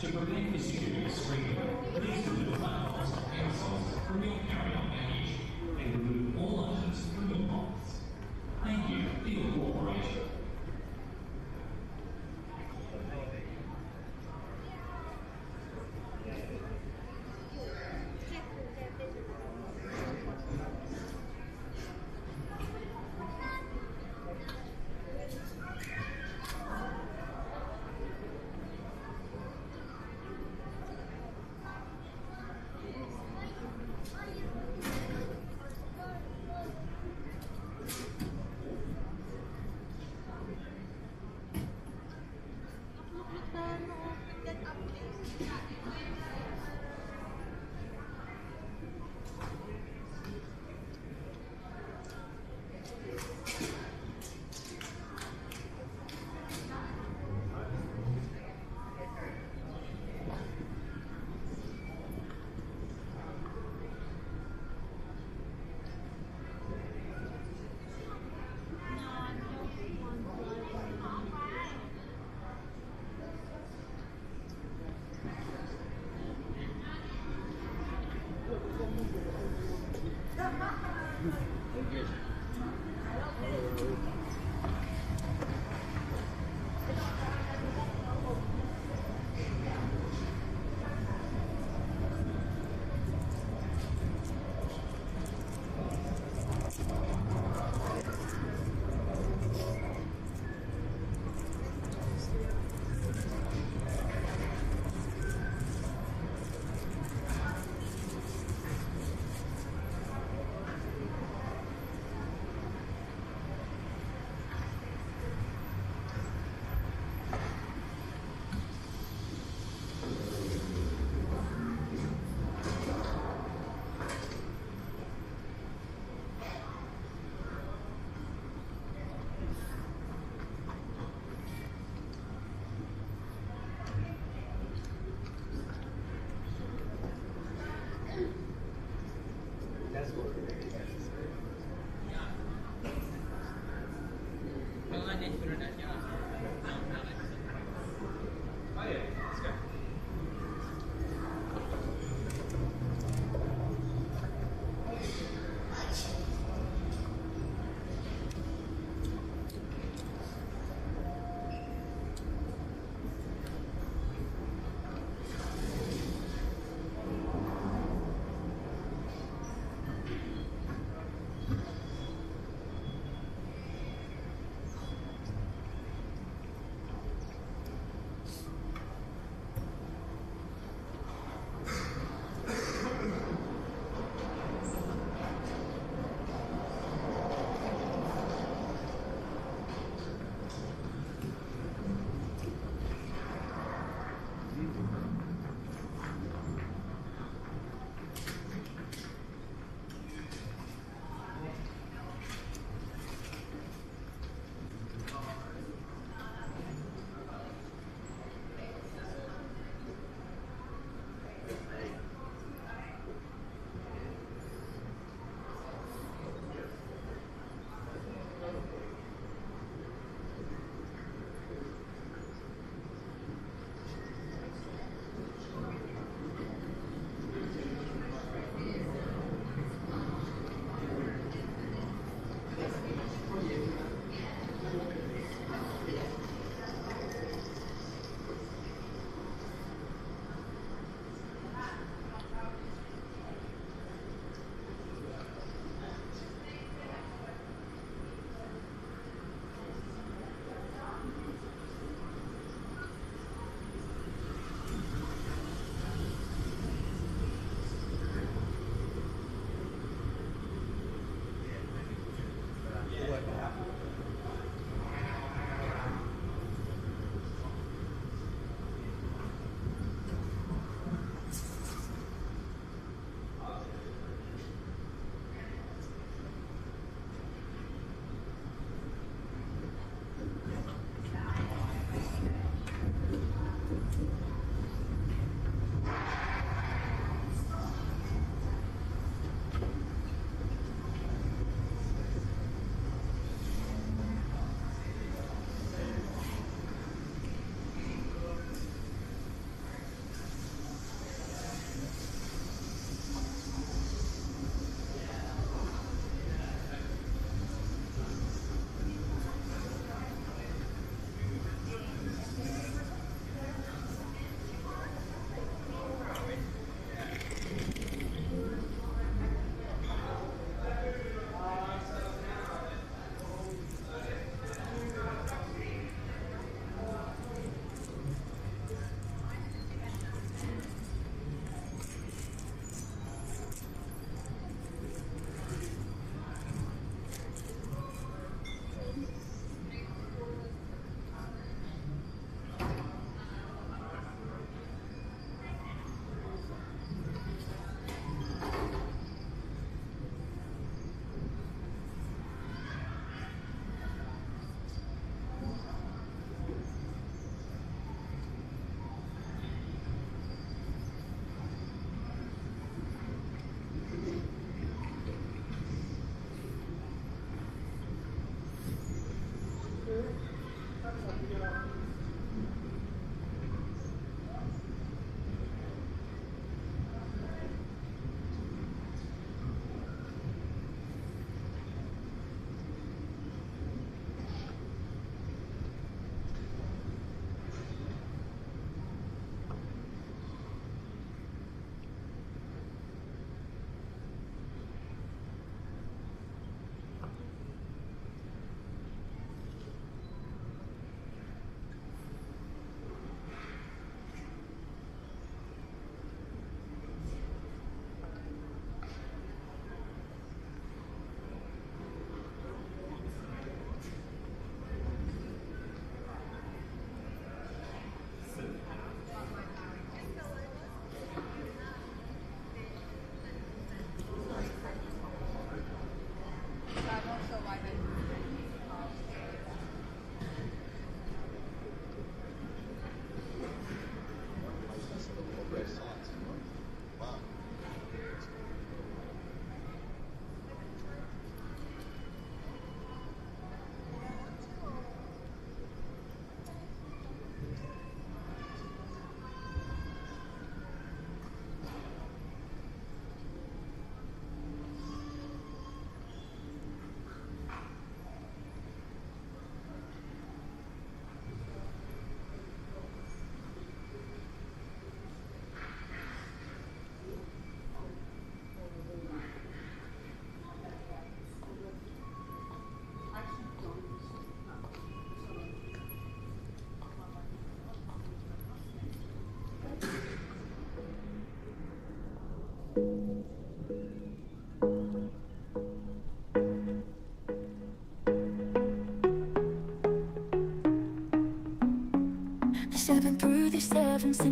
To prepare for security screening, please remove laptops or pencils from your carry-on baggage and remove all items from your pockets. Thank you for your cooperation.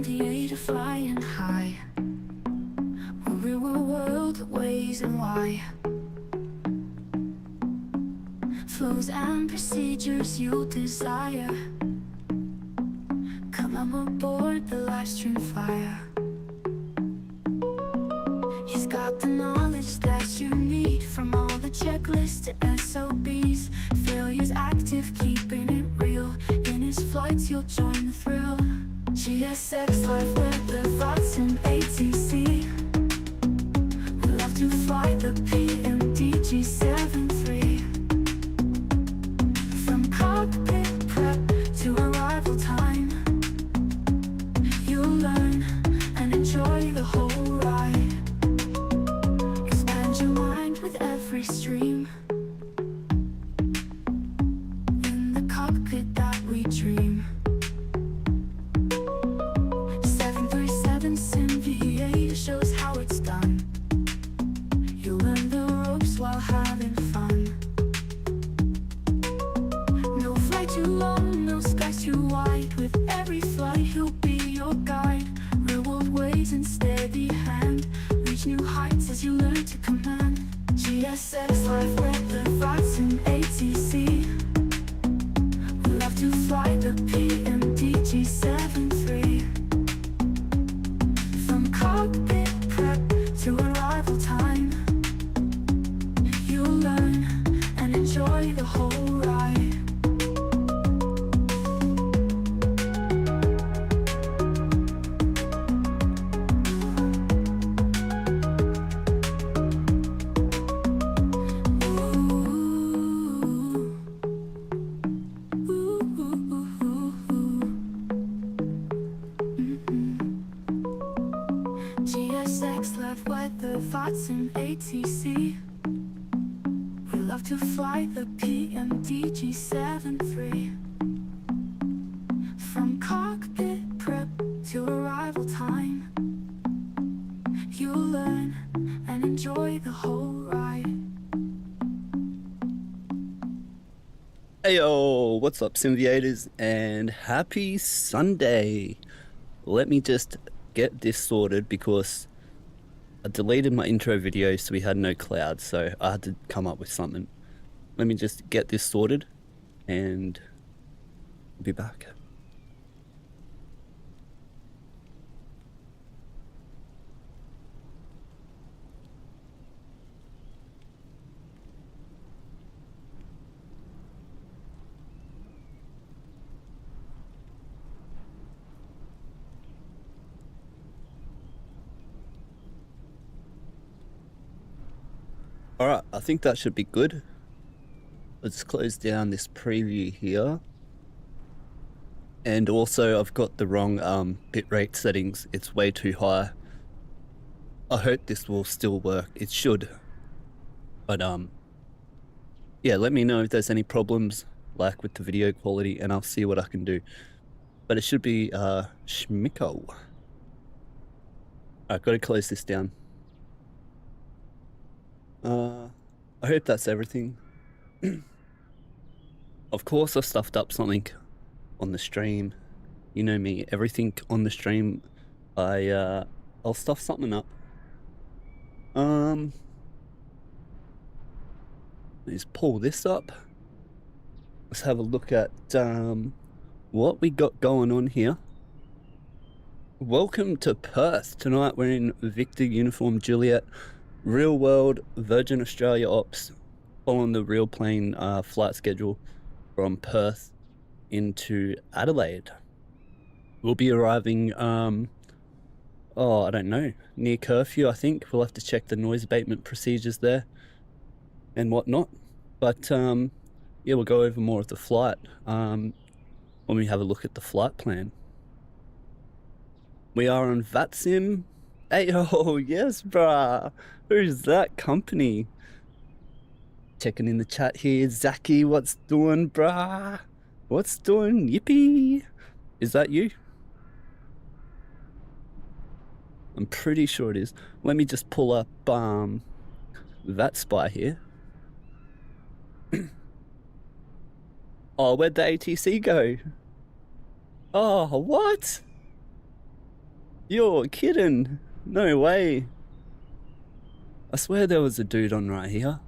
Simviator flying high. We're real world ways and why. Flows and procedures you'll desire. Come on aboard the live stream fire. He's got the knowledge that you need, from all the checklists to SOBs. Failure's active, keeping it real. In his flights you'll join the thrill. GSX live with the Vatsim ATC. We love to fly the PMDG 7.3. From cockpit prep to arrival time, you'll learn and enjoy the whole ride. Expand your mind with every stream. In the cockpit that we dream. 737 Simviator shows how it's done. You'll learn the ropes while having fun. No flight too long, no skies too wide. With every flight he'll be your guide. Real world ways and steady hand. Reach new heights as you learn to command. GSX live with the Vatsim ATC. We love to fly the PMDG 7.3. From cockpit prep to arrival time, you'll learn and enjoy the whole ride. GSX live with the Vatsim ATC. We love to fly the PMDG 7.3. From cockpit prep to arrival time, you'll learn and enjoy the whole ride. Heyo, what's up, Simviators, and happy Sunday. Let me just get this sorted because I deleted my intro video so we had no clouds, so I had to come up with something. Let me just get this sorted and I'll be back. Alright, I think that should be good. Let's close down this preview here. And also I've got the wrong bitrate settings. It's way too high. I hope this will still work. It should. But yeah, let me know if there's any problems like with the video quality and I'll see what I can do. But it should be schmicko. Alright, gotta close this down. I hope that's everything. Of course I stuffed up something on the stream. You know me, everything on the stream I'll stuff something up. Let's pull this up. Let's have a look at what we got going on here. Welcome to Perth. Tonight we're in Victor Uniform Juliet Real World Virgin Australia Ops, following the real plane flight schedule from Perth into Adelaide. We'll be arriving I don't know, near curfew. I think we'll have to check the noise abatement procedures there and whatnot, but yeah, we'll go over more of the flight when we have a look at the flight plan. We are on Vatsim. Hey, oh yes, bruh. Who's that company? Checking in the chat here. Zaki, what's doing, bruh? What's doing? Yippee. Is that you? I'm pretty sure it is. Let me just pull up that spy here. Oh, where'd the ATC go? Oh, what? You're kidding. No way. I swear there was a dude on right here.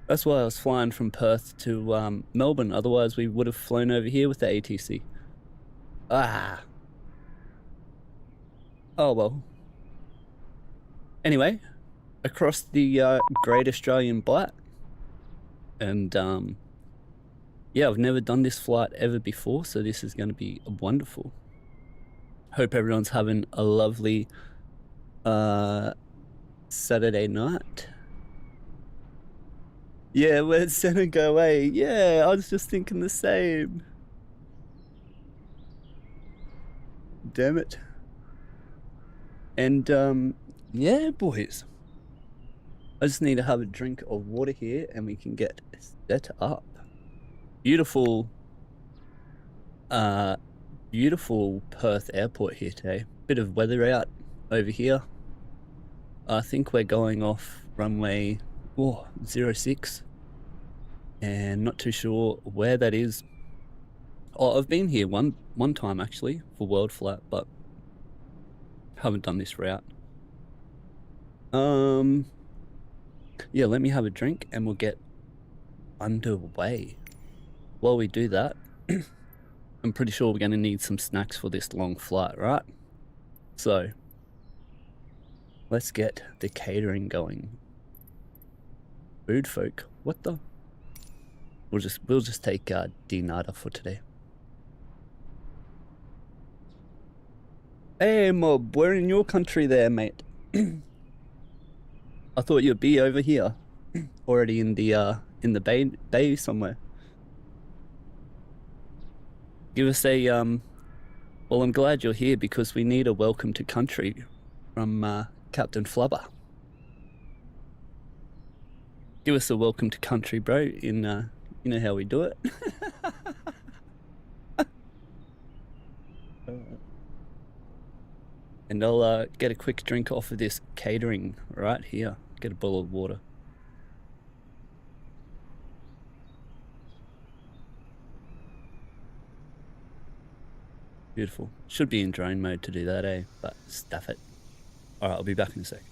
That's why I was flying from Perth to Melbourne. Otherwise, we would have flown over here with the ATC. Ah. Oh, well. Anyway, across the Great Australian Bight. And, yeah, I've never done this flight ever before, so this is going to be wonderful. Hope everyone's having a lovely Saturday night. Yeah, where'd Senna go away? Yeah, I was just thinking the same. Damn it. And, yeah, boys. I just need to have a drink of water here and we can get set up. Beautiful, beautiful Perth airport here today. Bit of weather out over here. I think we're going off runway 06 and not too sure where that is. Oh, I've been here one time actually for World Flight, but haven't done this route. Yeah, let me have a drink and we'll get underway. While we do that, I'm pretty sure we're going to need some snacks for this long flight, right? So let's get the catering going. Food folk, what the? We'll just take dinner for today. Hey mob, we're in your country there, mate. I thought you'd be over here, already in the bay somewhere. Give us a well, I'm glad you're here because we need a welcome to country from Captain Flubber. Give us a welcome to country, bro. In you know how we do it. And I'll get a quick drink off of this catering right here. Get a bottle of water. Beautiful. Should be in drone mode to do that, eh? But stuff it. Alright, I'll be back in a sec.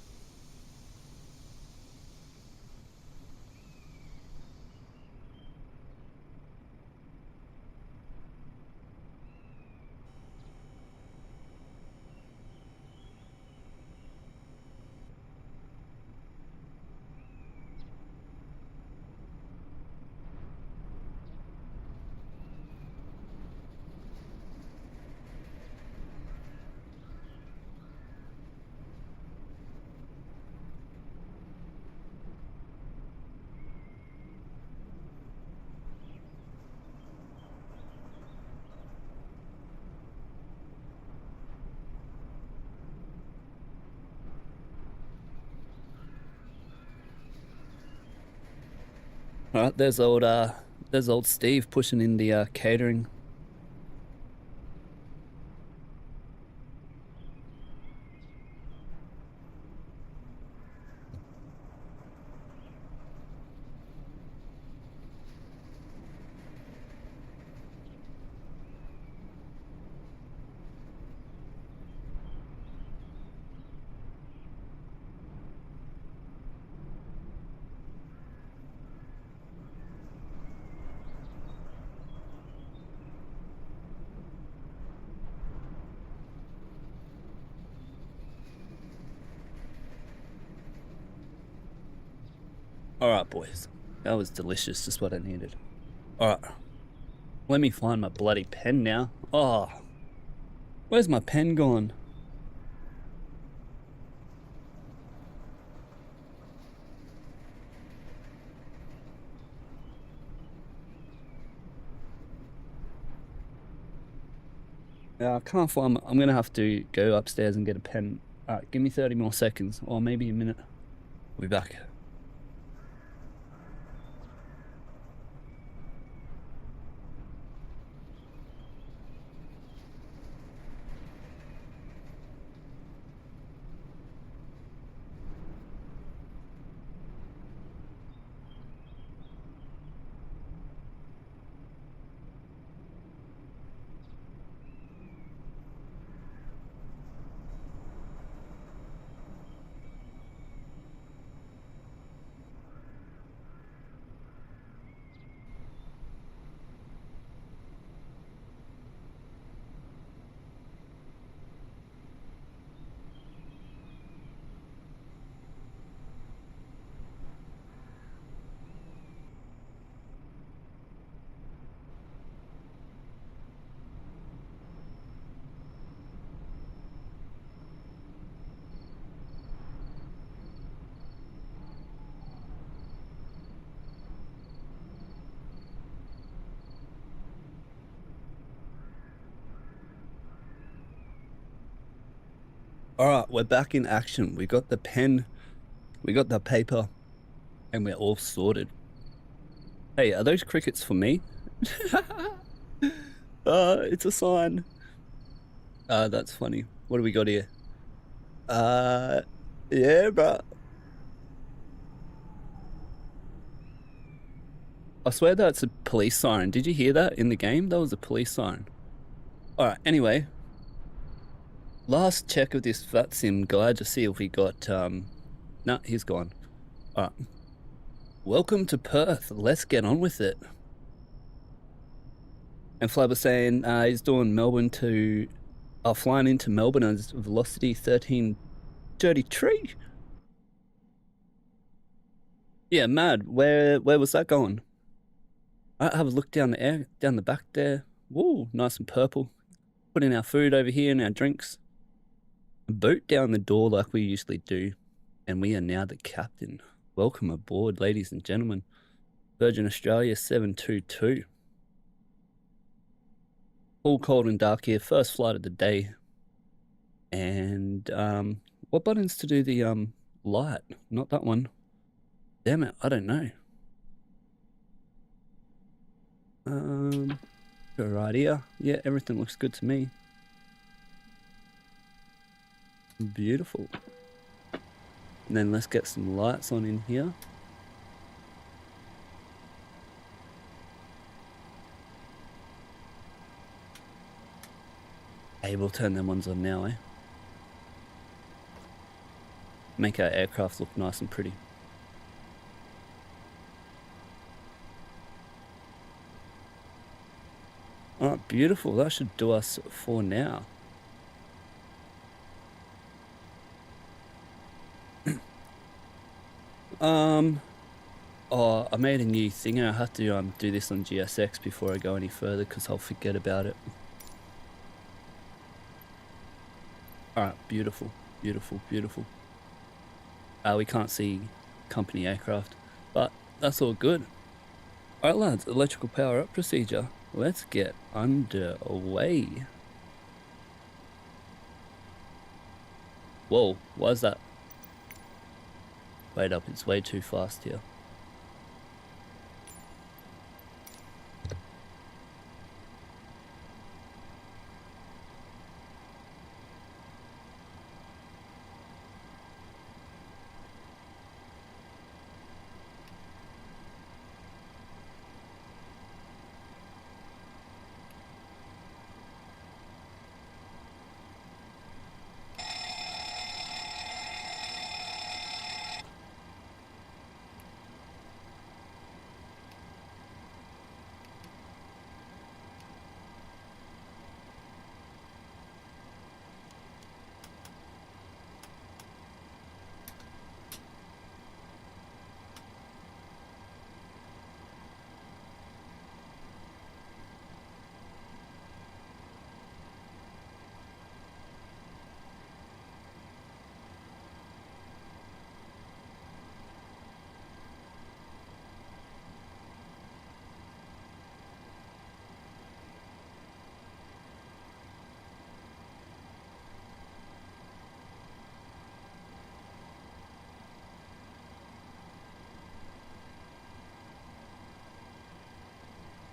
Alright, there's old Steve pushing in the catering. Alright, boys. That was delicious, just what I needed. Alright. Let me find my bloody pen now. Oh. Where's my pen gone? Yeah, I can't find I'm gonna have to go upstairs and get a pen. Alright, give me 30 more seconds, or maybe a minute. We'll be back. Alright, we're back in action. We got the pen, we got the paper, and we're all sorted. Hey, are those crickets for me? It's a sign. That's funny. What do we got here? Yeah, bro. I swear that's a police siren. Did you hear that in the game? That was a police siren. Alright, anyway. Last check of this Vatsim guide to see if we got, nah, he's gone. Alright. Welcome to Perth. Let's get on with it. And Flab was saying he's doing Melbourne to, flying into Melbourne at velocity 1333. Yeah, mad. Where was that going? I have a look down the back there. Whoa, nice and purple. Put in our food over here and our drinks. Boat down the door like we usually do. And we are now the captain. Welcome aboard, ladies and gentlemen. Virgin Australia 722. All cold and dark here. First flight of the day. And what buttons to do the light? Not that one. Damn it, I don't know. Right here. Yeah, everything looks good to me. Beautiful. And then let's get some lights on in here. Hey, we'll turn them ones on now, eh? Make our aircraft look nice and pretty. Oh, beautiful. That should do us for now. Oh, I made a new thing and I have to do this on GSX before I go any further because I'll forget about it. Alright, beautiful, beautiful, beautiful. We can't see company aircraft, but that's all good. Alright lads, electrical power up procedure. Let's get underway. Whoa, why is that? Wait up, it's way too fast here.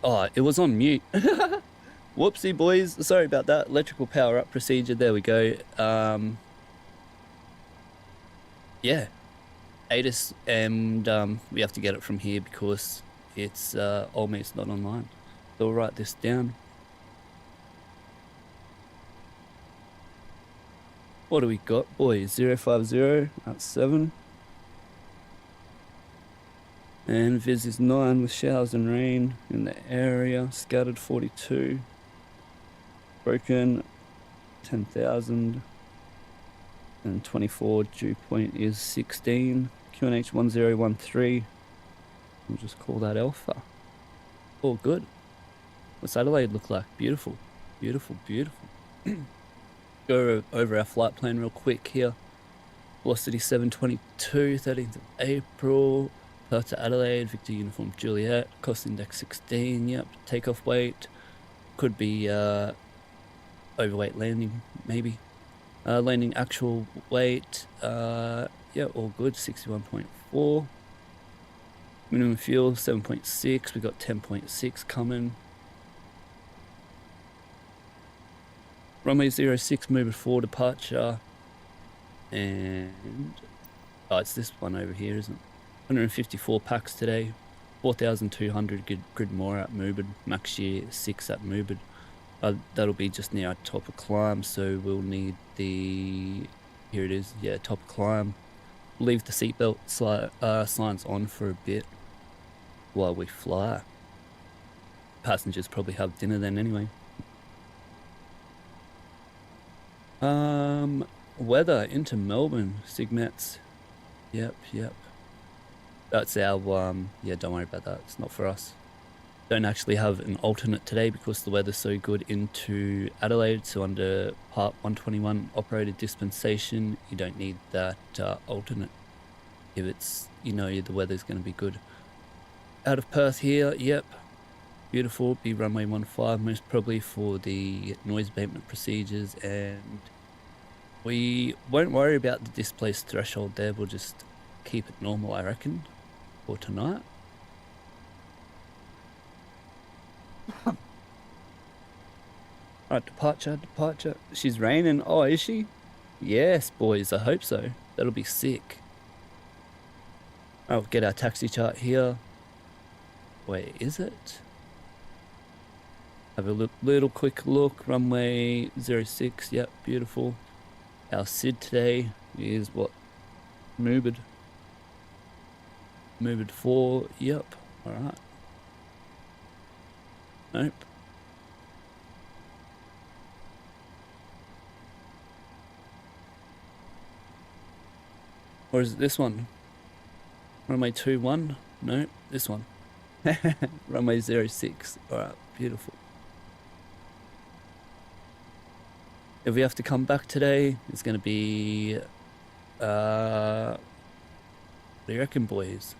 Oh, it was on mute. Whoopsie boys, sorry about that. Electrical power up procedure, there we go. Yeah, ATIS, and we have to get it from here because it's almost not online. So we'll write this down. What do we got, boys? 050, that's 7. And Viz is 9 with showers and rain in the area. Scattered 42. Broken 10,000. And 24, dew point is 16. QNH 1013. We'll just call that Alpha. All good. What's Adelaide look like? Beautiful. Beautiful, beautiful. Go over our flight plan real quick here. Velocity 722, 13th of April. Perth to Adelaide, Victor Uniform Juliet, cost index 16, yep, takeoff weight, could be overweight landing, maybe. Landing actual weight, yeah, all good, 61.4. Minimum fuel, 7.6. We got 10.6 coming. Runway 06, moving forward, departure. And oh, it's this one over here, isn't it? 154 packs today. 4,200 grid more at Moobid. Max year 6 at Moobid. That'll be just near our top of climb, so we'll need the, here it is, yeah, top of climb. Leave the seatbelt signs on for a bit while we fly. Passengers probably have dinner then anyway. Weather into Melbourne, Signets. Yep. That's our, yeah, don't worry about that, it's not for us. Don't actually have an alternate today because the weather's so good into Adelaide, so under Part 121 operated dispensation, you don't need that alternate if it's, you know, the weather's going to be good. Out of Perth here, yep, beautiful, be runway 15, most probably for the noise abatement procedures, and we won't worry about the displaced threshold there, we'll just keep it normal, I reckon, for tonight. Alright, departure. She's raining. Oh, is she? Yes, boys, I hope so. That'll be sick. I'll get our taxi chart here. Wait, is it? Have a little quick look. Runway 06, yep, beautiful. Our SID today is what? Moobid 4, yep, alright. Nope. Or is it this one? Runway 21? Nope, this one. Runway 06. Alright, beautiful. If we have to come back today, it's going to be... what do you reckon, boys?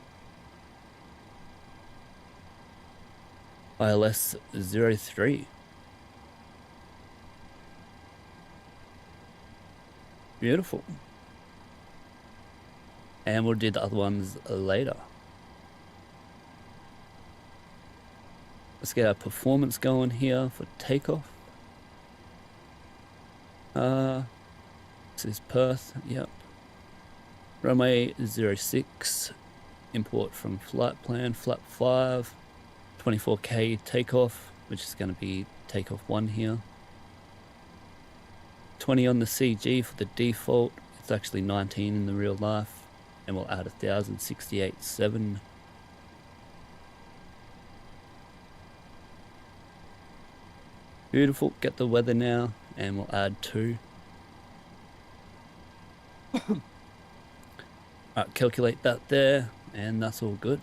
ILS 03. Beautiful. And we'll do the other ones later. Let's get our performance going here for takeoff. This is Perth, yep. Runway 06, import from flight plan, flap 5, 24k takeoff, which is going to be takeoff 1 here. 20 on the CG for the default, it's actually 19 in the real life, and we'll add 1,068.7. Beautiful, get the weather now, and we'll add 2. Alright, calculate that there, and that's all good.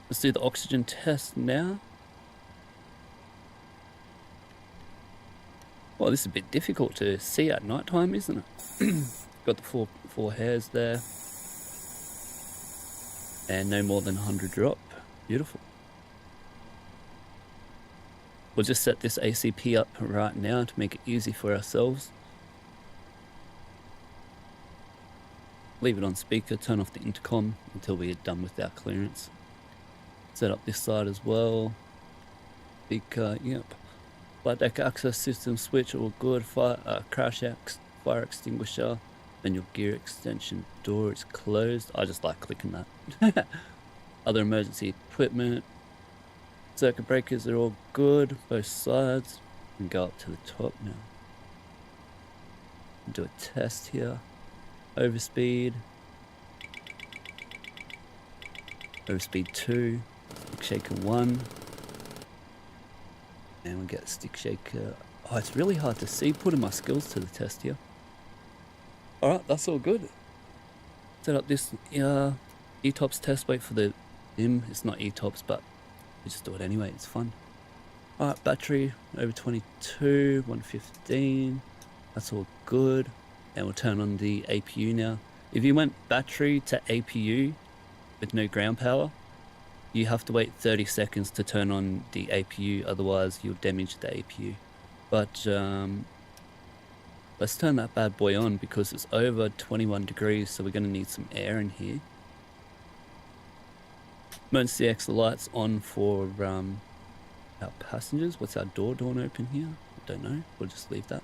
Let's do the oxygen test now. Well, this is a bit difficult to see at night time, isn't it? Got the four hairs there. And no more than 100 drop. Beautiful. We'll just set this ACP up right now to make it easy for ourselves. Leave it on speaker, turn off the intercom until we are done with our clearance. Set up this side as well. Speaker, yep. Flight deck access system switch, all good. Crash fire extinguisher. Then your gear extension door is closed. I just like clicking that. Other emergency equipment. Circuit breakers are all good, both sides. And go up to the top now. Do a test here. Overspeed. Overspeed 2. Stick shaker 1. And we'll get stick shaker. Oh, it's really hard to see putting my skills to the test here. Alright, that's all good. Set up this ETOPS test, wait for the IM. It's not ETOPS, but we just do it anyway, it's fun. Alright, battery over 22, 115. That's all good. And we'll turn on the APU now. If you went battery to APU with no ground power, you have to wait 30 seconds to turn on the APU, otherwise you'll damage the APU. But let's turn that bad boy on because it's over 21 degrees, so we're going to need some air in here. Emergency exit lights on for our passengers. What's our door doing open here? I don't know. We'll just leave that.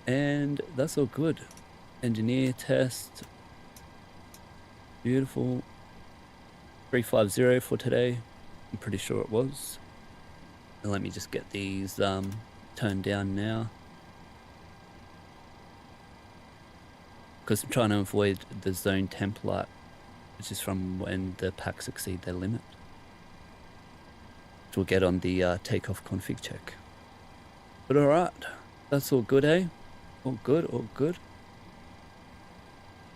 And that's all good. Engineer test. Beautiful. 350 for today. I'm pretty sure it was. And let me just get these turned down now, because I'm trying to avoid the zone temp light, which is from when the packs exceed their limit, which we'll get on the takeoff config check. But alright, that's all good, eh? All good, all good.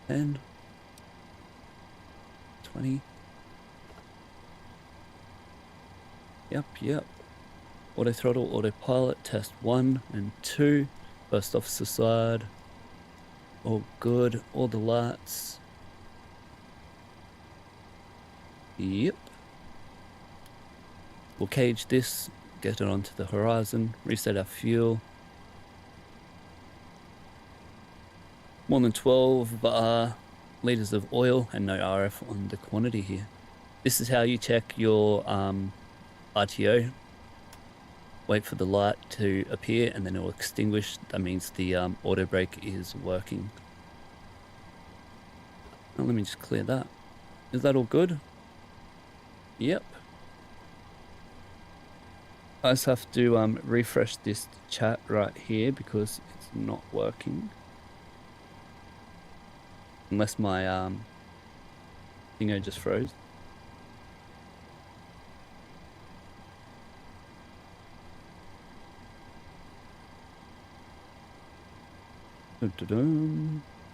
10, 20. Yep. Auto throttle, autopilot, test 1 and 2. First officer side. All good. All the lights. Yep. We'll cage this, get it onto the horizon, reset our fuel. More than 12 liters of oil and no RF on the quantity here. This is how you check your RTO. Wait for the light to appear and then it will extinguish. That means the auto brake is working. Now let me just clear that. Is that all good? Yep. I just have to refresh this chat right here because it's not working. Unless my thingo just froze.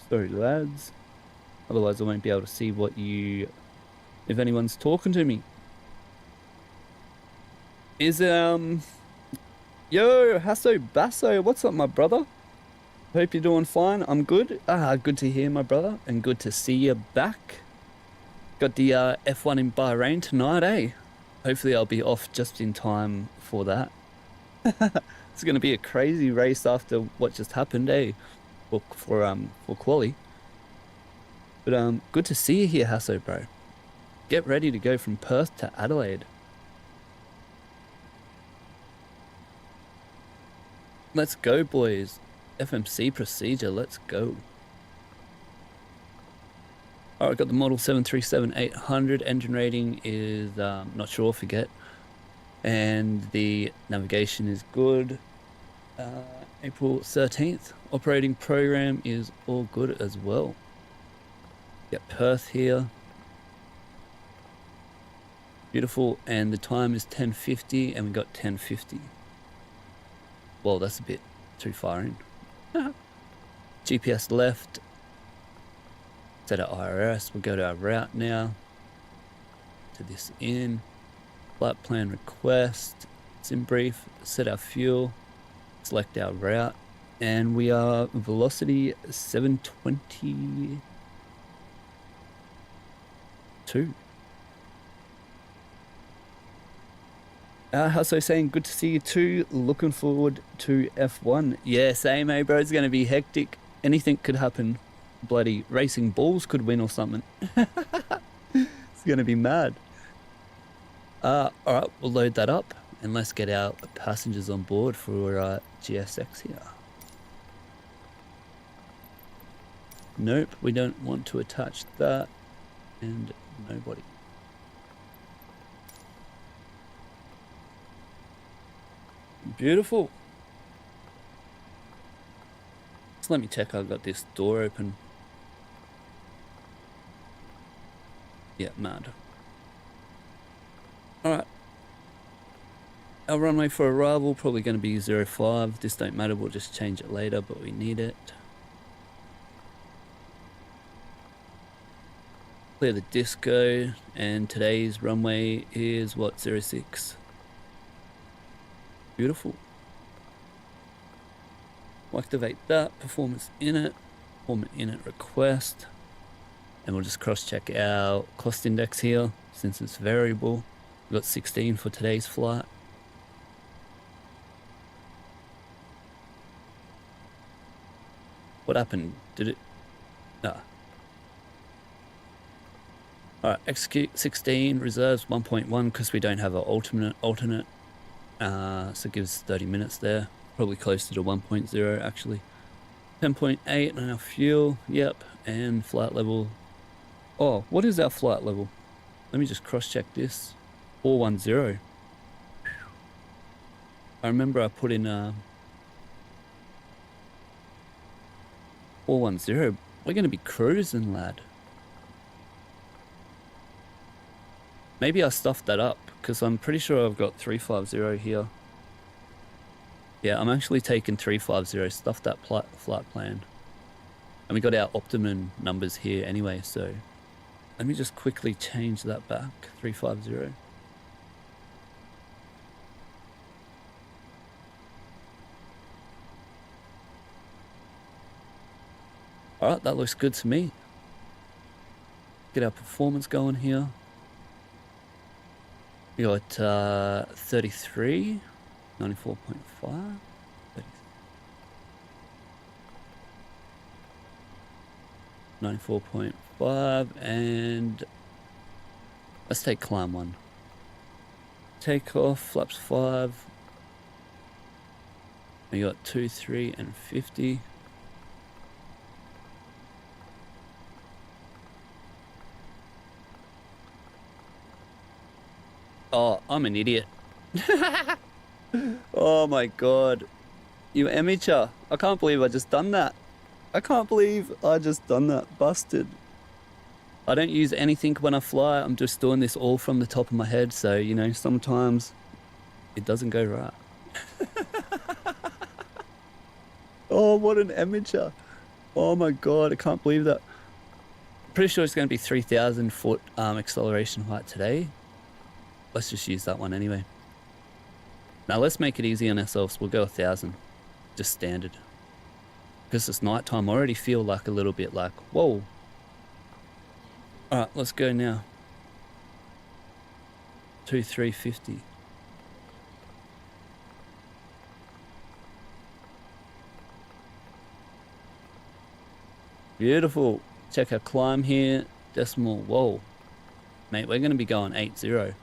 Sorry lads, otherwise I won't be able to see what if anyone's talking to me. Is yo Hasso Basso, what's up my brother? Hope you're doing fine. I'm good. Good to hear my brother, and good to see you back. Got the F1 in Bahrain tonight, eh? Hopefully I'll be off just in time for that. It's gonna be a crazy race after what just happened, eh? For quali. But good to see you here, Hasso bro. Get ready to go from Perth to Adelaide. Let's go, boys. FMC procedure, let's go. Alright, got the model 737-800. Engine rating is not sure, forget. And the navigation is good. April 13th. Operating program is all good as well. Get Perth here. Beautiful, and the time is 10:50 and we got 10:50. Well, that's a bit too far in. GPS left. Set our IRS. We'll go to our route now. To this in. Flight plan request. Sim brief. Set our fuel. Select our route. And we are velocity 722. Hasso saying good to see you too. Looking forward to F1. Yeah, same, eh, bro. It's going to be hectic. Anything could happen. Bloody Racing Bulls could win or something. It's going to be mad. Alright, we'll load that up and let's get our passengers on board for GSX here. Nope, we don't want to attach that. And nobody. Beautiful. So let me check I've got this door open. Yeah, mad. Alright. Our runway for arrival probably going to be 05. This don't matter, we'll just change it later, but we need it. Clear the disco, and today's runway is what, 06. Beautiful. We'll activate that, performance init request, and we'll just cross check our cost index here, since it's variable. We've got 16 for today's flight. What happened? Did it? No. Alright, execute 16, reserves 1.1 because we don't have an alternate. So it gives 30 minutes there. Probably closer to 1.0 actually. 10.8 on our fuel, yep, and flight level. Oh, what is our flight level? Let me just cross-check this. 410. I remember I put in 410. We're going to be cruising, lad. Maybe I stuffed that up because I'm pretty sure I've got 350 here. Yeah, I'm actually taking 350, stuffed that flight plan. And we got our optimum numbers here anyway, so let me just quickly change that back. 350. Alright, that looks good to me. Get our performance going here. We got 33, 94.5. 94.5, and let's take climb 1. Take off, flaps 5. We got 2, 3, and 50. Oh, I'm an idiot. Oh my god. You amateur. I can't believe I just done that. I can't believe I just done that. Busted. I don't use anything when I fly. I'm just doing this all from the top of my head. So, you know, sometimes it doesn't go right. Oh, what an amateur. Oh my god. I can't believe that. Pretty sure it's going to be 3,000 foot acceleration height today. Let's just use that one anyway. Now let's make it easy on ourselves. We'll go 1,000. Just standard. Because it's nighttime, I already feel like a little bit like, whoa. Alright, let's go now. 350. Beautiful. Check our climb here. Decimal, whoa. Mate, we're going to be going 80.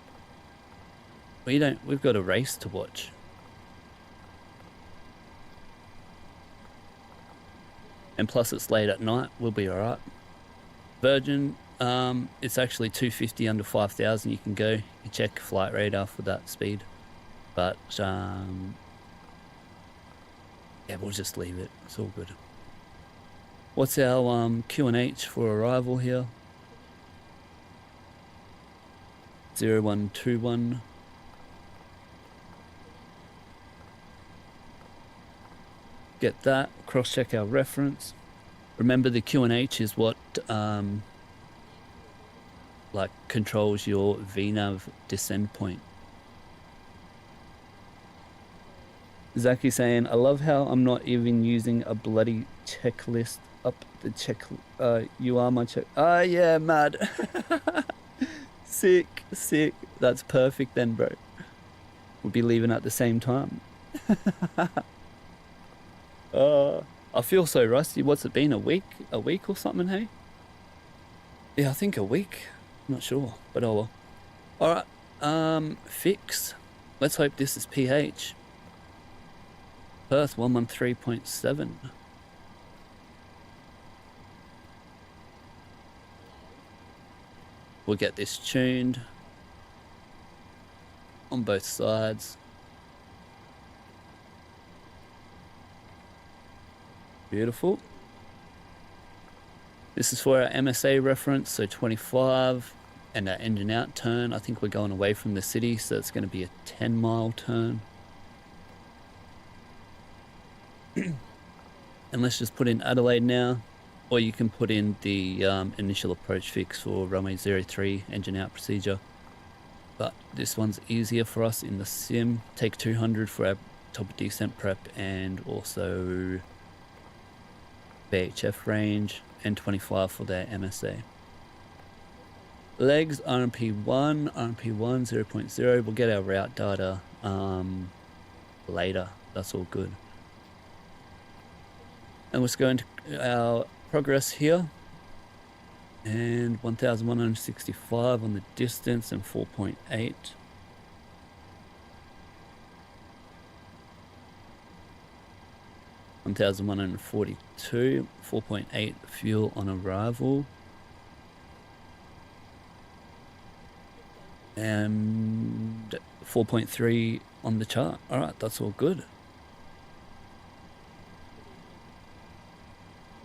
We've got a race to watch. And plus it's late at night, we'll be alright. Virgin, it's actually 250 under 5,000 you can go. You check flight radar for that speed. But, yeah, we'll just leave it. It's all good. What's our QNH for arrival here? 0121. Get that, cross-check our reference. Remember the QNH is what like controls your VNav descend point. Zaki saying, I love how I'm not even using a bloody checklist up the check. You are my check. Ah, yeah, mad. Sick. That's perfect then, bro. We'll be leaving at the same time. I feel so rusty. What's it been, a week? A week or something, hey? Yeah, I think a week. I'm not sure, but oh well. Alright, fix. Let's hope this is PH. Perth 113.7. We'll get this tuned on both sides. Beautiful. This is for our MSA reference, so 25, and our engine out turn. I think we're going away from the city, so it's going to be a 10-mile turn. And let's just put in Adelaide now, or you can put in the initial approach fix for runway 03 engine out procedure. But this one's easier for us in the sim. Take 200 for our top descent prep and also VHF range, and 25 for their MSA. Legs RMP1, RMP1 0.0. We'll get our route data later. That's all good. And let's go into our progress here. And 1,165 on the distance and 4.8. $1,142, 4.8 fuel on arrival. And 4.3 on the chart. All right, that's all good.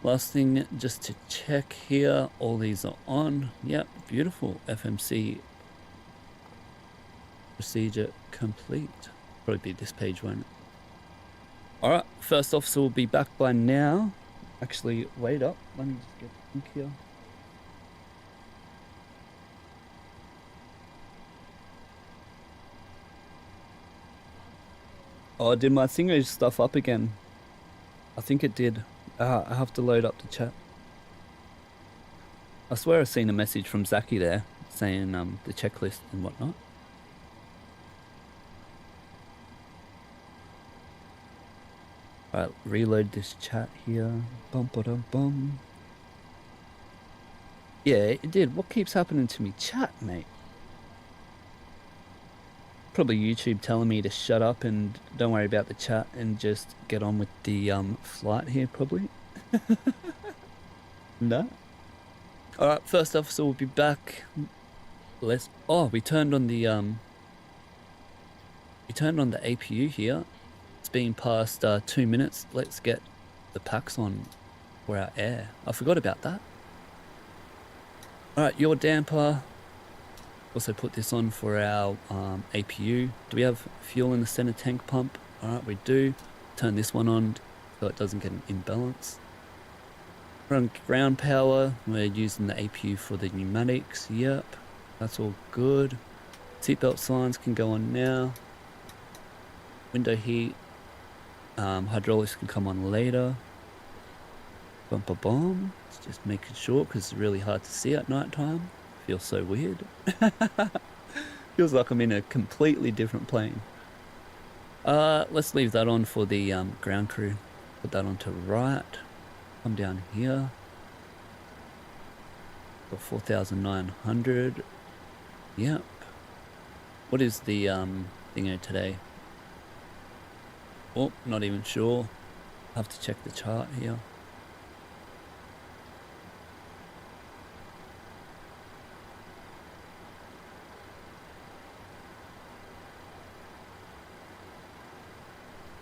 Last thing, just to check here, all these are on. Yep, beautiful. FMC procedure complete. Probably be this page, won't it? All right, first officer will be back by now. Actually, wait up. Let me just get the link here. Oh, did my thingo stuff up again? I think it did. I have to load up the chat. I swear I've seen a message from Zaki there saying the checklist and whatnot. Alright, reload this chat here. Bum ba dum bum. Yeah, it did. What keeps happening to me? Chat, mate. Probably YouTube telling me to shut up and don't worry about the chat and just get on with the flight here, probably. No. Alright, first officer will be back. We turned on the APU here. It's been past 2 minutes. Let's get the packs on for our air. I forgot about that. Alright, your damper. Also put this on for our APU. Do we have fuel in the center tank pump? Alright, we do. Turn this one on so it doesn't get an imbalance. We're on ground power. We're using the APU for the pneumatics. Yep, that's all good. Seatbelt signs can go on now. Window heat. Hydraulics can come on later. Bumper bomb. It's just making sure because it's really hard to see at night time. Feels so weird. Feels like I'm in a completely different plane. Let's leave that on for the ground crew. Put that on to right. Come down here. For 4,900. Yep. What is the thingo today? Oh, not even sure. Have to check the chart here.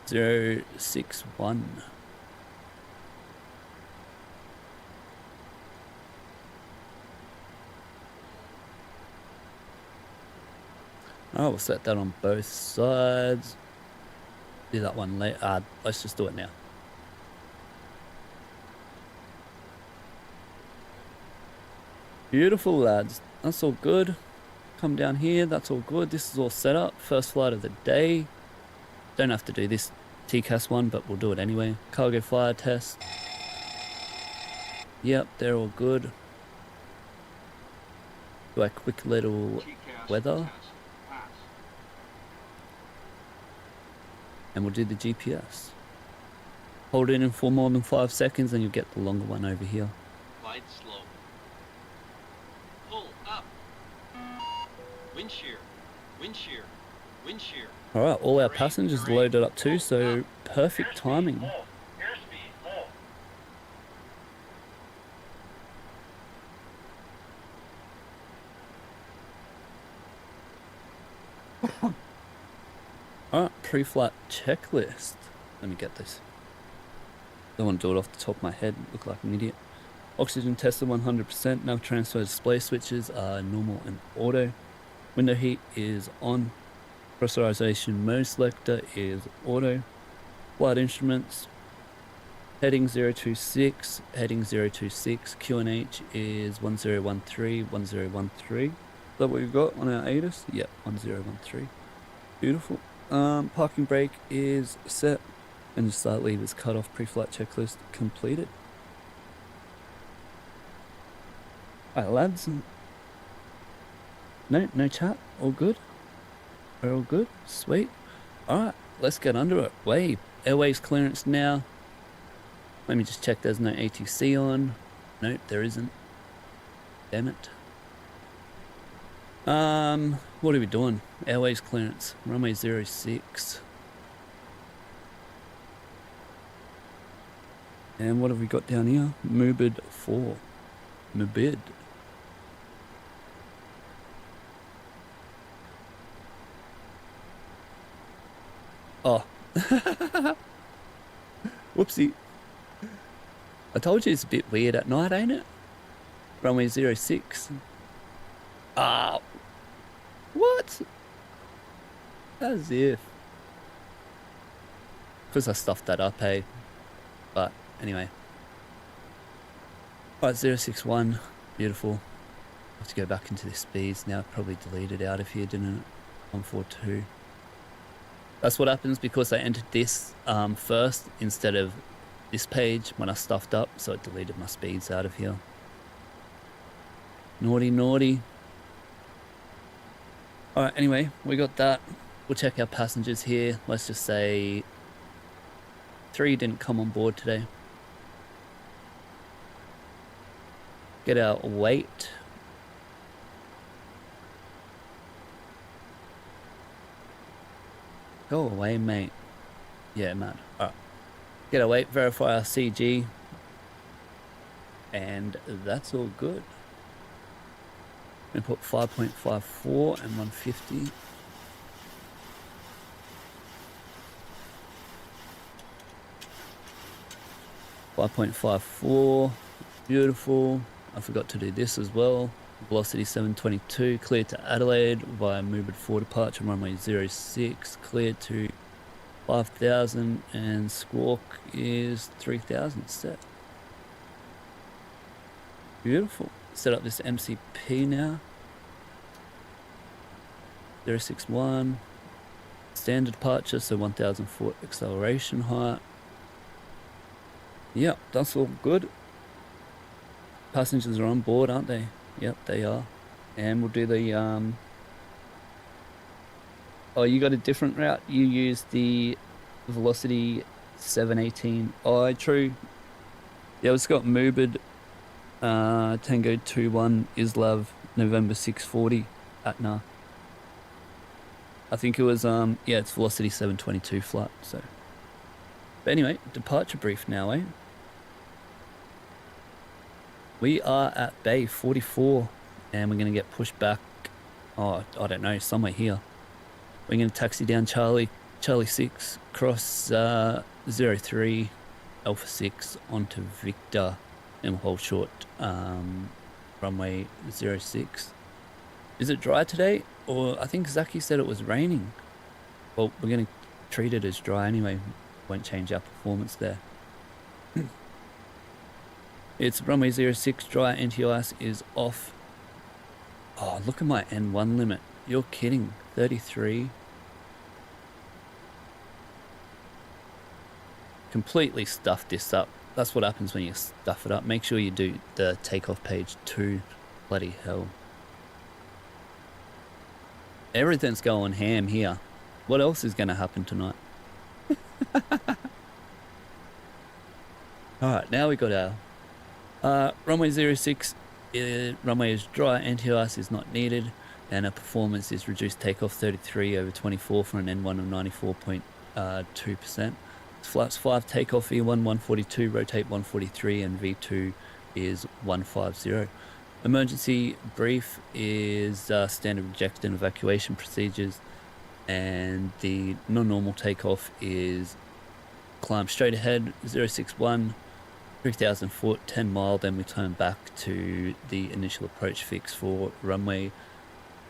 Zero 6-1. Oh, we'll set that on both sides. Do that one later. Let's just do it now. Beautiful, lads. That's all good. Come down here. That's all good. This is all set up. First flight of the day. Don't have to do this TCAS one, but we'll do it anyway. Cargo fire test. Yep, they're all good. Do a quick little weather. And we'll do the GPS. Hold it in for more than 5 seconds and you'll get the longer one over here. Glide slow. Pull up. Wind shear. Wind shear. Wind shear. Alright, all our passengers loaded up too, so perfect timing. Alright, pre-flight checklist. Let me get this. Don't want to do it off the top of my head, look like an idiot. Oxygen tested 100%, nav transfer display switches are normal and auto. Window heat is on. Pressurization mode selector is auto. Flight instruments. Heading 026, heading 026. QNH is 1013, 1013. Is that what we've got on our ATIS? Yep, 1013. Beautiful. Parking brake is set. And the start levers cut off, pre-flight checklist completed. Alright lads, No chat. All good. We're all good. Sweet. All right, let's get under it. Wave. Airways clearance now. Let me just check there's no ATC on. Nope, there isn't. Damn it. What are we doing? Airways clearance. Runway 06. And what have we got down here? Mubid 4. Mubid. Oh. Whoopsie. I told you it's a bit weird at night, ain't it? Runway 06. Ah. What? As if. Because I stuffed that up, hey. But anyway. Alright, 061. Beautiful. I have to go back into the speeds now. Probably deleted out of here, didn't it? 142. That's what happens because I entered this first instead of this page when I stuffed up, so it deleted my speeds out of here. Naughty, naughty. Alright, anyway, we got that. We'll check our passengers here. Let's just say 3 didn't come on board today. Get our weight. Go away, mate. Yeah, man. Alright. Get our weight, verify our CG. And that's all good. I'm going to put 5.54 and 150. .54. Beautiful. I forgot to do this as well. Velocity 722, clear to Adelaide via Mubid 4 departure, runway 06, clear to 5,000, and squawk is 3,000 set. Beautiful. Set up this MCP now. 061. Standard departure, so 1,000 foot acceleration height. Yep, that's all good. Passengers are on board, aren't they? Yep, they are. And we'll do the oh, you got a different route. You use the Velocity 718. Oh, true. Yeah, it's got Mubid Tango 21 Islav November 640 Atna. I think it was yeah, it's Velocity 722 flight, so. But anyway, departure brief now, eh? We are at Bay 44 and we're going to get pushed back, oh, I don't know, somewhere here. We're going to taxi down Charlie 6, cross 03 Alpha 6 onto Victor and we'll hold short runway 06. Is it dry today? Or I think Zaki said it was raining. Well, we're going to treat it as dry anyway. Won't change our performance there. It's runway 06, dry, anti-ice is off. Oh, look at my N1 limit. You're kidding. 33. Completely stuffed this up. That's what happens when you stuff it up. Make sure you do the takeoff page 2. Bloody hell. Everything's going ham here. What else is going to happen tonight? Alright, now we got our runway 06, runway is dry, anti-ice is not needed, and our performance is reduced takeoff 33 over 24 for an N1 of 94.2%. Flaps 5, takeoff E1 142, rotate 143, and V2 is 150. Emergency brief is standard eject and evacuation procedures, and the non-normal takeoff is climb straight ahead 061, 3,000 foot, 10 mile, then we turn back to the initial approach fix for runway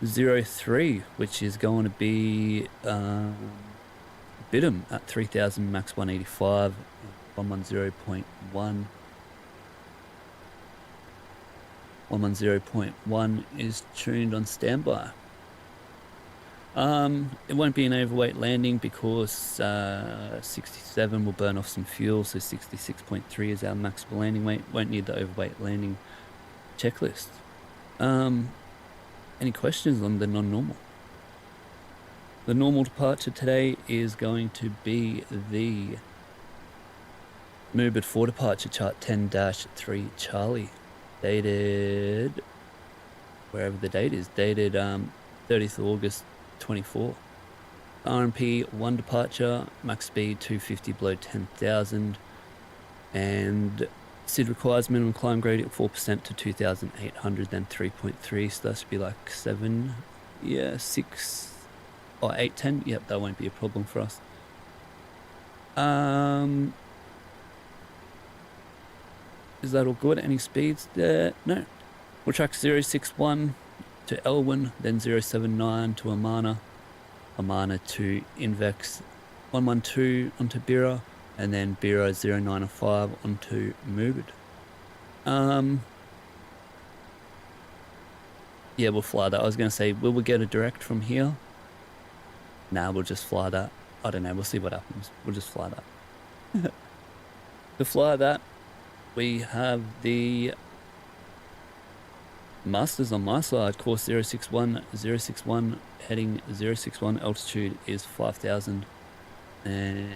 03, which is going to be Bidham at 3,000, max 185, 110.1. 110.1 is tuned on standby. It won't be an overweight landing because 67 will burn off some fuel, so 66.3 is our maximal landing weight. Won't need the overweight landing checklist. Any questions on the non-normal? The normal departure today is going to be the MUBID 4 departure chart 10-3 Charlie, dated, wherever the date is, dated 30th of August 24. RMP 1 departure, max speed 250 below 10,000, and SID requires minimum climb gradient 4% to 2,800, then 3.3, so that should be like 7, yeah, 6 or 8, 10, yep, that won't be a problem for us. Is that all good? Any speeds there? No. We'll track 061 to Elwyn, then 079 to Amana to Invex 112 onto Bira, and then Bira 095 onto MUBID. Yeah, we'll fly that. I was going to say, will we get a direct from here? Nah, we'll just fly that. I don't know, we'll see what happens. We'll just fly that. To fly that, we have the Masters on my side, course 061, heading 061, altitude is 5,000, and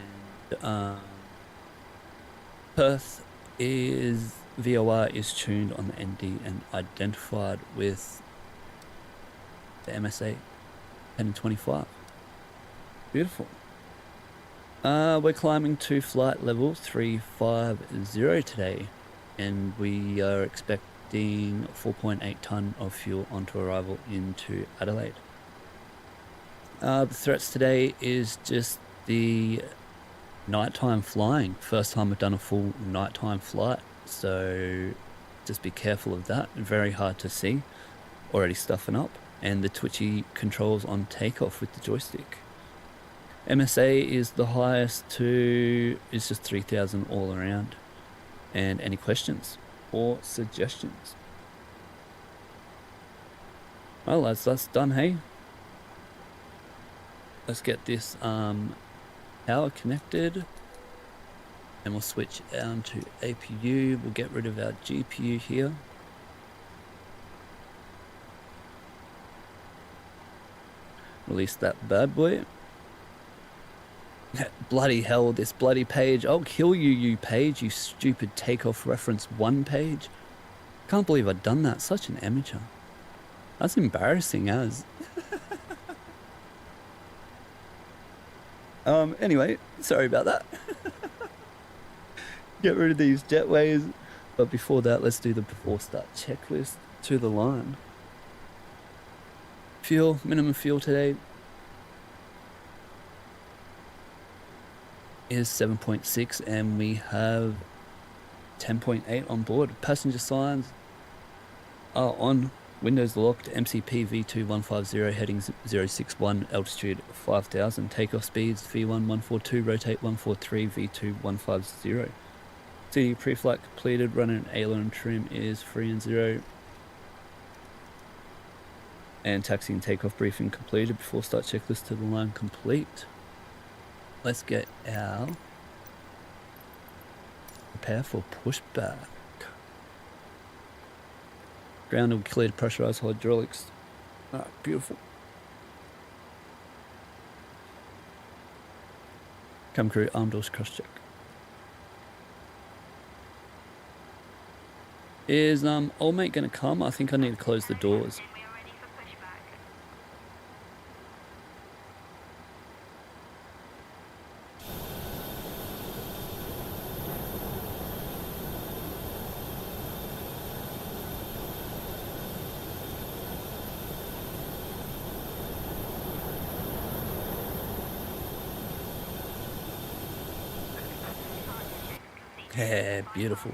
Perth is, VOR is tuned on the ND and identified with the MSA heading 25. Beautiful. We're climbing to flight level 350 today, and we are expecting 4.8 ton of fuel onto arrival into Adelaide. The threats today is just the nighttime flying. First time I've done a full nighttime flight, so just be careful of that. Very hard to see, already stuffing up, and the twitchy controls on takeoff with the joystick. MSA is the highest to, is just 3,000 all around. And any questions or suggestions? Well, that's done, hey? Let's get this power connected, and we'll switch down to APU. We'll get rid of our GPU here. Release that bad boy. Bloody hell, this bloody page. I'll kill you, you page, you stupid takeoff reference 1 page. Can't believe I've done that. Such an amateur. That's embarrassing as. Anyway, sorry about that. Get rid of these jetways. But before that, let's do the before start checklist to the line. Fuel, minimum fuel today is 7.6, and we have 10.8 on board. Passenger signs are on. Windows locked. MCP V2150 heading 061, altitude 5,000. Takeoff speeds V1 142, rotate 143, V2 150. CD pre-flight completed. Running aileron trim is 3 and 0. And taxi and takeoff briefing completed. Before start checklist to the line complete. Let's get our prepare for pushback. Grounded, cleared, pressurized hydraulics. Ah, beautiful. Come crew, arm doors cross check. Is old mate gonna come? I think I need to close the doors. Yeah, beautiful.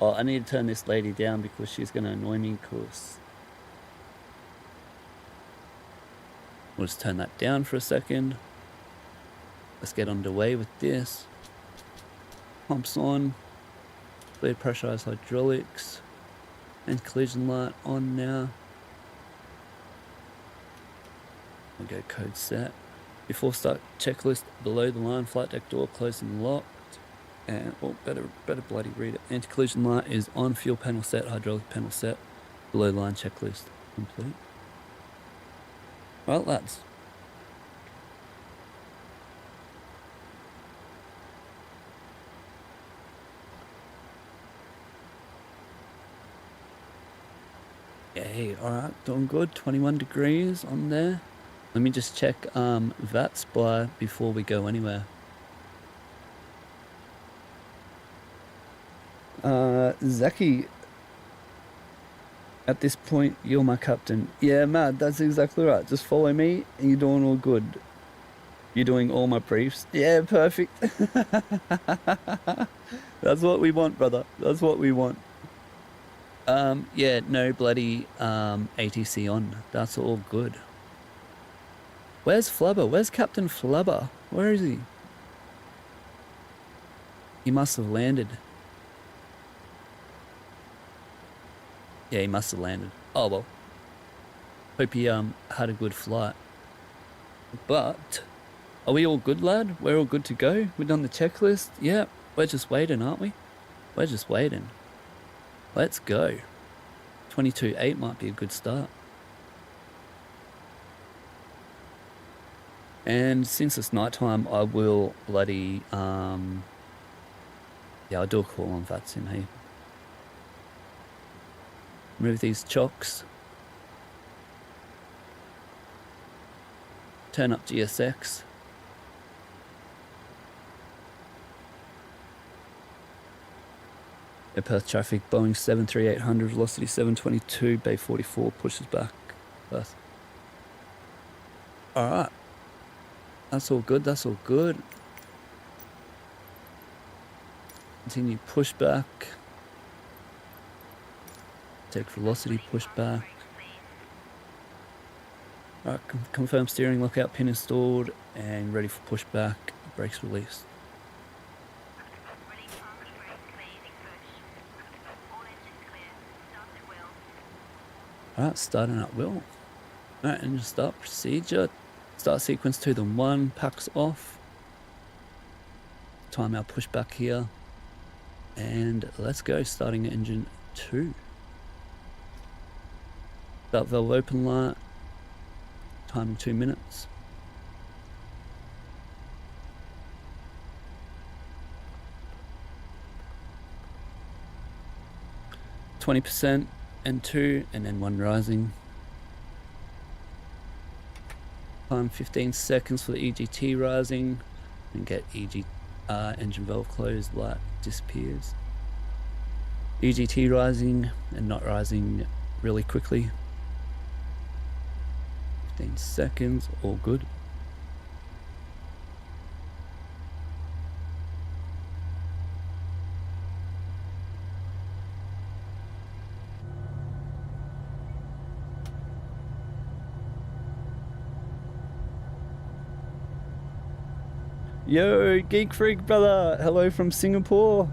Oh, I need to turn this lady down because she's going to annoy me, because we'll just turn that down for a second. Let's get underway with this. Pumps on. Clear pressurized hydraulics. And collision light on now. We'll go code set. Before start checklist, below the line, flight deck door closed and locked. And, oh, better bloody read it. Anti-collision light is on, fuel panel set, hydraulic panel set. Below line checklist complete. Well, lads. Yay, alright, doing good. 21 degrees on there. Let me just check VATS by before we go anywhere. Zaki, at this point, you're my captain. Yeah, Matt, that's exactly right. Just follow me and you're doing all good. You're doing all my briefs. Yeah, perfect. That's what we want, brother. That's what we want. Yeah, no bloody ATC on. That's all good. Where's Flubber? Where's Captain Flubber? Where is he? He must have landed. Yeah, he must have landed. Oh well. Hope he had a good flight. But are we all good, lad? We're all good to go. We're done the checklist. Yeah, we're just waiting, aren't we? We're just waiting. Let's go. 22.8 might be a good start. And since it's nighttime, I will bloody yeah, I'll do a call on Vatsim, hey. Remove these chocks. Turn up GSX. Perth traffic, Boeing 73800, velocity 722, Bay 44, pushes back. Perth. Alright. That's all good, that's all good. Continue pushback. Take velocity, pushback. Alright, confirm steering, lockout pin installed, and ready for pushback, brakes released. Alright, starting at will. Alright, engine start procedure. Start sequence 2 then 1, packs off. Time our pushback here. And let's go, starting engine 2. Start valve open light. Timing 2 minutes. %, and 2, and then 1 rising. Time 15 seconds for the EGT rising, and get engine valve closed, light disappears. EGT rising and not rising really quickly. 15 seconds, all good. Yo, Geek Freak brother, hello from Singapore.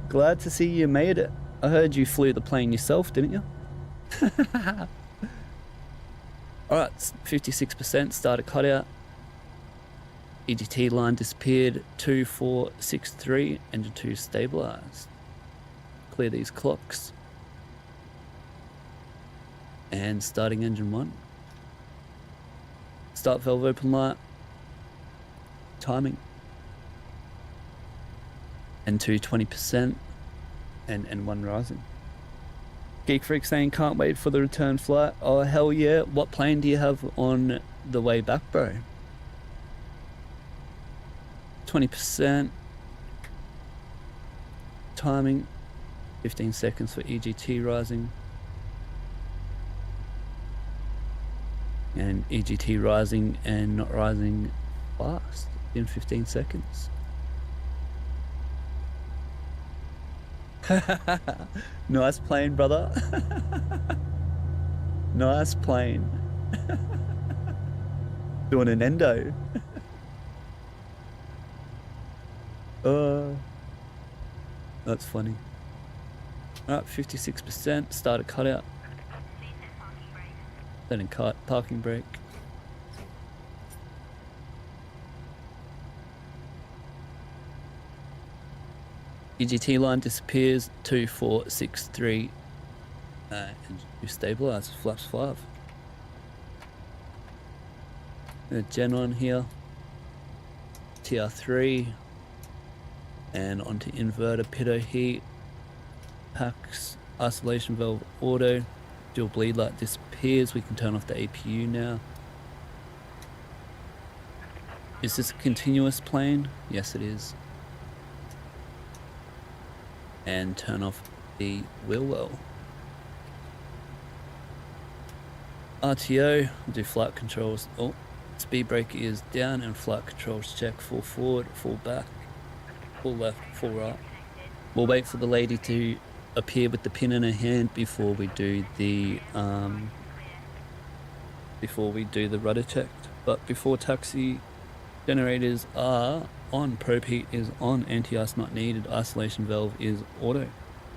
Glad to see you made it. I heard you flew the plane yourself, didn't you? Alright, 56%, started cutout. EGT line disappeared, 2463, engine 2 stabilized. Clear these clocks. And starting engine 1. Start valve open light. Timing. And 2 20%, and 1 rising. Geek Freak saying can't wait for the return flight. Oh hell yeah, what plane do you have on the way back, bro? 20%. Timing, 15 seconds for EGT rising. And EGT rising and not rising fast in 15 seconds. Nice plane, brother. Nice plane. Doing an endo. That's funny. Alright, 56%. Started cutout. Then in cut, parking brake. EGT line disappears, 2463. And you stabilize flaps 5. Gen on here, TR3, and onto inverter, pitot heat, packs, isolation valve auto, dual bleed light disappears. We can turn off the APU now. Is this a continuous plane? Yes, it is. And turn off the wheel well. RTO, we'll do flight controls. Oh, speed brake is down and flight controls check. Full forward, full back, full left, full right. We'll wait for the lady to appear with the pin in her hand before we do the rudder check. But before taxi, generators are on, probe heat is on, anti-ice not needed, isolation valve is auto.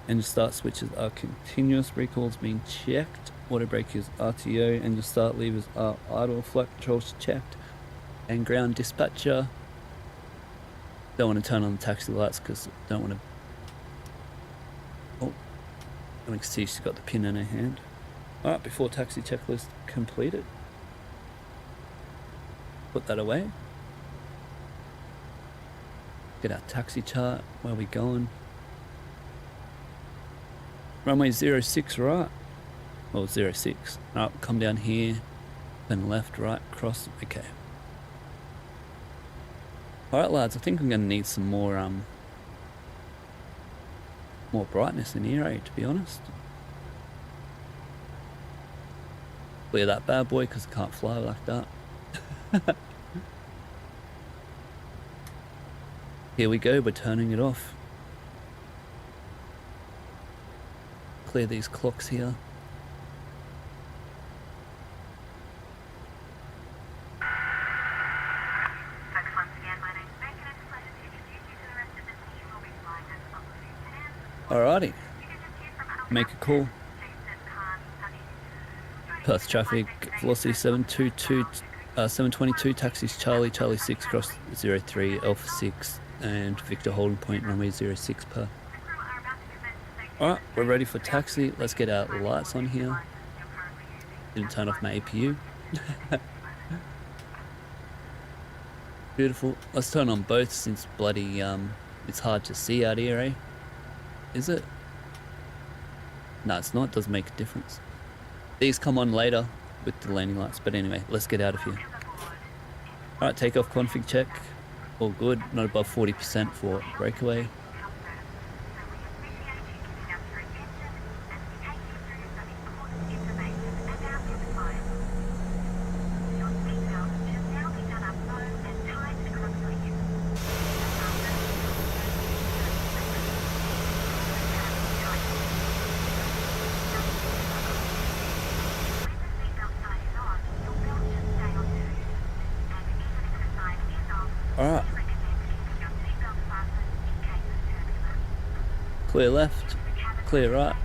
Engine start switches are continuous, recalls being checked, auto brake is RTO, engine start levers are idle, flight controls checked, and ground dispatcher. Don't want to turn on the taxi lights because don't want to. Oh, and we can see she's got the pin in her hand. Alright, before taxi checklist completed. Put that away. Get our taxi chart, where we going. Runway 06 right. Well, 06. Alright, come down here. Then left, right, cross. Okay. Alright lads, I think I'm going to need some more brightness in here, to be honest. Clear that bad boy because I can't fly like that. Here we go, we're turning it off. Clear these clocks here. Alrighty, make a call. Perth traffic, velocity 722, taxis Charlie 6, cross 03, Alpha 6, and Victor holding point, runway 06 per. Alright, we're ready for taxi. Let's get our lights on here. Didn't turn off my APU. Beautiful. Let's turn on both since bloody, it's hard to see out here, eh? Is it? No, it's not. It doesn't make a difference. These come on later with the landing lights. But anyway, let's get out of here. Alright, takeoff config check. All good. Not above 40% for breakaway. Alright. Clear left, clear right.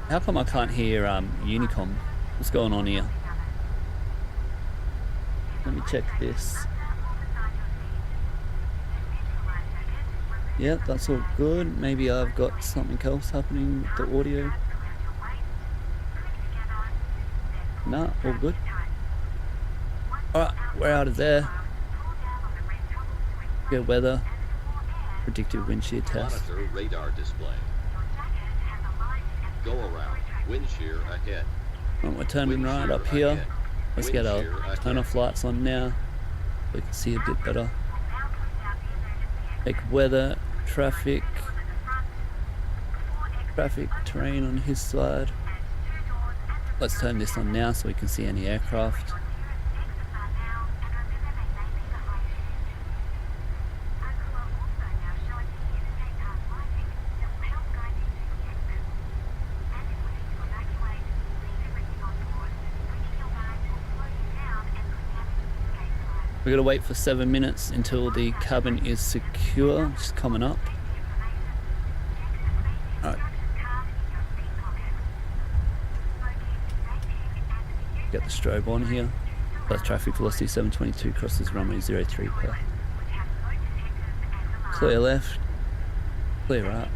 How come I can't hear Unicom? What's going on here? Let me check this. Yeah, that's all good. Maybe I've got something else happening with the audio. Nah, all good. Alright, we're out of there. Good weather. Predictive wind shear test. Monitor radar display. Go around. Wind shear ahead. Right, we're turning right up here. Let's get our turn off lights on now. We can see a bit better. Take weather, traffic, terrain on his side. Let's turn this on now so we can see any aircraft. We're gonna wait for 7 minutes until the cabin is secure. Just coming up. Alright. Get the strobe on here. Perth traffic velocity 722 crosses runway 03 Perth. Clear left. Clear right.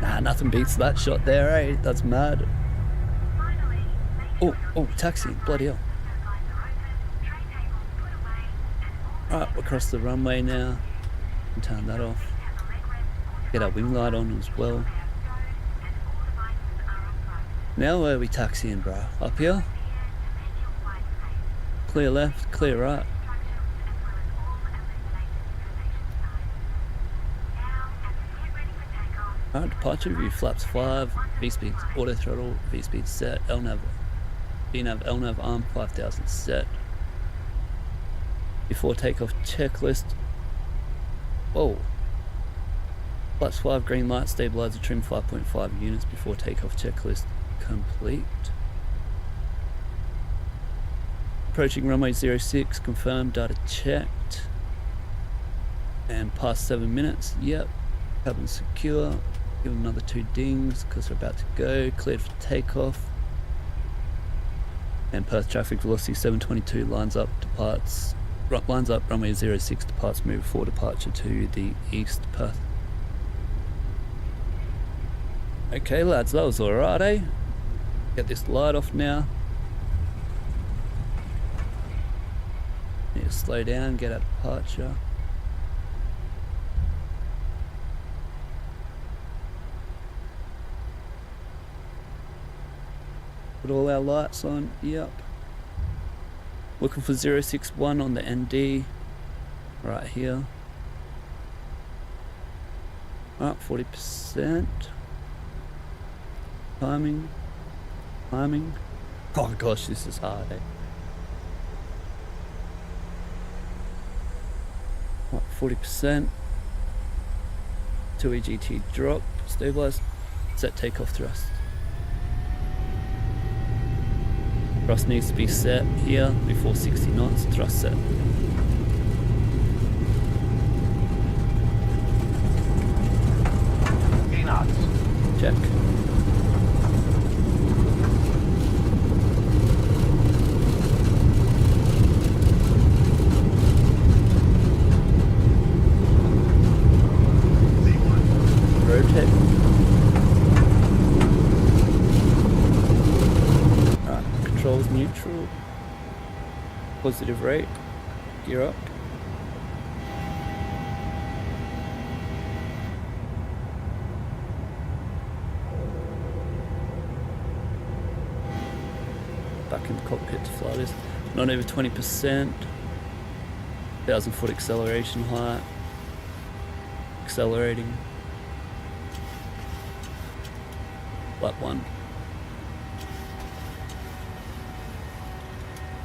Nah, nothing beats that shot there, eh? That's mad. Oh, taxiing, bloody hell. Alright, we're across the runway now. Turn that off. Get our wing light on as well. Now where are we taxiing, bro? Up here? Clear left, clear right. Alright, departure review, flaps 5, V-speed auto throttle, V-speed set, LNAV, VNAV, LNAV arm 5000 set. Before takeoff checklist. Whoa. Flaps 5, green light, stabilizer trim 5.5 units before takeoff checklist complete. Approaching runway 06, confirmed, data checked. And past 7 minutes, yep. Cabin secure. Give them another 2 dings because we're about to go. Cleared for takeoff. And Perth traffic velocity 722 lines up, departs. Lines up, runway 06, departs, move for departure to the east, Perth. Okay lads, that was alright, eh? Get this light off now. Need to slow down, get our departure. Put all our lights on, yep. Looking for 061 on the ND, right here. Up 40%. Timing. Oh gosh, this is hard, eh? What, 40%. 2 EGT drop, stabilize, set takeoff thrust. Thrust needs to be set here before 60 knots, thrust set. Check. Rotate. Controls neutral, positive rate, gear up. Back in the cockpit to fly this. Not over 20%. 1,000-foot acceleration height. Accelerating. Lap 1.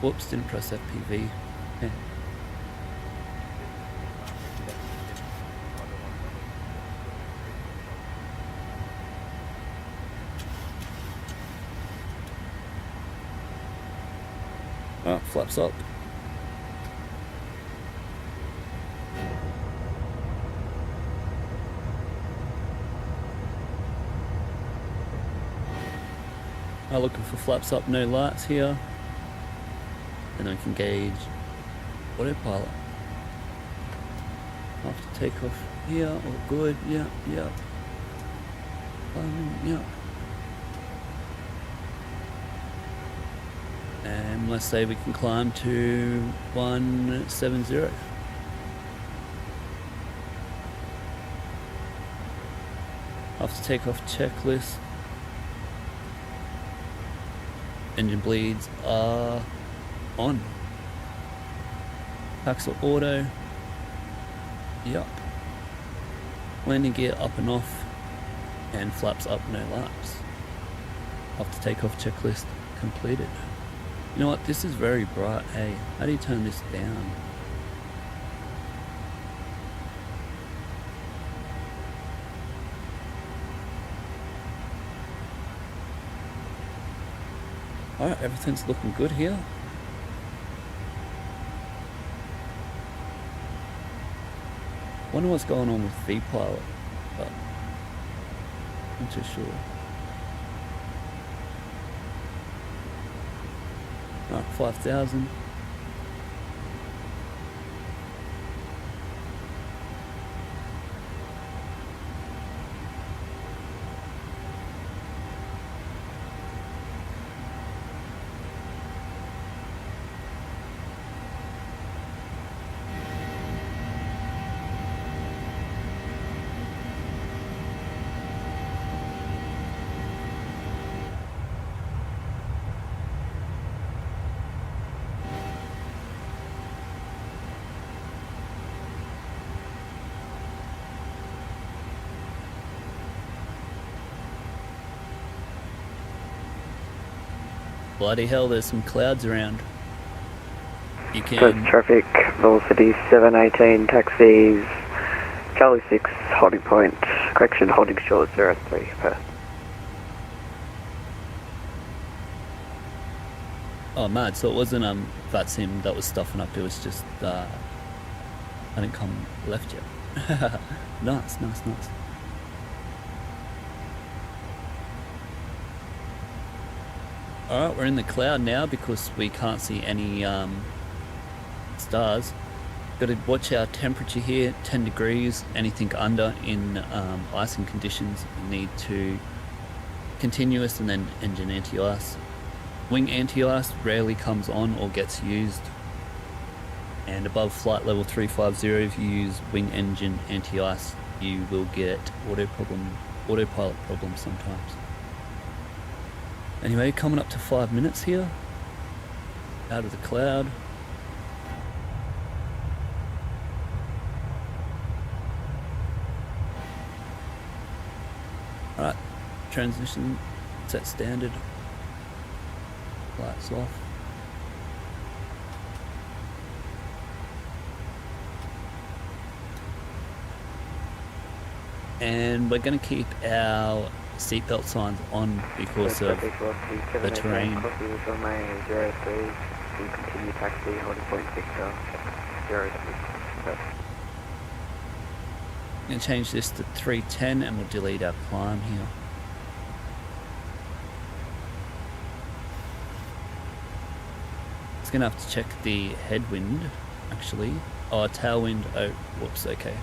Whoops, didn't press FPV. Okay. Oh, flaps up. Looking for flaps up, no lights here. And then we can gauge autopilot. After takeoff here, all good, yeah. Yeah. And let's say we can climb to 170. After takeoff checklist. Engine bleeds are on. Axle auto. Yup. Landing gear up and off. And flaps up, no laps. After takeoff checklist completed. You know what? This is very bright. Hey, how do you turn this down? Alright, everything's looking good here. Wonder what's going on with V-Pilot, but not too sure. Alright, 5,000. Bloody hell, there's some clouds around. You Perth can... traffic, velocity 718, taxis, Charlie 6, holding point, correction, holding short 03, Perth. Oh, mad. So it wasn't Vatsim that was stuffing up. It was just I didn't come left yet. Nice. Alright, we're in the cloud now because we can't see any stars. Got to watch our temperature here, 10 degrees. Anything under in icing conditions, you need to continuous and then engine anti-ice. Wing anti-ice rarely comes on or gets used. And above flight level 350, if you use wing engine anti-ice, you will get autopilot problems sometimes. Anyway, coming up to 5 minutes here, out of the cloud. Alright, transition set standard, lights off. And we're going to keep our seatbelt signs on because of the terrain. Continue taxi, holding point Victor, 03. I'm going to change this to 310 and we'll delete our climb here. It's going to have to check the headwind actually. Oh, tailwind. Oh, whoops, okay.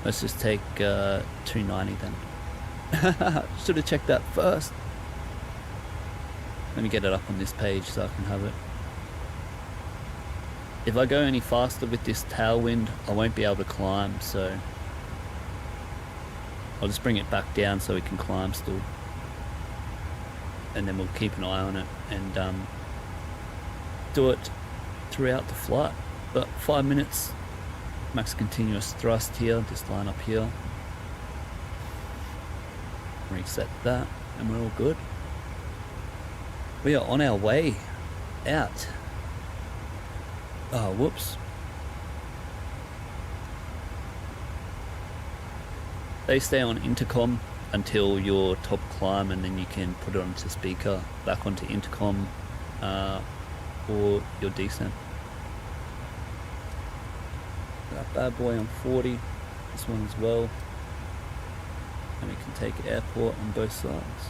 Let's just take 290 then. Should have checked that first. Let me get it up on this page so I can have it. If I go any faster with this tailwind, I won't be able to climb, so I'll just bring it back down so we can climb still. And then we'll keep an eye on it and do it throughout the flight. But 5 minutes, max continuous thrust here, this line up here. Reset that and we're all good. We are on our way out. Oh, whoops. They stay on intercom until your top climb and then you can put it onto speaker, back onto intercom for your descent. That bad boy on 40, this one as well. And we can take airport on both sides.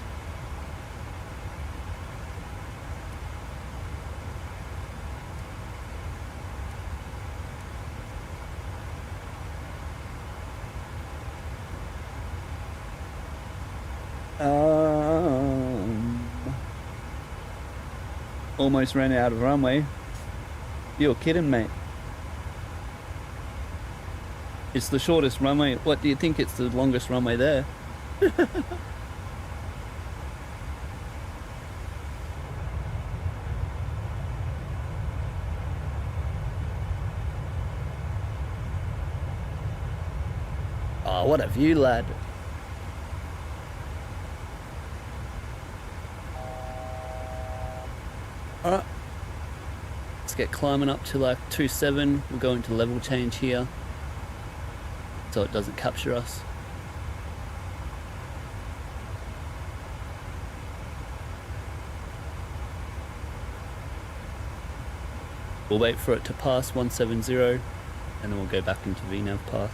Almost ran out of runway. You're kidding, mate. It's the shortest runway. What do you think? It's the longest runway there. Oh, what a view, lad. Alright. Let's get climbing up to like 2.7. We'll go into level change here, so it doesn't capture us. We'll wait for it to pass 170 and then we'll go back into VNav path.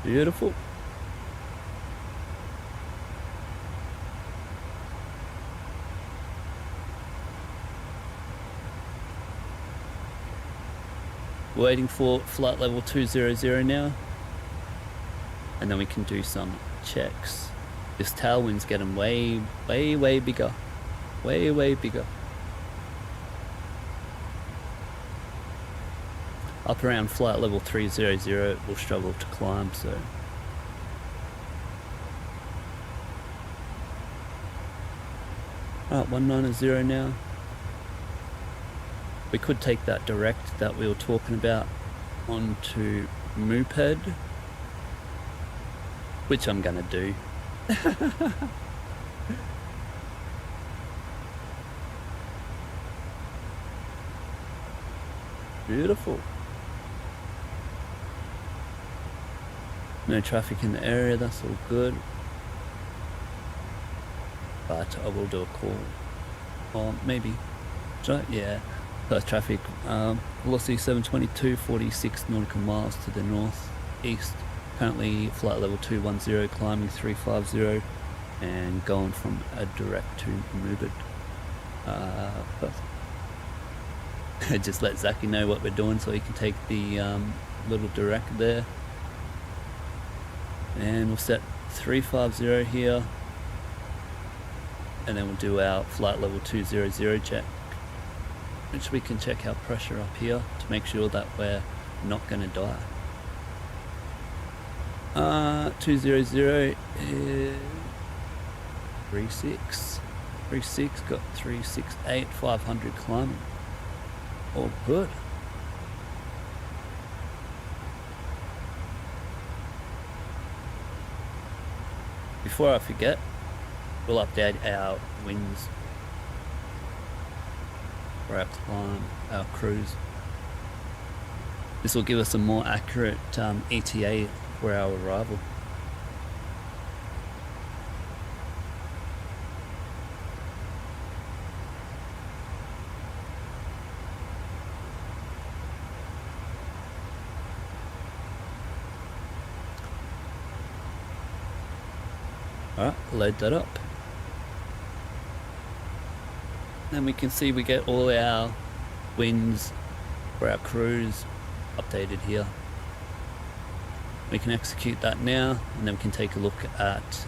Beautiful. Waiting for flight level 200 now, and then we can do some checks. This tailwind's getting way bigger, way bigger. Up around flight level 300 it will struggle to climb, so alright, 190 now. We could take that direct that we were talking about onto MSFS, which I'm gonna do. Beautiful. No traffic in the area, that's all good. But I will do a call. Or maybe. Should I? Yeah. Perth traffic, velocity 722, 46 nautical miles to the northeast. Currently flight level 210, climbing 350, and going from a direct to Perth. Just let Zachy know what we're doing so he can take the little direct there. And we'll set 350 here, and then we'll do our flight level 200 check, which we can check our pressure up here to make sure that we're not going to die. 200 is 36, got 368, 500 climbing. All good. Before I forget, we'll update our winds for our climb, our cruise. This will give us a more accurate ETA for our arrival. Alright, load that up. Then we can see we get all our winds for our cruise updated here. We can execute that now, and then we can take a look at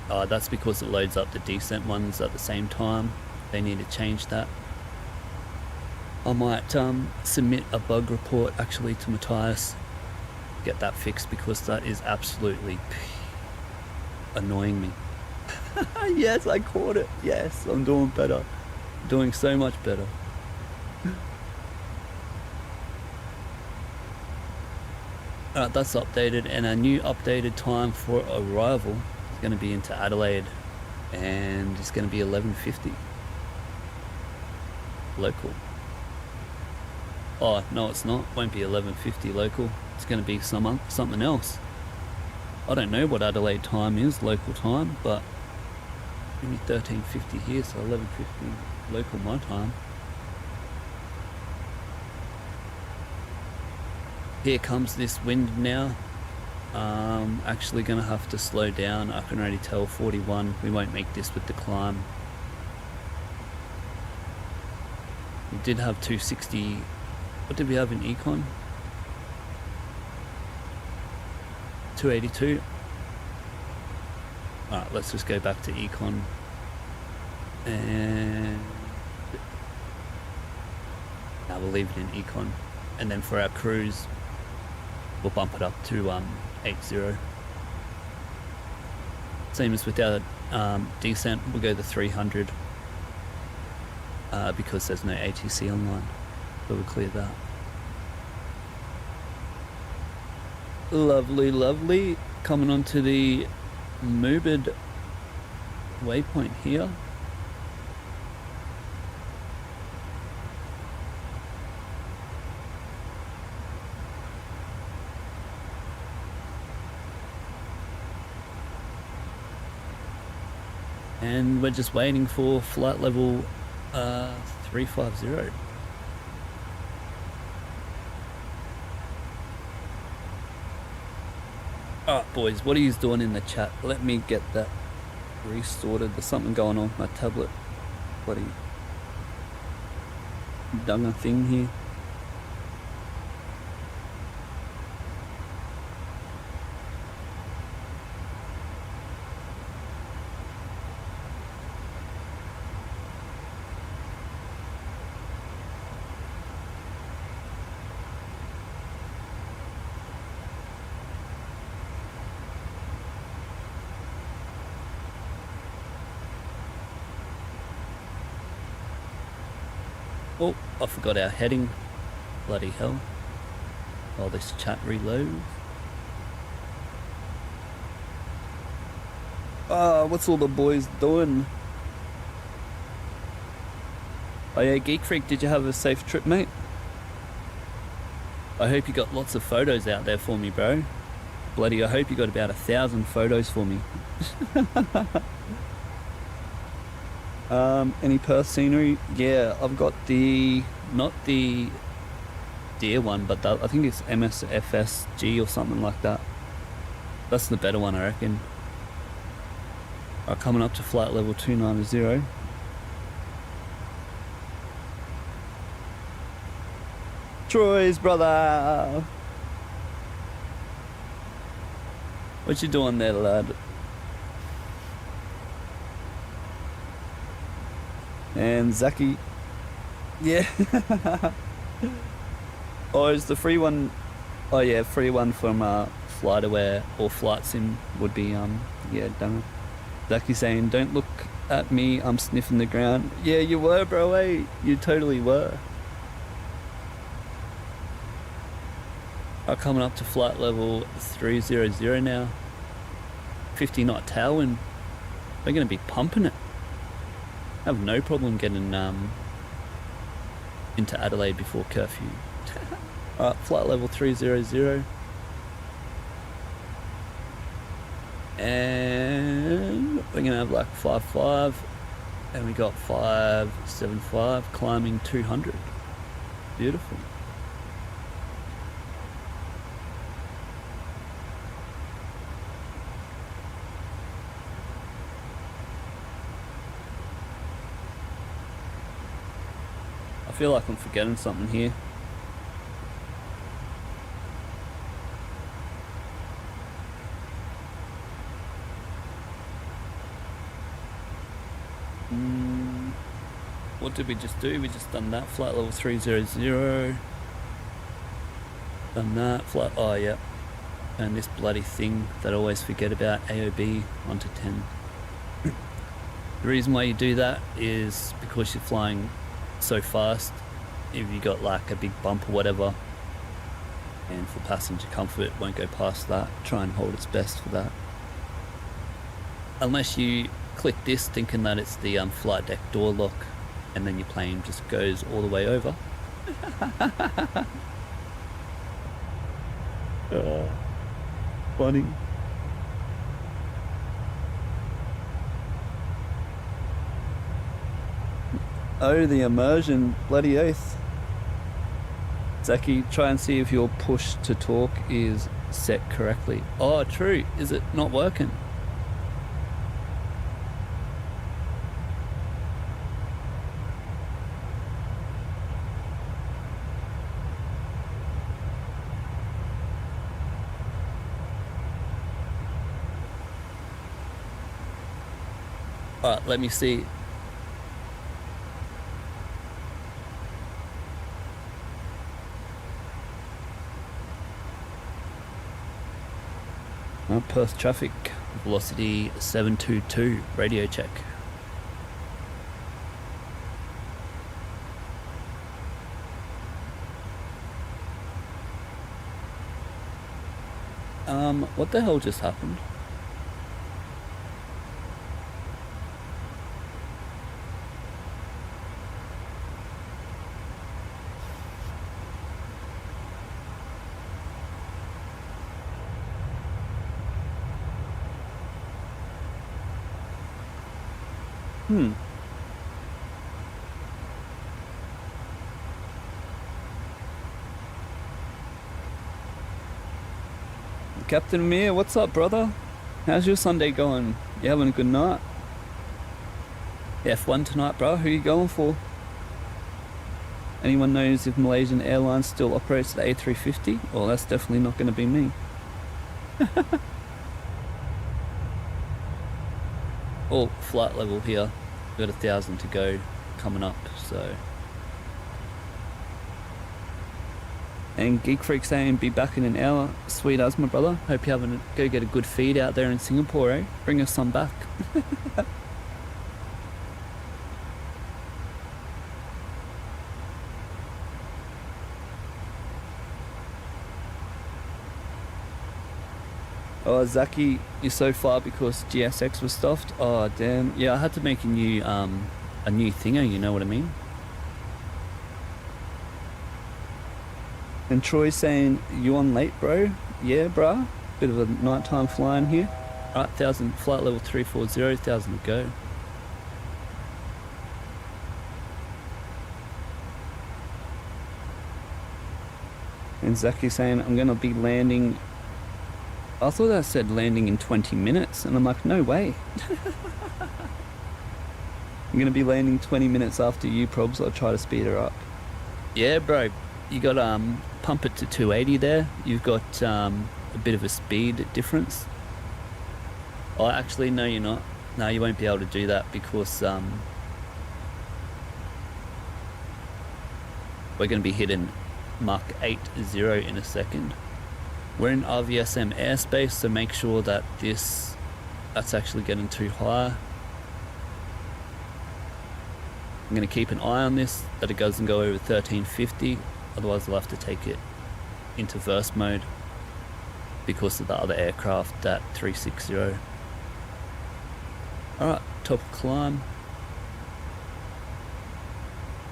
that's because it loads up the descent ones at the same time. They need to change that. I might submit a bug report actually to Matthias, get that fixed, because that is absolutely annoying me. Yes, I caught it. Yes, I'm doing better. Doing so much better. Alright, that's updated, and our new updated time for arrival is going to be into Adelaide, and it's going to be 11:50 local. Oh no, it's not. Won't be 11:50 local. It's going to be something else. I don't know what Adelaide time is, local time, but maybe 13:50 here, so 11:50 local my time. Here comes this wind now. Actually gonna have to slow down. I can already tell 41. We won't make this with the climb. We did have 260. What did we have in econ? 282. Alright, let's just go back to econ. And now we'll leave it in econ. And then for our cruise, we'll bump it up to 80. Same as with our descent, we'll go to 300 because there's no ATC online, so we'll clear that. Lovely, lovely. Coming onto the MSFS waypoint here. And we're just waiting for flight level 350. Alright boys, what are you doing in the chat? Let me get that resorted. There's something going on with my tablet. Bloody done a thing here. Oh, I forgot our heading. Bloody hell. While this chat reloads. What's all the boys doing? Oh yeah, Geek Freak, did you have a safe trip, mate? I hope you got lots of photos out there for me, bro. Bloody, I hope you got about 1,000 photos for me. Any Perth scenery? Yeah, I've got not the deer one, but I think it's MSFS G or something like that. That's the better one, I reckon. Coming up to flight level 290. Troy's brother! What you doing there, lad? And Zaki, yeah. Oh, is the free one? Oh yeah, free one from FlightAware or Vatsim would be yeah, done it. Zaki saying, "Don't look at me, I'm sniffing the ground." Yeah, you were, bro. Hey, you totally were. Coming up to flight level 300 now. 50 knot tailwind. We're gonna be pumping it. I have no problem getting into Adelaide before curfew. Alright, flight level 300. And we're gonna have like 55, and we got 575 climbing 200. Beautiful. I feel like I'm forgetting something here. What did we just do? We just done that, flight level 300. Done that, flight, oh yeah. And this bloody thing that I always forget about, AOB 1 to 10. The reason why you do that is because you're flying so fast. If you got like a big bump or whatever, and for passenger comfort, it won't go past that. Try and hold its best for that. Unless you click this thinking that it's the flight deck door lock, and then your plane just goes all the way over. Oh, funny. Oh, the immersion, bloody oath. Zaki, try and see if your push to talk is set correctly. Oh, true. Is it not working? Alright, let me see. Perth traffic, velocity 722, radio check. What the hell just happened? Captain Amir, what's up, brother? How's your Sunday going? You having a good night? F1 tonight, bro. Who you going for? Anyone knows if Malaysian Airlines still operates the A350? Well, that's definitely not going to be me. Oh, flight level here. Got 1,000 to go coming up, so. And Geek Freak saying be back in an hour. Sweet as my brother. Hope you're having go get a good feed out there in Singapore, eh? Bring us some back. Oh, Zaki, you're so far because GSX was stuffed. Oh, damn. Yeah, I had to make a new thinger, you know what I mean? And Troy's saying, you on late, bro? Yeah, bruh. Bit of a nighttime flying here. Alright, 1,000, flight level 340, 1,000 to go. And Zaki's saying, I'm gonna be landing. I thought that said landing in 20 minutes, and I'm like, no way. I'm gonna be landing 20 minutes after you, probs. I'll try to speed her up. Yeah, bro. You got pump it to 280 there. You've got a bit of a speed difference. Oh, actually, no, you're not. No, you won't be able to do that because we're going to be hitting Mach 80 in a second. We're in RVSM airspace, so make sure that that's actually getting too high. I'm going to keep an eye on this, that it doesn't go over 1350. Otherwise I'll have to take it into verse mode because of the other aircraft, that 360. Alright, top climb.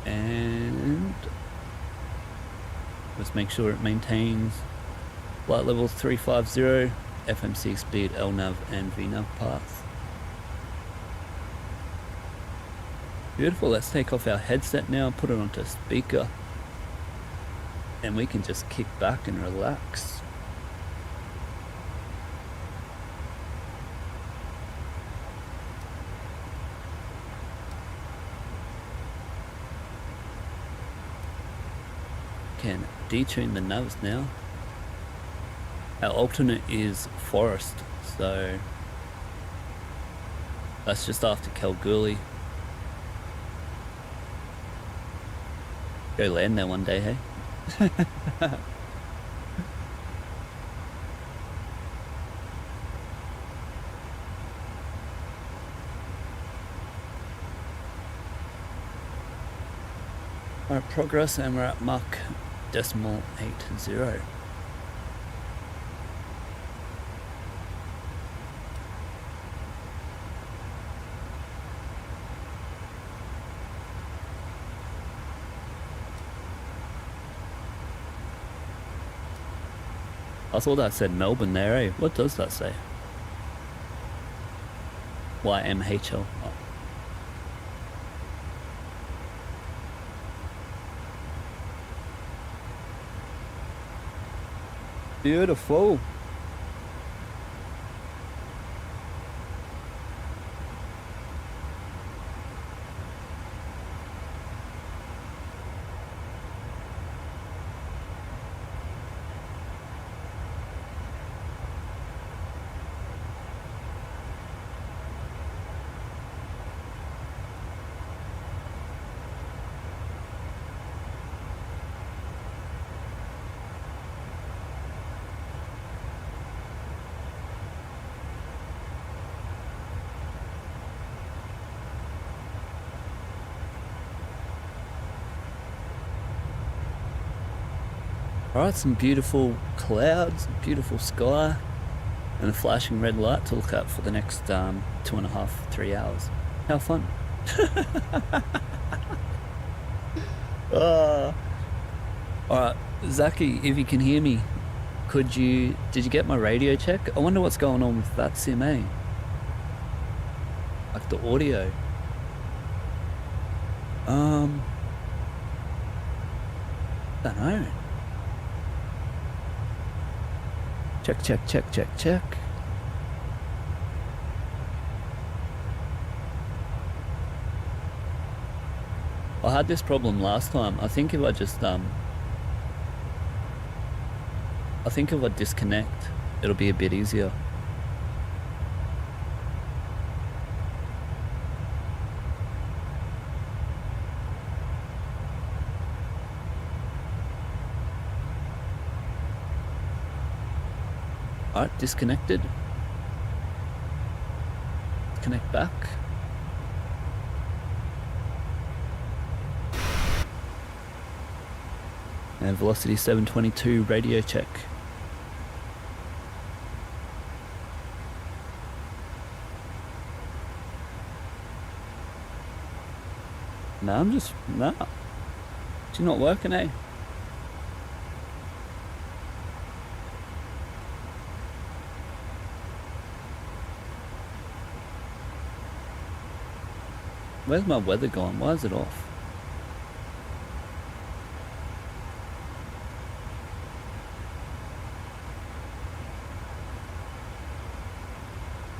And let's make sure it maintains flight level 350, FMC speed, LNAV and VNAV path. Beautiful, let's take off our headset now, put it onto speaker. And we can just kick back and relax. Can detune the navs now. Our alternate is forest, so that's just after Kalgoorlie. Go land there one day, hey? Alright, progress, and we're at Mach 0.80. I thought that said Melbourne there, eh? What does that say? YMHL. Oh. Beautiful. Alright, some beautiful clouds, beautiful sky, and a flashing red light to look at for the next 2.5, 3 hours. How fun. Alright, Zaki, if you can hear me, did you get my radio check? I wonder what's going on with Vatsim, eh? Like the audio. Don't know. Check. I had this problem last time. I think if I just disconnect, it'll be a bit easier. Alright, disconnected. Connect back. And velocity 722 radio check. No, it's not working, eh? Where's my weather gone? Why is it off?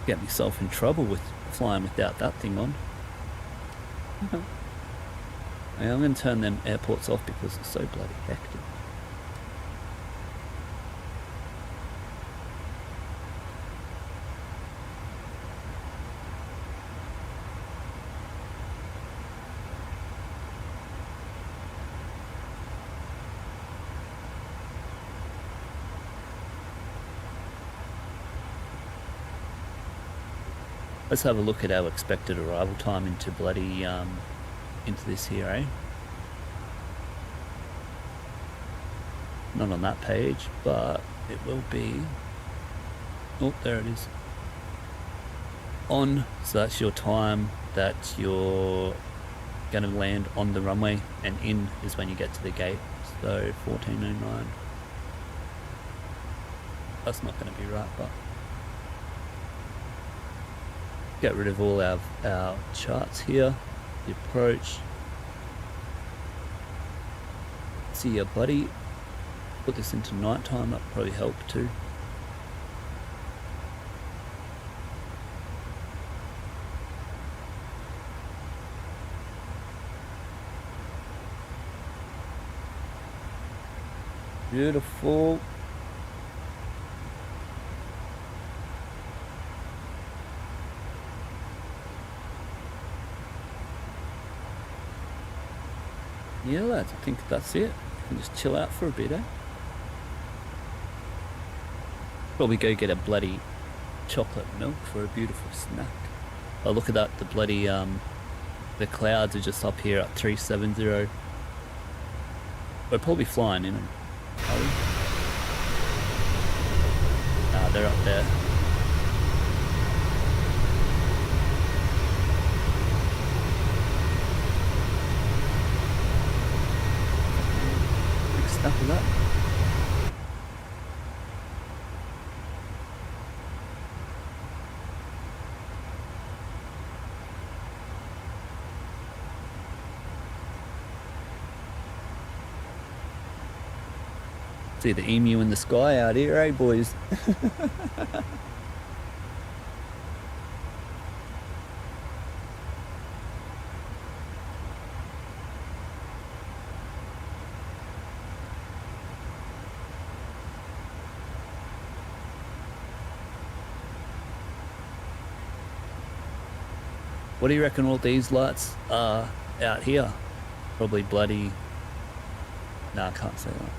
Get myself in trouble with flying without that thing on. I'm going to turn them airports off because it's so bloody hectic. Let's have a look at our expected arrival time into bloody, into this here, eh? Not on that page, but it will be. Oh, there it is. On, so that's your time that you're going to land on the runway, and in is when you get to the gate. So 14:09. That's not going to be right, but get rid of all our charts here. The approach. See ya, buddy. Put this into nighttime, that'll probably help too. Beautiful. Yeah, lads, I think that's it. You can just chill out for a bit, eh? Probably go get a bloody chocolate milk for a beautiful snack. Oh, look at that, the bloody, the clouds are just up here at 370. We're probably flying in them, are we? Ah, they're up there. Big stuff of that. See the emu in the sky out here, eh, boys? What do you reckon all these lights are out here? Probably bloody... Nah, I can't say that.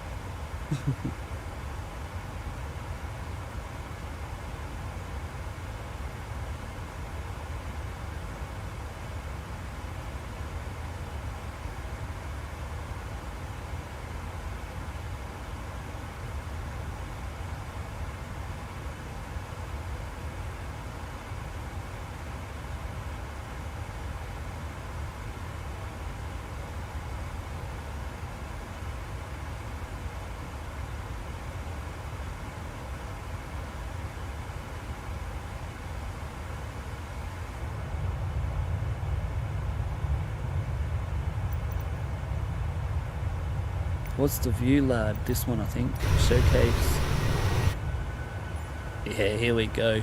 What's the view, lad? This one, I think. Showcase. Yeah, here we go.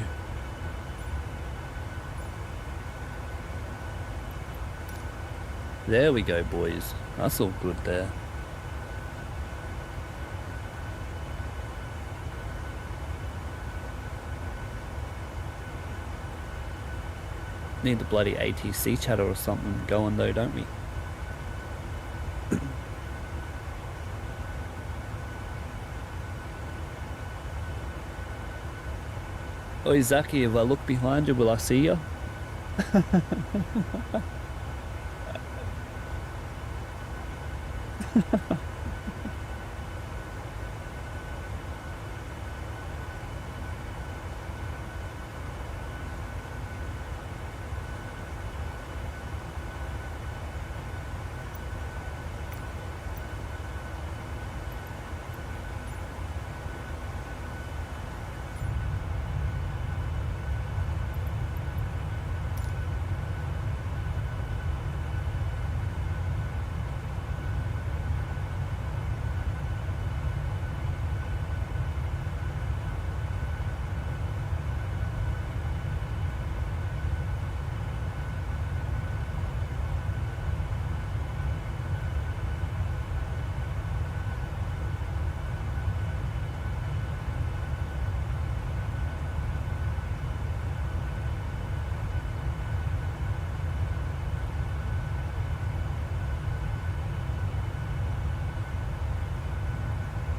There we go, boys. That's all good there. Need the bloody ATC chatter or something going though, don't we? Oi Zaki, if I look behind you, will I see you?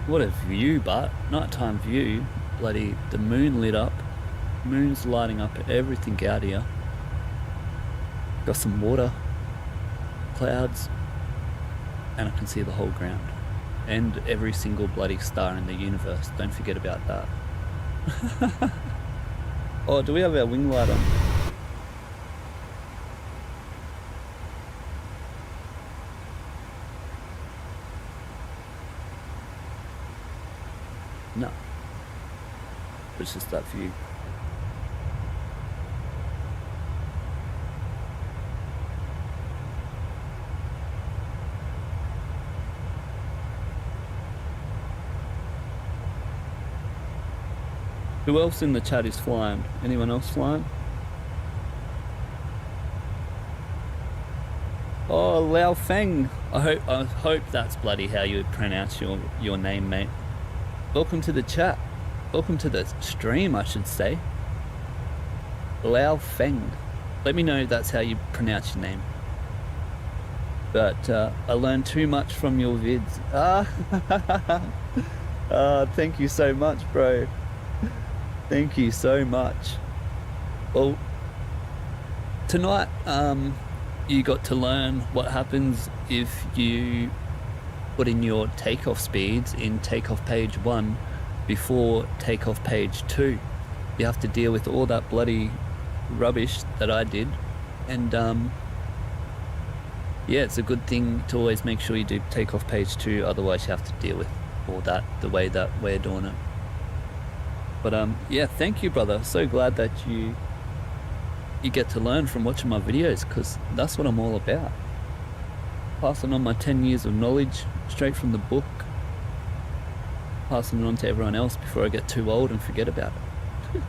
What a view, but nighttime view. Bloody the moon lit up. Moon's lighting up everything out here. Got some water, clouds, and I can see the whole ground. And every single bloody star in the universe. Don't forget about that. Oh, do we have our wing light on? No. It's just that view. Who else in the chat is flying? Anyone else flying? Oh, Lao Feng. I hope that's bloody how you would pronounce your name, mate. Welcome to the chat. Welcome to the stream, I should say. Lao Feng. Let me know if that's how you pronounce your name. But I learned too much from your vids. Thank you so much, bro. Thank you so much. Well, tonight you got to learn what happens if you put in your takeoff speeds in takeoff page 1 before takeoff page 2. You have to deal with all that bloody rubbish that I did, and yeah, it's a good thing to always make sure you do takeoff page 2, otherwise you have to deal with all that the way that we're doing it. But yeah, thank you, brother. So glad that you get to learn from watching my videos, because that's what I'm all about. Passing on my 10 years of knowledge straight from the book, passing it on to everyone else before I get too old and forget about it.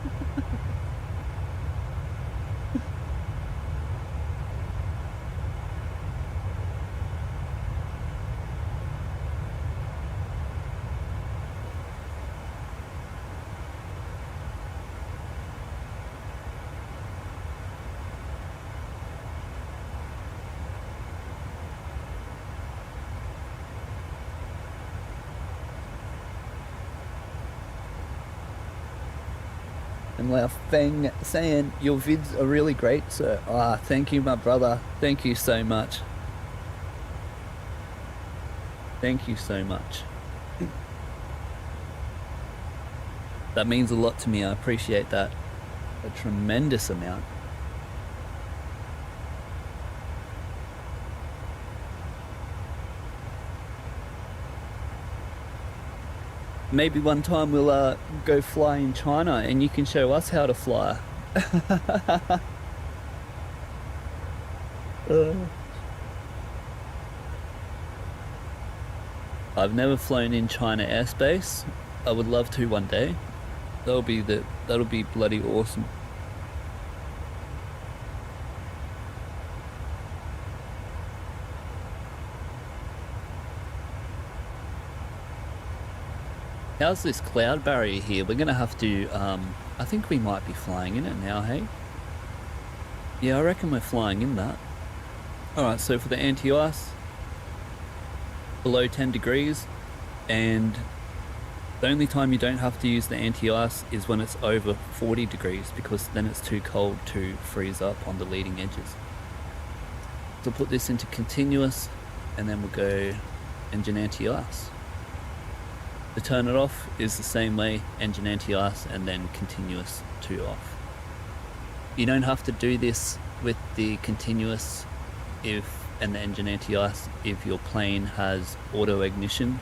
And Lao Feng saying your vids are really great, sir. Thank you, my brother. Thank you so much. Thank you so much. That means a lot to me. I appreciate that a tremendous amount. Maybe one time we'll go fly in China and you can show us how to fly. I've never flown in China airspace. I would love to one day. That'll be bloody awesome. How's this cloud barrier here? We're gonna have to, I think we might be flying in it now, hey? Yeah, I reckon we're flying in that. Alright, so for the anti-ice, below 10 degrees, and the only time you don't have to use the anti-ice is when it's over 40 degrees, because then it's too cold to freeze up on the leading edges. So put this into continuous, and then we'll go engine anti-ice. To turn it off is the same way, engine anti-ice and then continuous to off. You don't have to do this with the continuous and the engine anti-ice if your plane has auto ignition.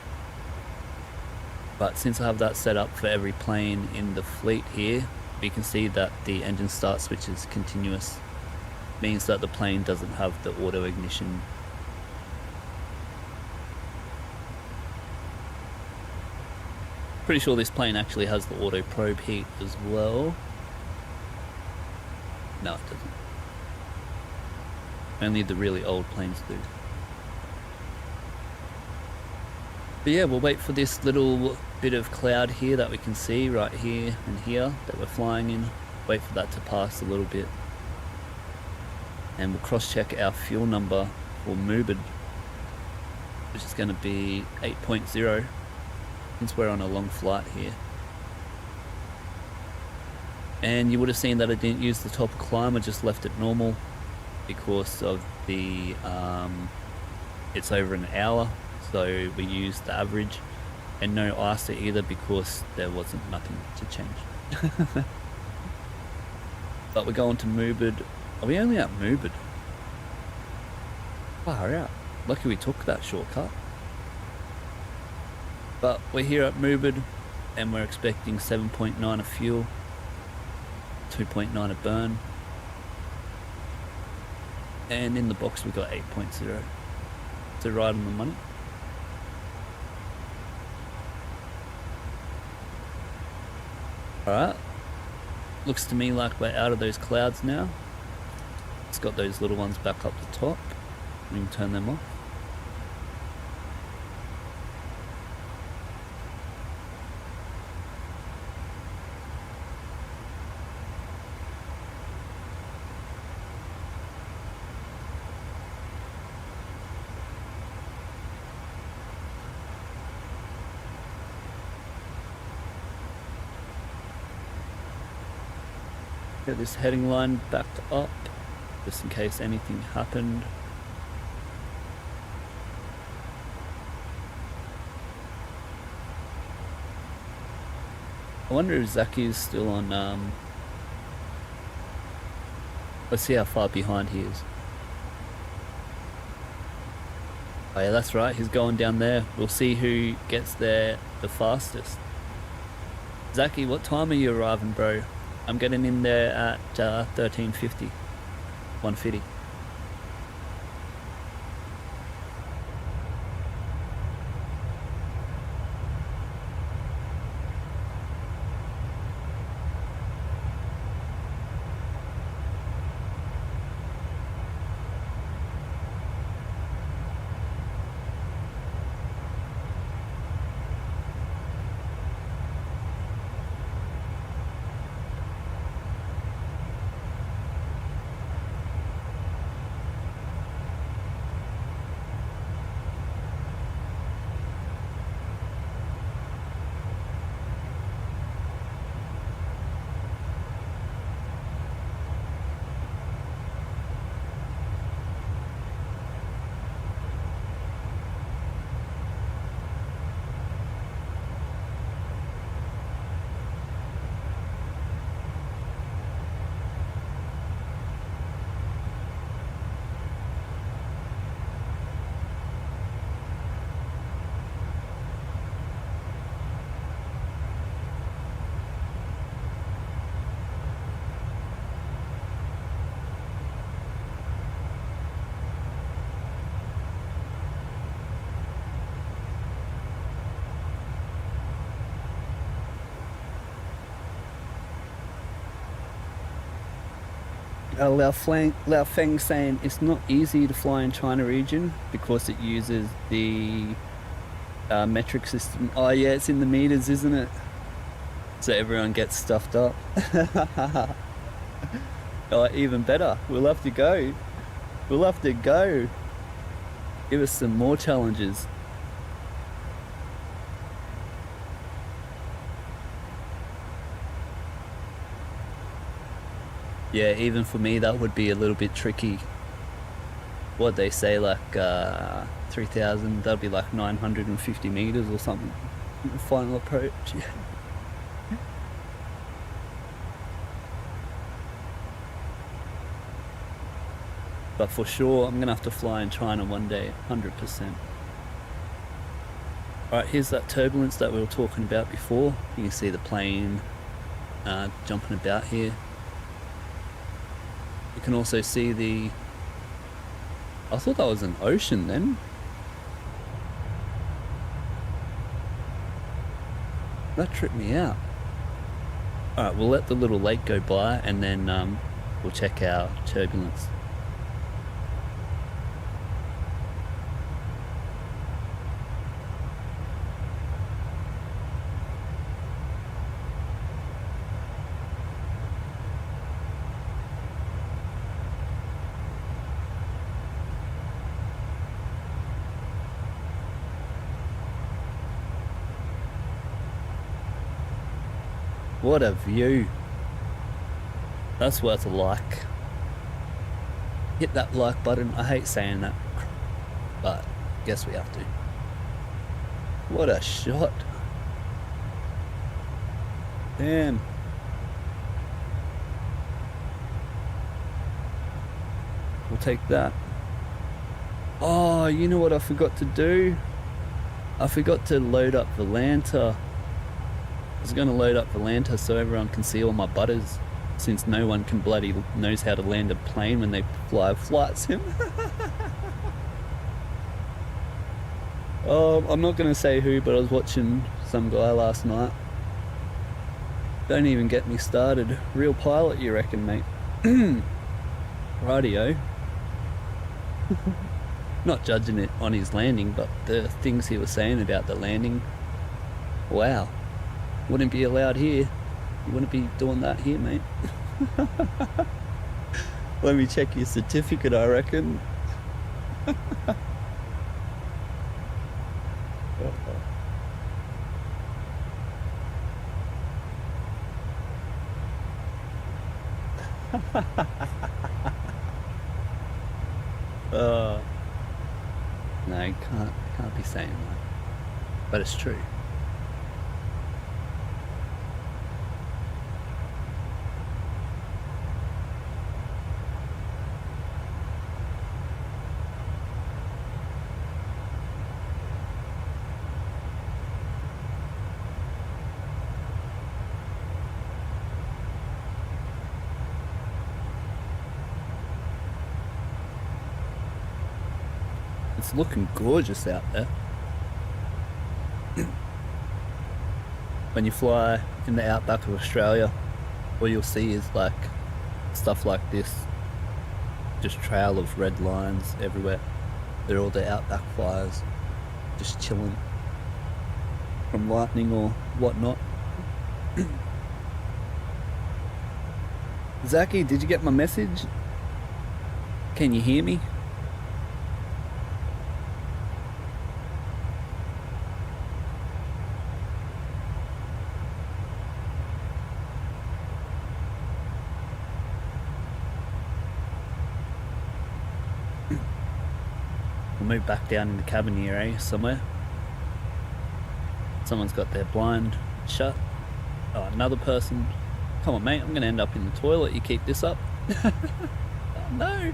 But since I have that set up for every plane in the fleet here, we can see that the engine start switch is continuous. Means that the plane doesn't have the auto ignition. Pretty sure this plane actually has the auto probe heat as well. No, it doesn't. Only the really old planes do. But yeah, we'll wait for this little bit of cloud here that we can see right here and here that we're flying in. Wait for that to pass a little bit. And we'll cross-check our fuel number for MUBID, which is going to be 8.0. Since we're on a long flight here. And you would have seen that I didn't use the top climb, I just left it normal because of the it's over an hour, so we used the average, and no ISA either because there wasn't nothing to change. But we're going to MUBID. Are we only at MUBID? Far out. Lucky we took that shortcut. But we're here at MUBID and we're expecting 7.9 of fuel, 2.9 of burn, and in the box we got 8.0. So right on the money. Alright, looks to me like we're out of those clouds now. It's got those little ones back up the top. We can turn them off. Get this heading line backed up, just in case anything happened. I wonder if Zaki's still on, let's see how far behind he is. Oh yeah, that's right, he's going down there. We'll see who gets there the fastest. Zaki, what time are you arriving, bro? I'm getting in there at 13:50, 1:50. Lao Feng saying it's not easy to fly in China region because it uses the metric system. Oh yeah, it's in the meters, isn't it? So everyone gets stuffed up. Oh, even better. We'll have to go. We'll have to go. Give us some more challenges. Yeah, even for me that would be a little bit tricky. What they say, like 3,000, that'd be like 950 meters or something. Final approach. But for sure, I'm gonna have to fly in China one day, 100%. Alright, here's that turbulence that we were talking about before. You can see the plane jumping about here. You can also see the... I thought that was an ocean then. That tripped me out. Alright, we'll let the little lake go by and then we'll check our turbulence. What a view. That's worth a like. Hit that like button. I hate saying that, but guess we have to. What a shot. Damn. We'll take that. Oh, you know what I forgot to do? I forgot to load up the Lanta. I was going to load up the Lanta so everyone can see all my butters, since no one can bloody knows how to land a plane when they fly a flight sim. Oh, I'm not going to say who, but I was watching some guy last night. Don't even get me started. Real pilot, you reckon, mate? Rightio. Not judging it on his landing, but the things he was saying about the landing. Wow. Wouldn't be allowed here. You wouldn't be doing that here, mate. Let me check your certificate, I reckon. No, you can't be saying that. But it's true. It's looking gorgeous out there. When you fly in the outback of Australia, all you'll see is like stuff like this. Just trail of red lines everywhere. They're all the outback fires, just chilling from lightning or whatnot. Zaki, did you get my message? Can you hear me? Move back down in the cabin here, eh? Somewhere. Someone's got their blind shut. Oh, another person. Come on, mate. I'm gonna end up in the toilet. You keep this up. Oh, no.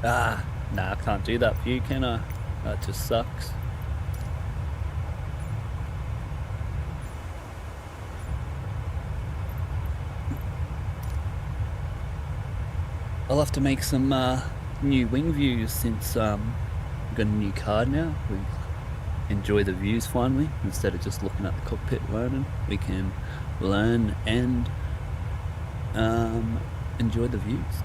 Ah, nah, I can't do that for you, can I? That just sucks. I'll have to make some new wing views since I've got a new card now with enjoy the views finally. Instead of just looking at the cockpit learning, we can learn and enjoy the views.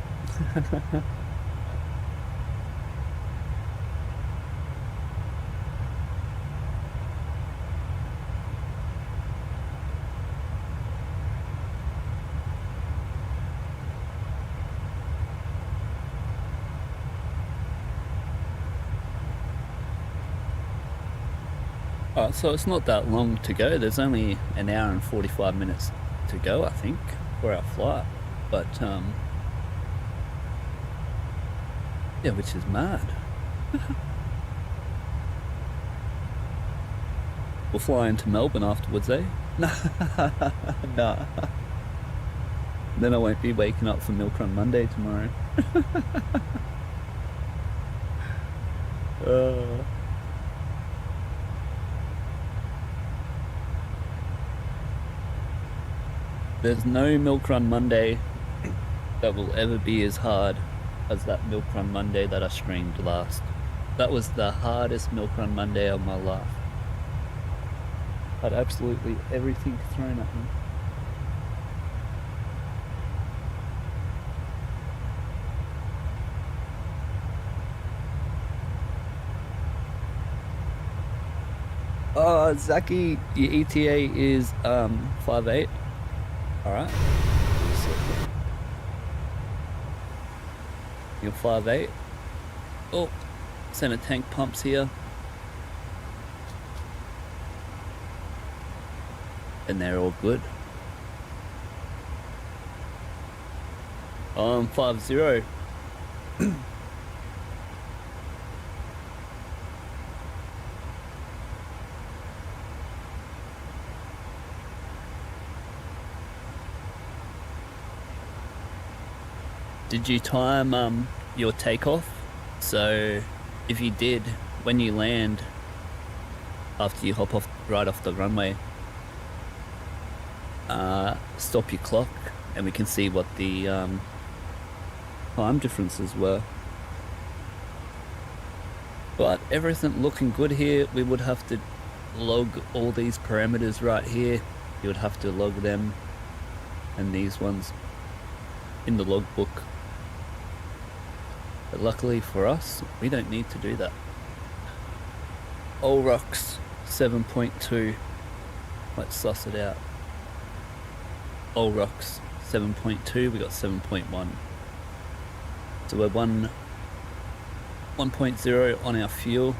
So it's not that long to go. There's only an hour and 45 minutes to go, I think, for our flight. But yeah, which is mad. We'll fly into Melbourne afterwards, eh? Nah. Then I won't be waking up for Milk Run Monday tomorrow. There's no Milk Run Monday that will ever be as hard as that Milk Run Monday that I streamed last. That was the hardest Milk Run Monday of my life. Had absolutely everything thrown at me. Oh, Zaki, your ETA is 5'8". Alright. You're 5'8". Oh, center tank pumps here. And they're all good. I'm 5'0". Did you time your takeoff? So if you did, when you land, after you hop off right off the runway, stop your clock and we can see what the time differences were. But everything looking good here. We would have to log all these parameters right here. You would have to log them and these ones in the logbook. But luckily for us, we don't need to do that. Olrox 7.2. Let's suss it out. Olrox 7.2, we got 7.1. So we're 1.0 on our fuel.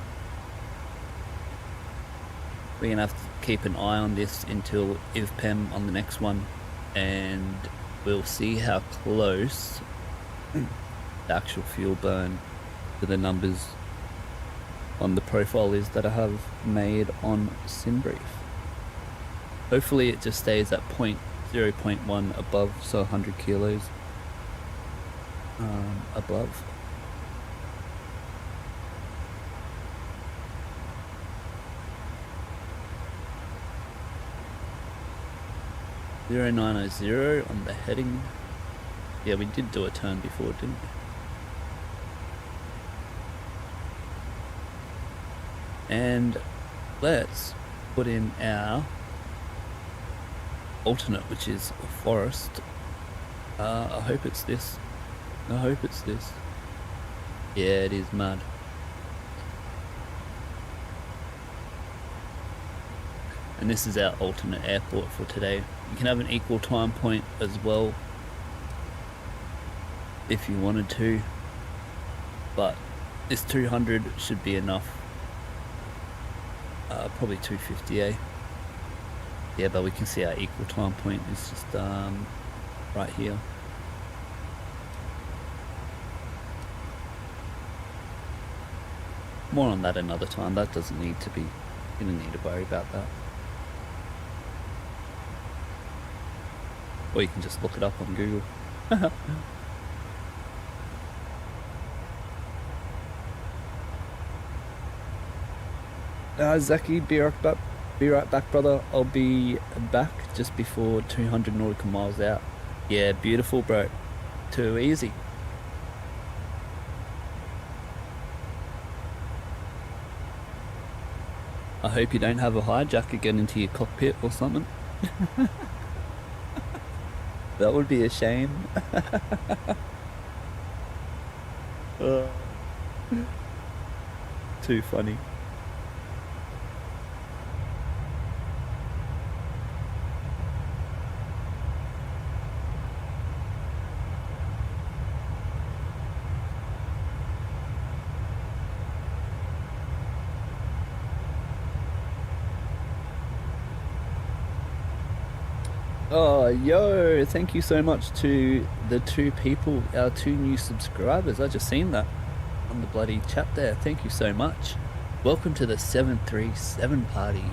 We're gonna have to keep an eye on this until IVPEM on the next one, and we'll see how close the actual fuel burn to the numbers on the profile is that I have made on SimBrief. Hopefully it just stays at 0.1 above, so 100 kilos above. (0900) on the heading. Yeah, we did do a turn before, didn't we? And let's put in our alternate, which is forest. I hope it's this. I hope it's this. Yeah, it is mud. And this is our alternate airport for today. You can have an equal time point as well if you wanted to, but this 200 should be enough. Probably 250, eh? Yeah, but we can see our equal time point is just right here. More on that another time. That doesn't need to be, you don't need to worry about that. Or you can just look it up on Google. Zaki, be right back, brother. I'll be back just before 200 nautical miles out. Yeah, beautiful, bro. Too easy. I hope you don't have a hijacker get into your cockpit or something. That would be a shame. Too funny. Oh, yo, thank you so much to the 2 people, our 2 new subscribers. I just seen that on the bloody chat there. Thank you so much. Welcome to the 737 party.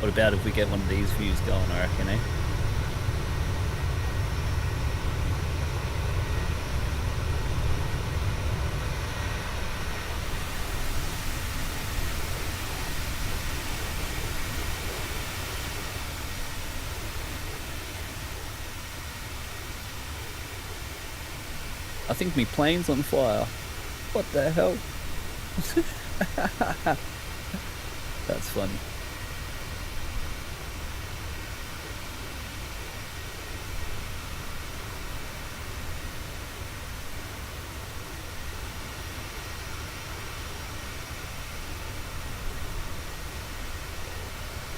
What about if we get one of these views going, I reckon, eh? I think me plane's on fire. What the hell? That's funny.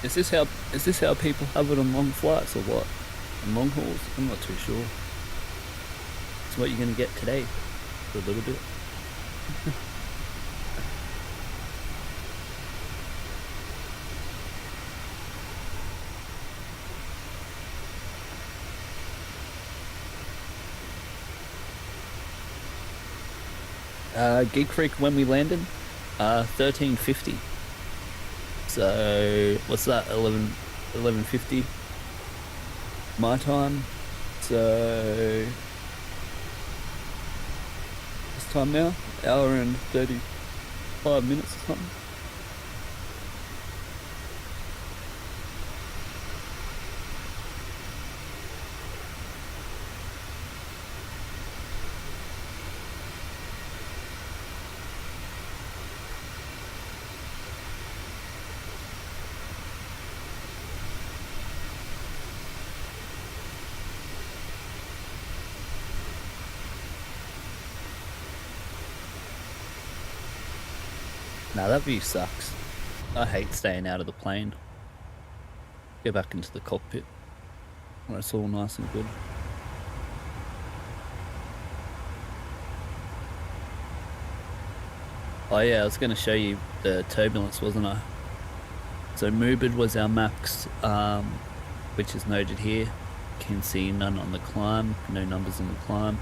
Is this how people have it on long flights or what? On long hauls? I'm not too sure. It's what you're gonna get today for a little bit. Geek Freak when we landed, 13:50. So what's that? 11:50 my time. So this time now, hour and 35 minutes or something. Now that view sucks. I hate staying out of the plane. Go back into the cockpit where it's all nice and good. Oh yeah, I was going to show you the turbulence, wasn't I? So MUBID was our max, which is noted here. You can see none on the climb, no numbers on the climb.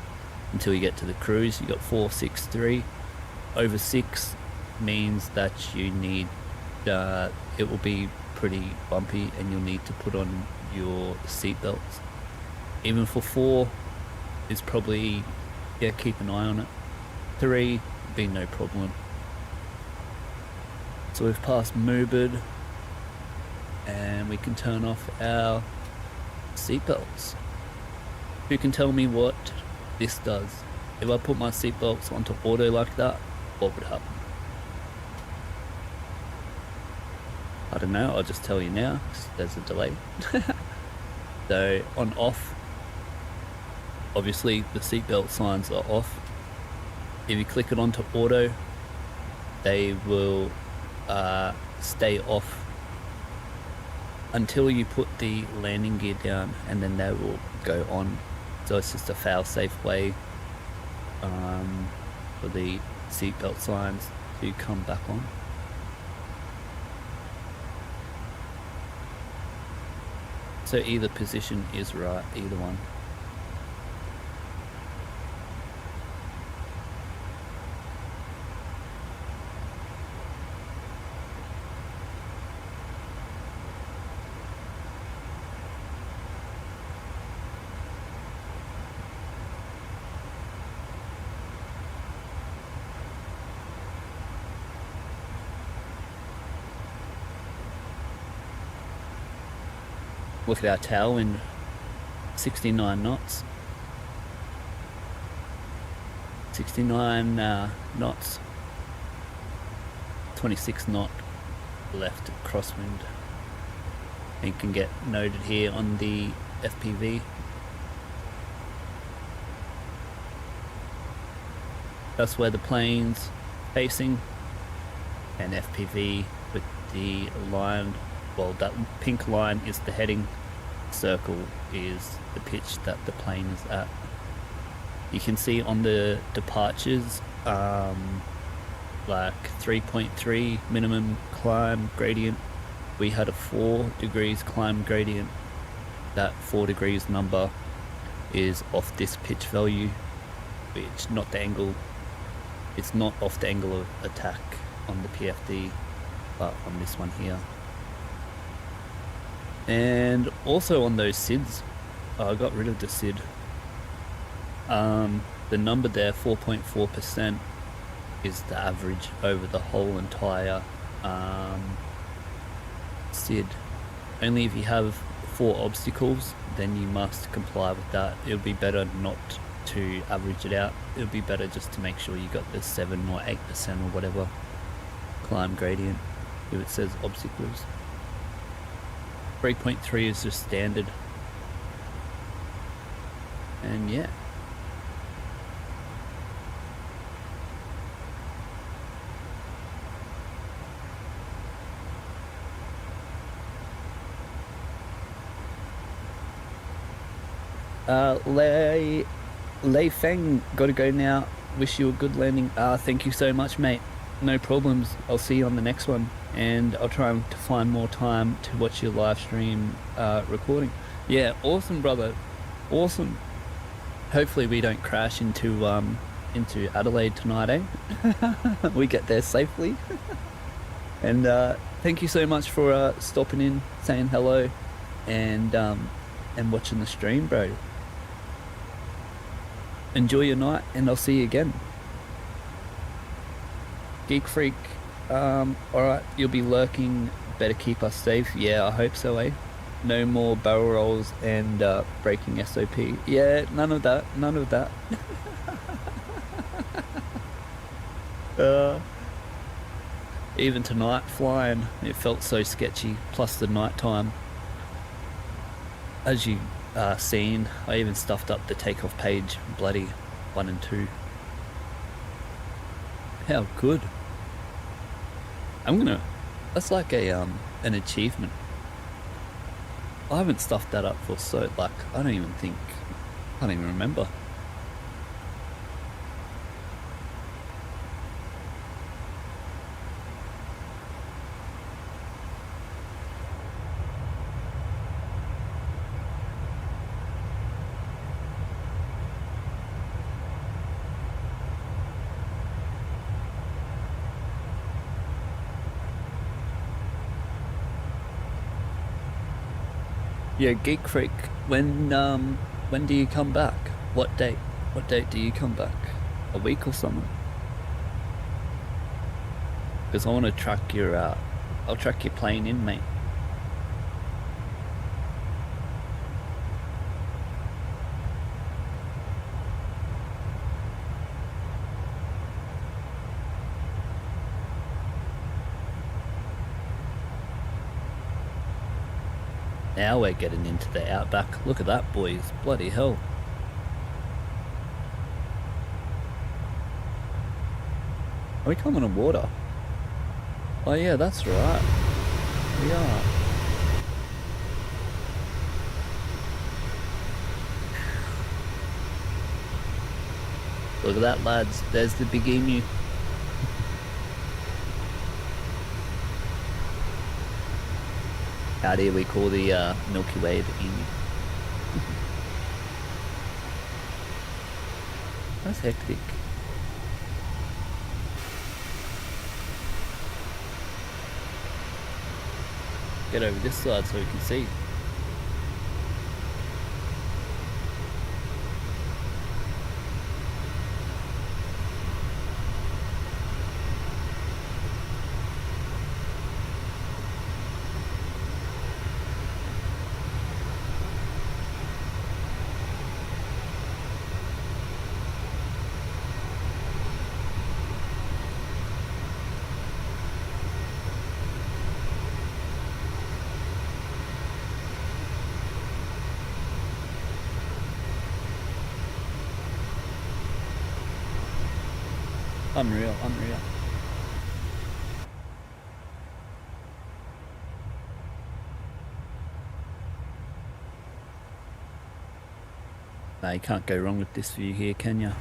Until you get to the cruise, you got 463. Over 6 means that you need, it will be pretty bumpy and you'll need to put on your seat belts. Even for 4 is probably, yeah, keep an eye on it. 3 be no problem. So we've passed MUBID and we can turn off our seat belts. Who can tell me what this does? If I put my seat belts onto auto like that, what would happen? I don't know, I'll just tell you now, 'cause there's a delay. So on off, obviously the seatbelt signs are off. If you click it onto auto, they will stay off until you put the landing gear down, and then they will go on. So it's just a fail-safe way for the seatbelt signs to come back on. So either position is right, either one. Look at our tailwind, 69 knots. 69 knots. 26 knot left crosswind. And can get noted here on the FPV. That's where the plane's facing. And FPV with the line. Well, that pink line is the heading, circle is the pitch that the plane is at. You can see on the departures, like 3.3 minimum climb gradient. We had a 4 degrees climb gradient. That 4 degrees number is off this pitch value, which not the angle. It's not off the angle of attack on the PFD, but on this one here. And also on those SIDs, I got rid of the SID. The number there, 4.4%, is the average over the whole entire SID. Only if you have 4 obstacles, then you must comply with that. It would be better not to average it out. It would be better just to make sure you got the 7 or 8% or whatever climb gradient if it says obstacles. 3.3 is just standard. And yeah. Lei Feng, gotta go now. Wish you a good landing. Thank you so much, mate. No problems. I'll see you on the next one, and I'll try to find more time to watch your live stream recording. Yeah, awesome, brother. Awesome. Hopefully we don't crash into Adelaide tonight, eh? We get there safely. And thank you so much for stopping in, saying hello, and watching the stream, bro. Enjoy your night, and I'll see you again. Geek Freak, alright, you'll be lurking, better keep us safe. Yeah, I hope so, eh? No more barrel rolls and breaking SOP. Yeah, none of that, none of that. Even tonight flying, it felt so sketchy, plus the night time. As you seen, I even stuffed up the takeoff page, bloody 1 and 2. How good. That's like a an achievement. I haven't stuffed that up for so, like, I don't even remember. Yeah, Geek Freak, when do you come back? What date? What date do you come back? A week or something? Because I want to track your, I'll track your plane in, mate. Now we're getting into the outback. Look at that, boys. Bloody hell. Are we coming on water? Oh yeah, that's right. We are. Look at that, lads. There's the big emu. Out here we call the Milky Way the Emu. That's hectic. Get over this side so we can see. Unreal, unreal. No, you can't go wrong with this view here, can you?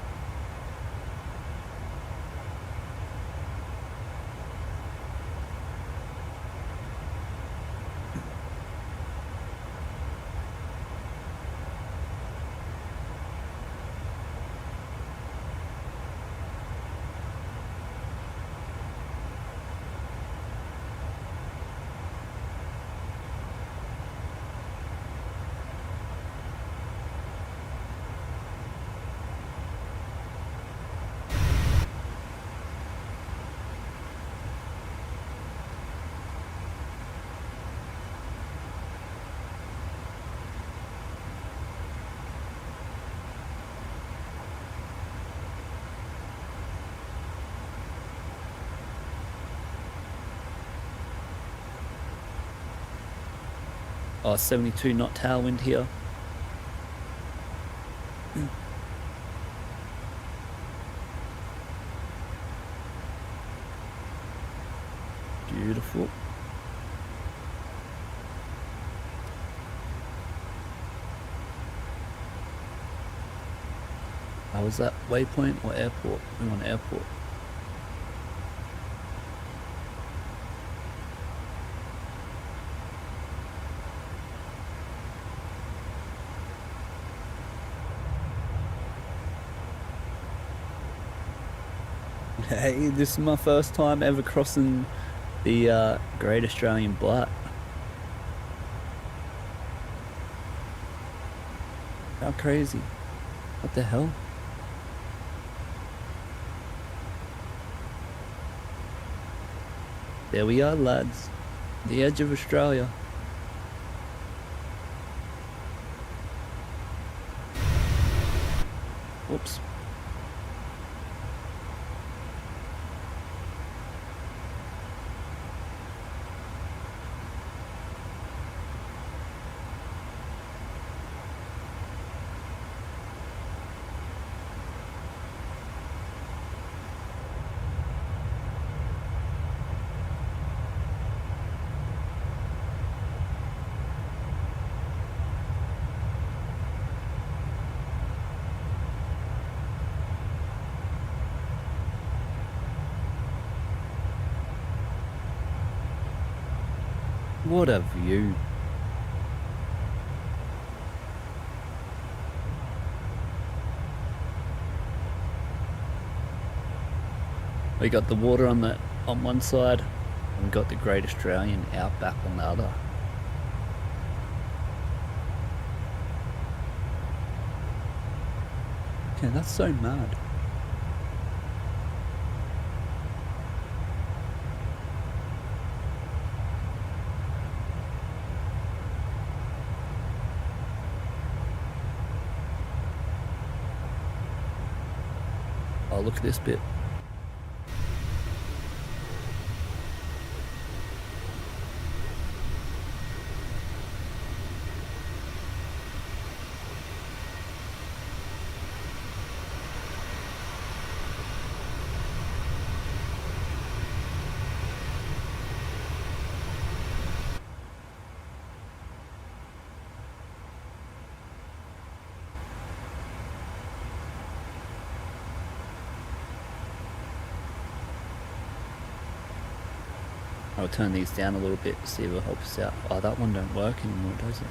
Oh, 72 knot tailwind here. Beautiful. Was that waypoint or airport? We want airport. Hey, this is my first time ever crossing the Great Australian Bight. How crazy. What the hell? There we are, lads. The edge of Australia. Whoops. What a view. We got the water on one side, and we got the Great Australian outback on the other. Yeah, that's so mad. Oh, look at this bit. I'll turn these down a little bit to see if it'll help us out. Oh, that one don't work anymore, does it?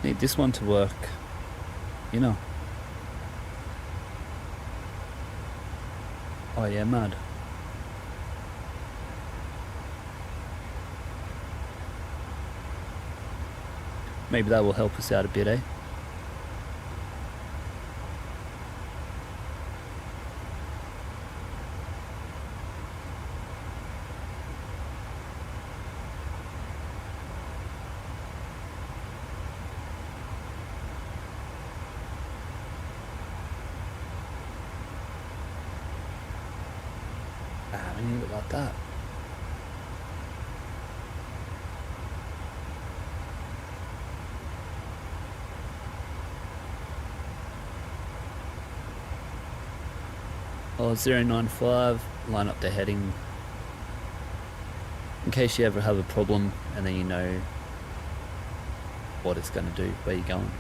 Need this one to work, you know. Oh yeah, mad. Maybe that will help us out a bit, eh? We need it like that. Oh, 095, line up the heading in case you ever have a problem and then you know what it's going to do, where you're going.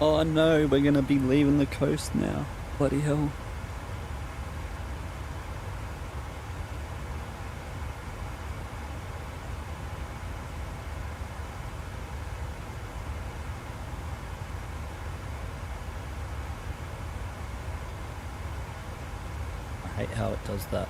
Oh no, we're gonna be leaving the coast now. Bloody hell. I hate how it does that.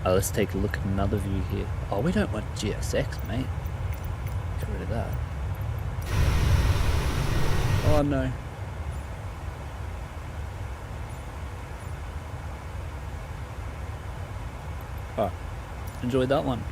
Let's take a look at another view here. Oh, we don't want GSX, mate. Get rid of that. Oh no. Oh, enjoyed that one.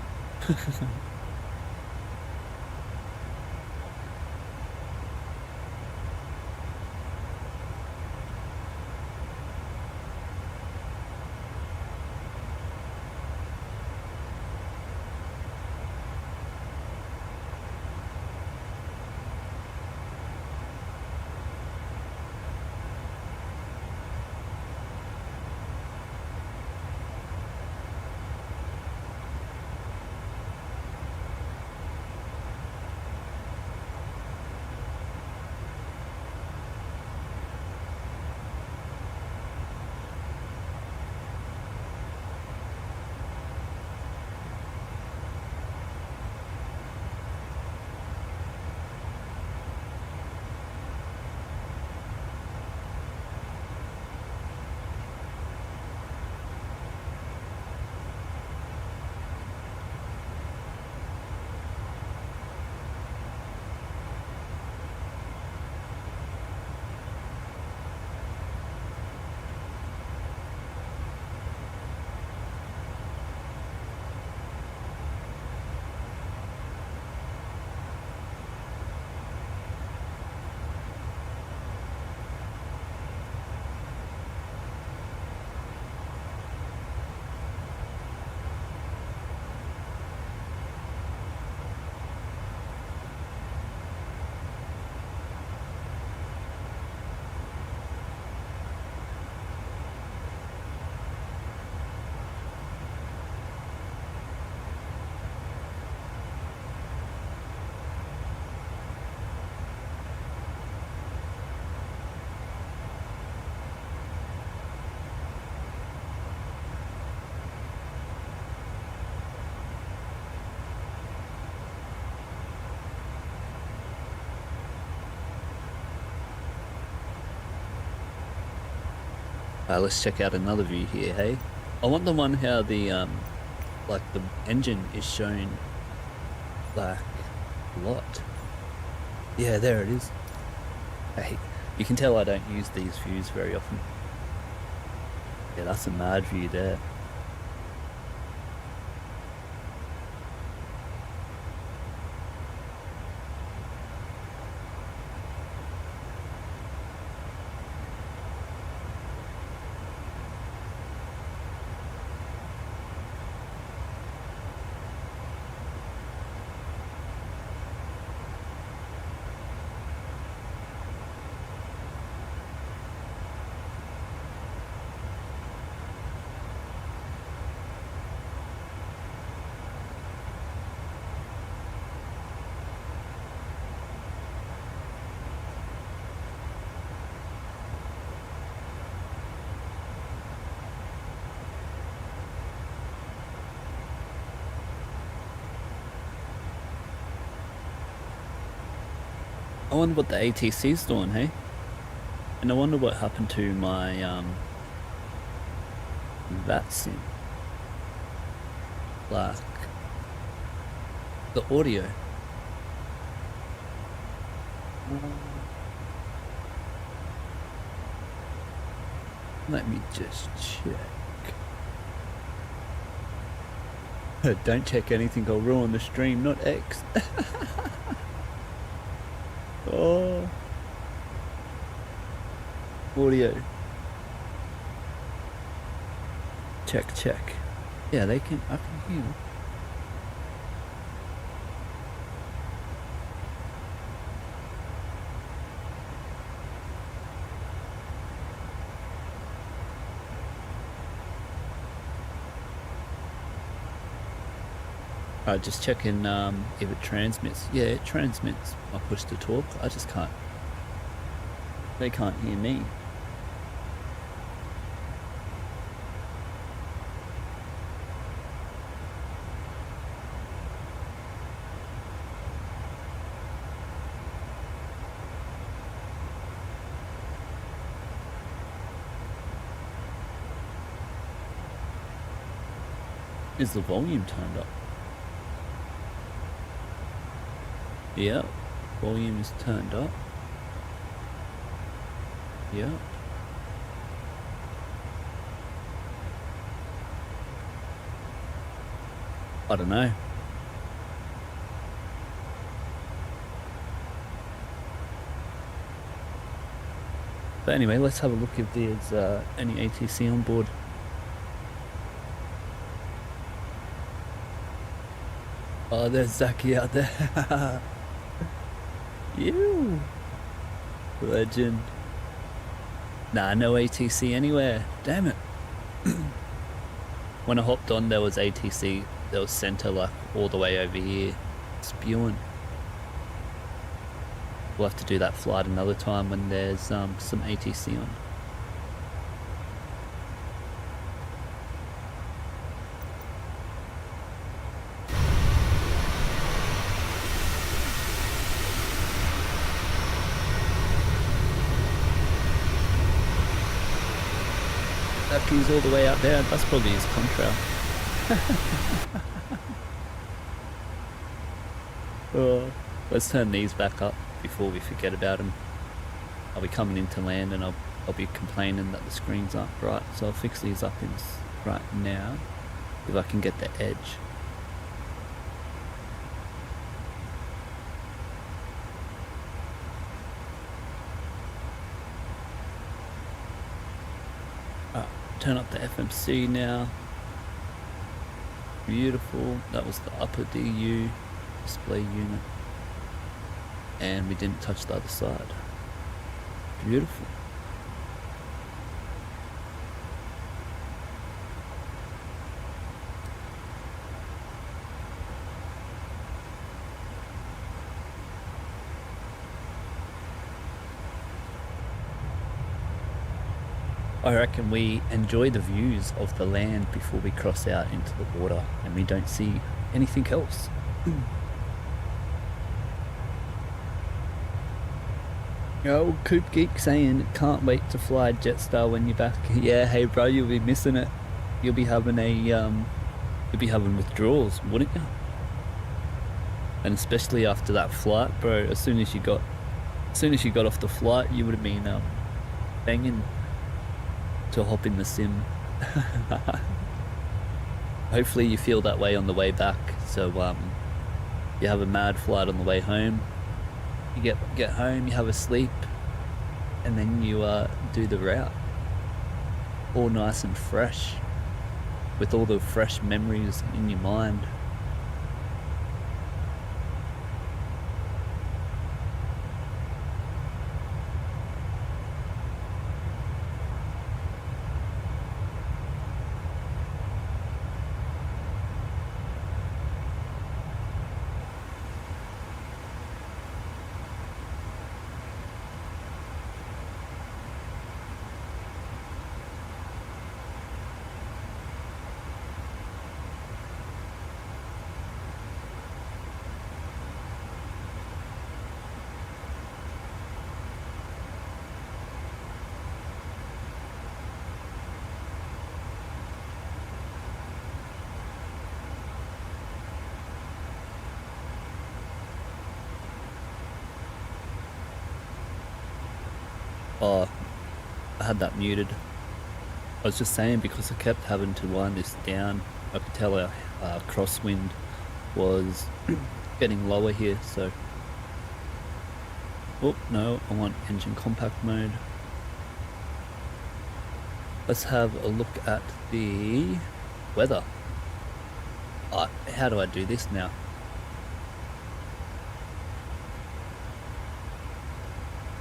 Let's check out another view here, hey? I want the one how the, like the engine is shown like a lot. Yeah, there it is. Hey, you can tell I don't use these views very often. Yeah, that's a mad view there. I wonder what the ATC's doing, hey? And I wonder what happened to my Vatsim. Like the audio. Let me just check. Don't check anything, I'll ruin the stream, not X. Oh, audio. Check. Yeah, I can hear. Just checking if it transmits. Yeah, it transmits my push to talk. I just can't. They can't hear me. Is the volume turned up? Yeah, volume is turned up. Yeah. I don't know. But anyway, let's have a look if there's any ATC on board. Oh, there's Zaki out there. You legend. Nah, no ATC anywhere. Damn it. When I hopped on, there was ATC. There was center like all the way over here, spewing. We'll have to do that flight another time when there's some ATC on. He's all the way out there. That's probably his contrail. Oh, let's turn these back up before we forget about him. I'll be coming into land and I'll be complaining that the screens aren't bright, so I'll fix these up right now if I can get the edge. Turn up the FMC now. Beautiful. That was the upper DU display unit. And we didn't touch the other side. Beautiful. I reckon we enjoy the views of the land before we cross out into the water and we don't see anything else. Oh, Coop Geek saying, can't wait to fly Jetstar when you're back. Yeah, hey bro, you'll be missing it. You'll be having withdrawals, wouldn't you? And especially after that flight, bro, as soon as you got off the flight, you would have been banging to hop in the sim. Hopefully you feel that way on the way back, so you have a mad flight on the way home, you get home, you have a sleep, and then you do the route all nice and fresh with all the fresh memories in your mind. Oh, I had that muted. I was just saying, because I kept having to wind this down, I could tell our crosswind was getting lower here, so... Oh, no, I want engine compact mode. Let's have a look at the weather. How do I do this now?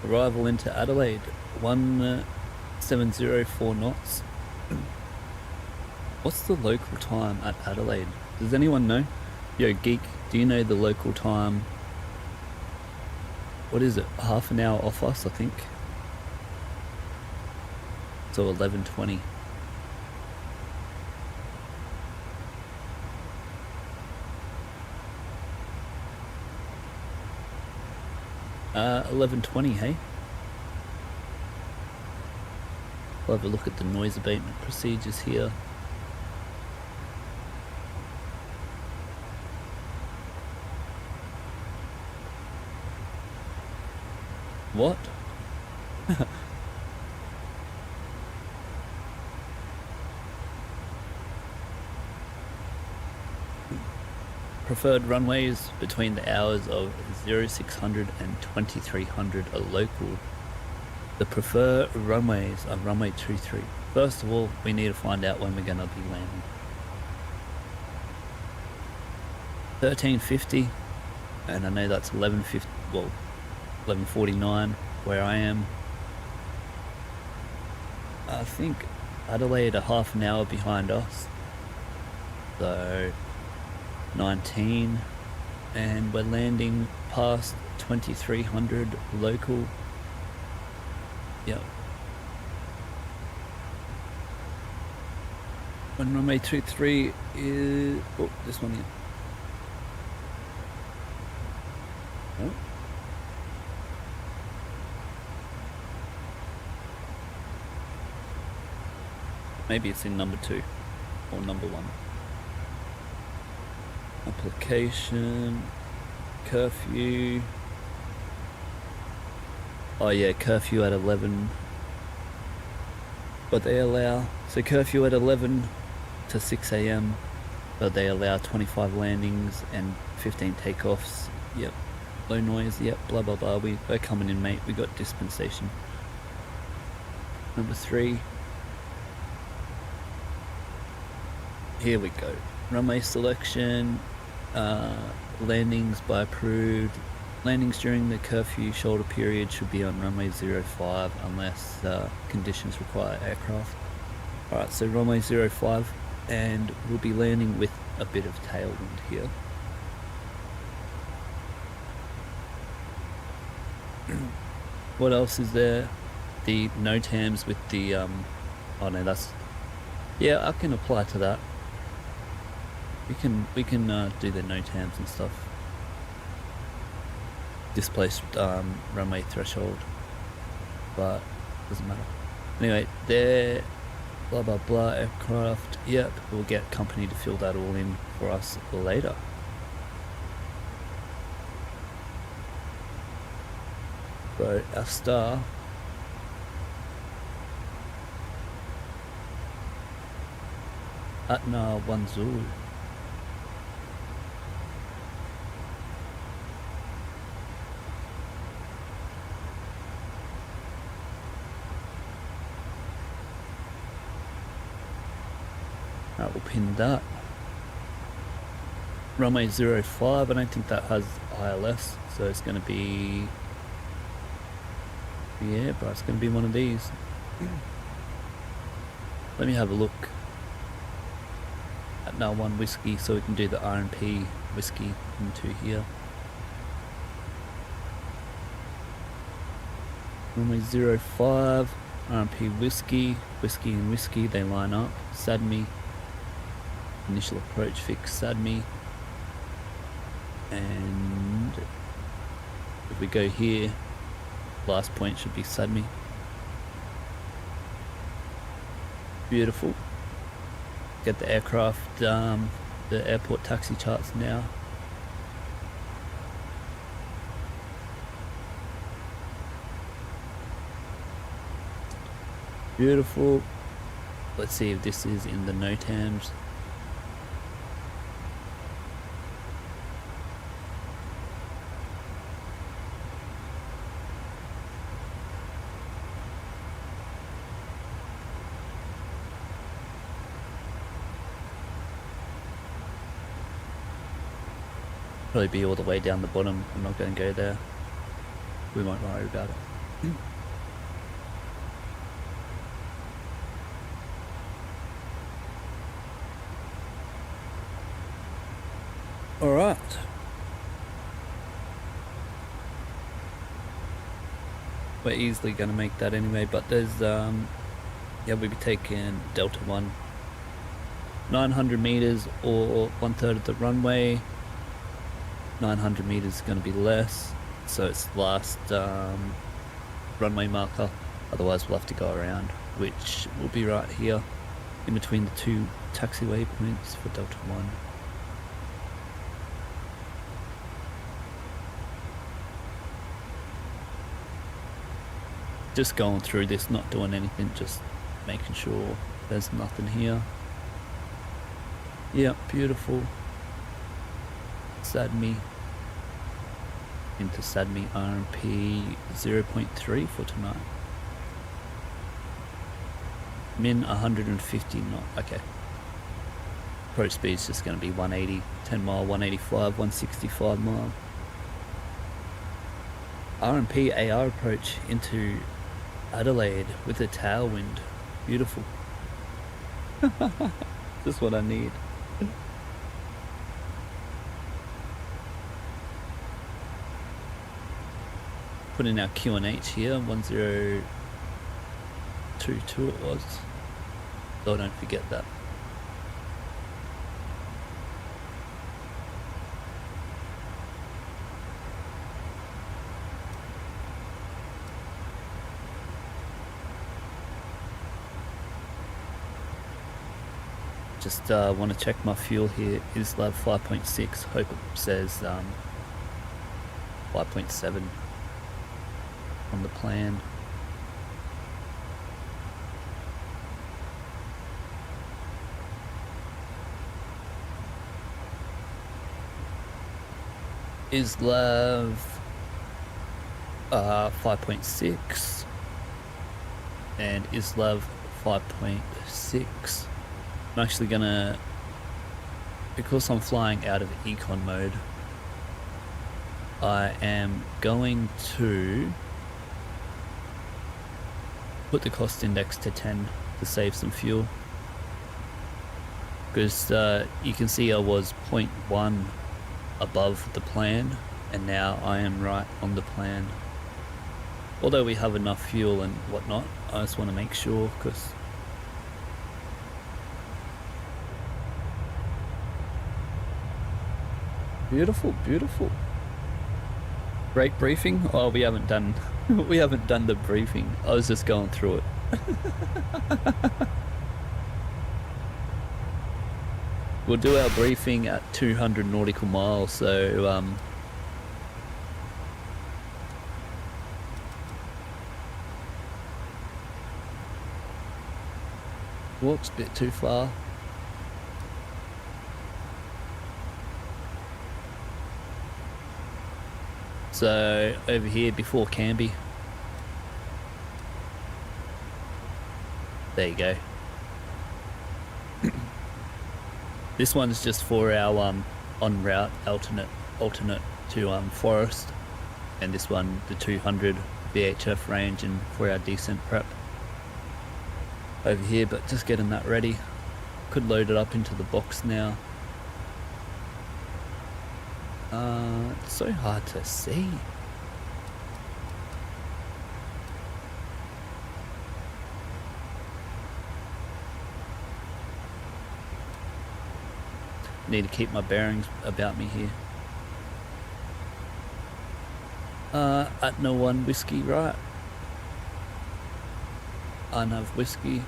Arrival into Adelaide, 1704 knots. What's the local time at Adelaide? Does anyone know? Yo, Geek, do you know the local time? What is it? Half an hour off us, I think. So 11:20. Uh, 11:20, hey? We'll have a look at the noise abatement procedures here. What? Preferred runways between the hours of 0600 and 2300 are local. The preferred runways are runway 23. First of all, we need to find out when we're going to be landing. 1350, and I know that's 11:50. Well, 11:49 where I am. I think Adelaide are half an hour behind us, so 19, and we're landing past 2300 local. Yep. When runway 23 is, oh, this one here. Oh. Maybe it's in number 2 or number 1. Application, curfew. Oh yeah, curfew at 11. But they allow, so curfew at 11 to 6 AM, but they allow 25 landings and 15 takeoffs. Yep. Low noise, yep, blah blah blah. We're coming in, mate. We got dispensation. Number 3. Here we go. Runway selection, landings by approved. Landings during the curfew shoulder period should be on runway 05 unless conditions require aircraft. Alright, so runway 05, and we'll be landing with a bit of tailwind here. What else is there? The NOTAMs with the oh no, that's, yeah, I can apply to that. We can do the NOTAMs and stuff. Displaced runway threshold, but doesn't matter. Anyway, there, blah blah blah, aircraft. Yep, we'll get company to fill that all in for us later. So our star, Atna 1 Zulu. Alright, we'll pin that. Runway 05, I don't think that has ILS, so it's going to be, yeah, but it's going to be one of these. Let me have a look at now 1 whiskey so we can do the RMP whiskey into here. Runway 05, RMP whiskey, whiskey and whiskey, they line up. SADME, initial approach fix SADME, and if we go here, last point should be SADME. Beautiful. Get the aircraft, the airport taxi charts now. Beautiful. Let's see if this is in the NOTAMs. Probably be all the way down the bottom. I'm not going to go there. We won't worry about it. All right. We're easily going to make that anyway, but there's yeah, we'll be taking Delta 1, 900 meters or 1/3 of the runway. 900 meters is going to be less, so it's the last runway marker. Otherwise we'll have to go around, which will be right here in between the 2 taxiway points for Delta 1. Just going through this, not doing anything, just making sure there's nothing here. Yep, beautiful. Sadmi into Sadmi RMP 0.3 for tonight. Min 150 knot. Okay. Approach speed is just going to be 180, 10 mile, 185, 165 mile. RMP AR approach into Adelaide with a tailwind. Beautiful. Just what I need. Put in our QNH here, 1022 it was. So don't forget that. Just want to check my fuel here. Islav 5.6. Hope it says 5.7 on the plan. Islav 5.6 and Islav 5.6. I'm actually gonna, because I'm flying out of econ mode, I am going to put the cost index to 10 to save some fuel, because you can see I was 0.1 above the plan and now I am right on the plan. Although we have enough fuel and whatnot, I just want to make sure, because beautiful, beautiful. Great briefing. Oh, we haven't done we haven't done the briefing. I was just going through it. We'll do our briefing at 200 nautical miles, so whoops, a bit too far. So over here before Canby. There you go. This one's just for our en route alternate to Forest, and this one the 200 VHF range, and for our descent prep over here. But just getting that ready. Could load it up into the box now. It's so hard to see. Need to keep my bearings about me here. At no one whiskey, right? Anav whiskey.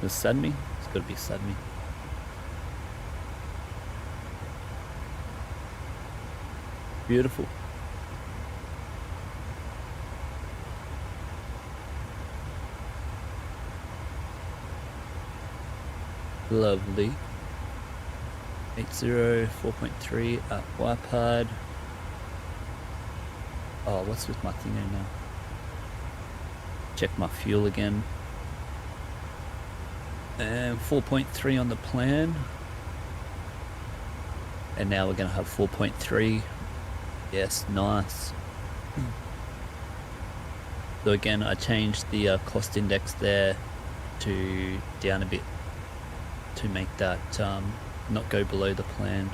The Sadmi? It's gotta be Sadmi. Beautiful. Lovely. 80 4.3 at YPAD. Oh, what's with my thing now? Check my fuel again. And 4.3 on the plan. And now we're gonna have 4.3. Yes, nice. So again, I changed the cost index there to down a bit to make that not go below the plan.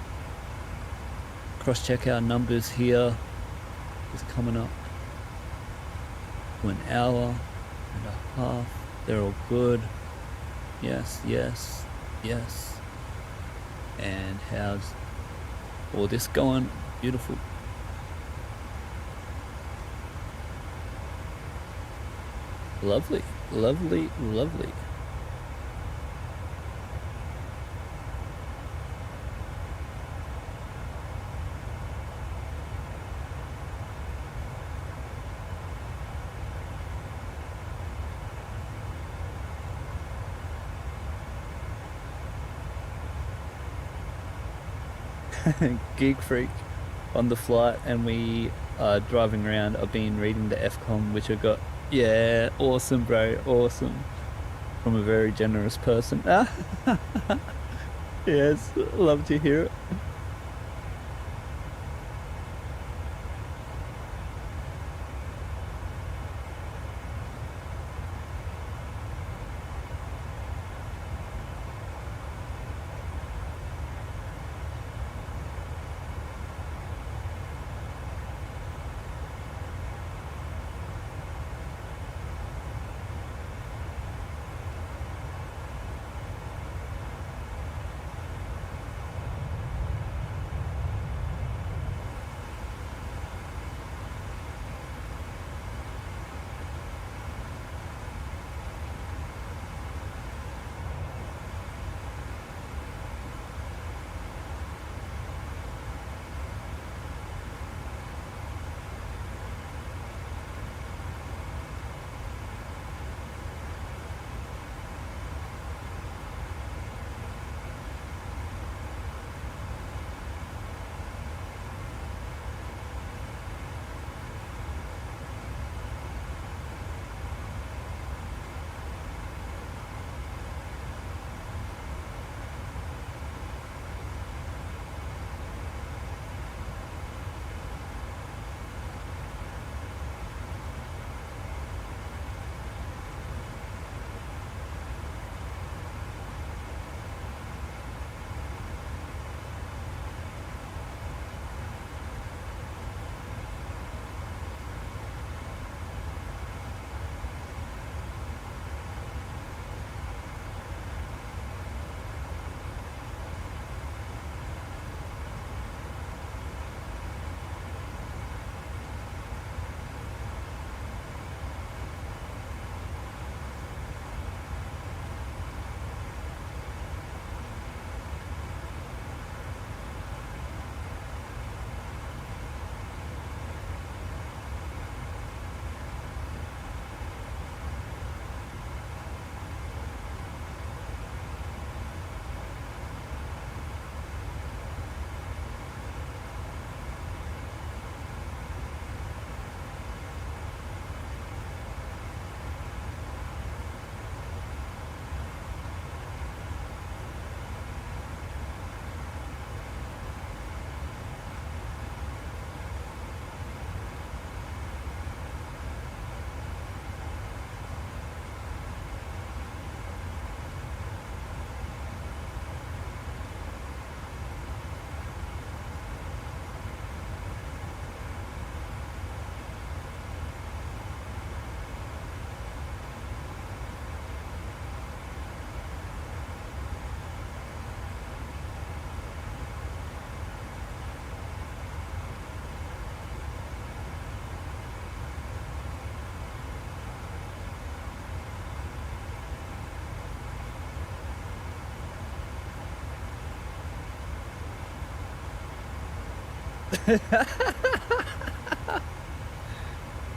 Cross check our numbers here. It's coming up to an hour and a half. They're all good. Yes, yes, yes. And how's all this going? Beautiful. Lovely, lovely, lovely. Geek Freak on the flight, and we are driving around. I've been reading the FCOM, which I got. Yeah, awesome, bro, awesome. From a very generous person. Yes, love to hear it.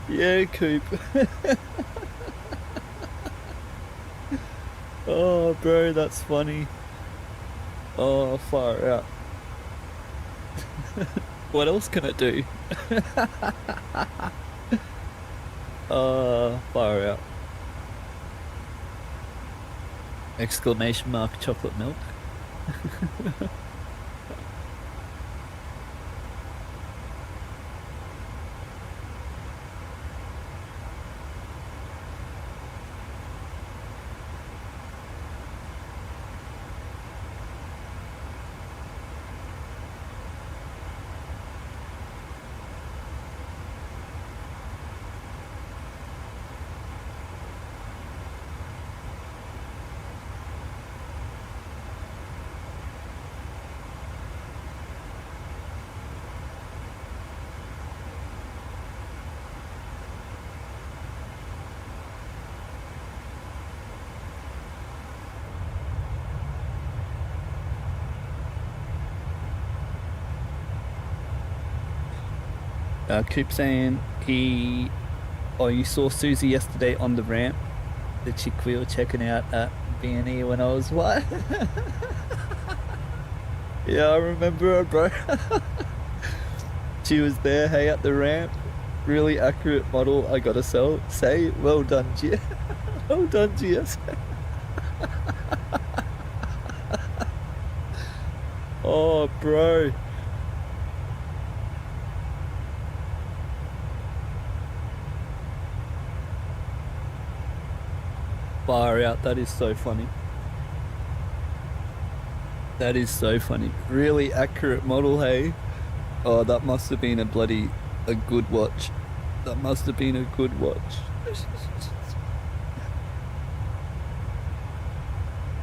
Yeah, Coop. Oh, bro, that's funny. Oh, far out. What else can it do? Oh, far out. Exclamation mark chocolate milk. Coop saying you saw Susie yesterday on the ramp, the chick we were checking out at B&E when I was what? Yeah, I remember her, bro. She was there, hey, at the ramp. Really accurate model, I gotta say. Well done, GS. Well done, GS. Oh, bro. Far out, that is so funny. That is so funny. Really accurate model, hey? Oh, that must have been a good watch. That must have been a good watch.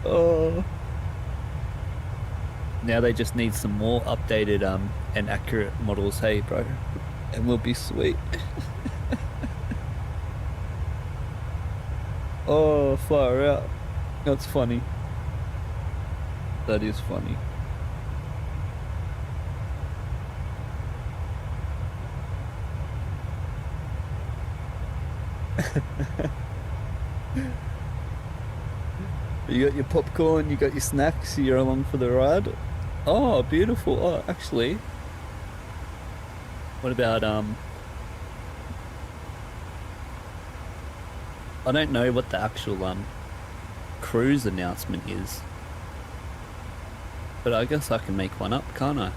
Oh. Now they just need some more updated and accurate models, hey, bro. And we'll be sweet. Oh, far out. That's funny. That is funny. You got your popcorn, you got your snacks, you're along for the ride. Oh, beautiful. Oh, actually, what about I don't know what the actual cruise announcement is, but I guess I can make one up, can't I?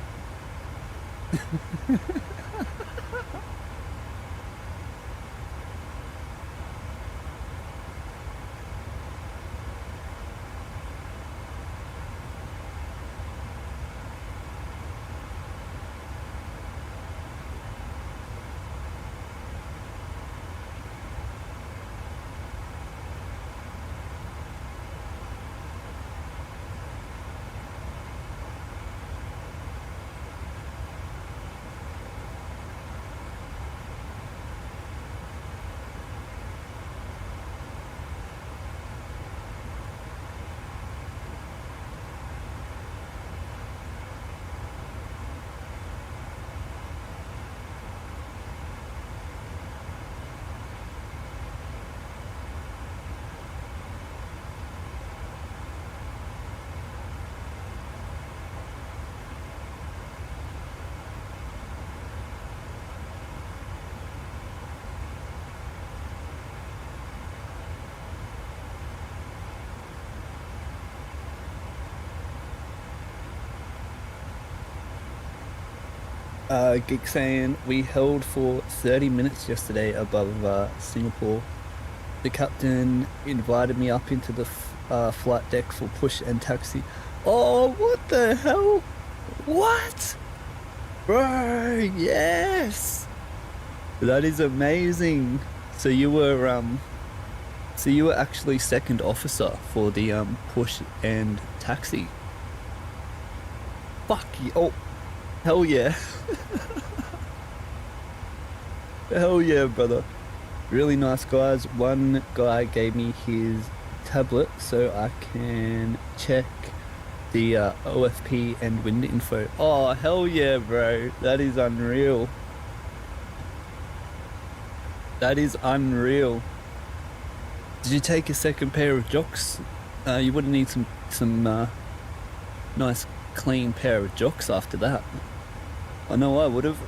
Geek saying we held for 30 minutes yesterday above Singapore. The captain invited me up into the flight deck for push and taxi. Oh, what the hell? What? Bro, yes! That is amazing. So you were actually second officer for the push and taxi. Fuck you. Oh, hell yeah. Hell yeah, brother. Really nice guys. One guy gave me his tablet so I can check the OFP and wind info. Oh, hell yeah, bro. That is unreal. That is unreal. Did you take a second pair of jocks? You wouldn't need some nice clean pair of jocks after that. I know I would have.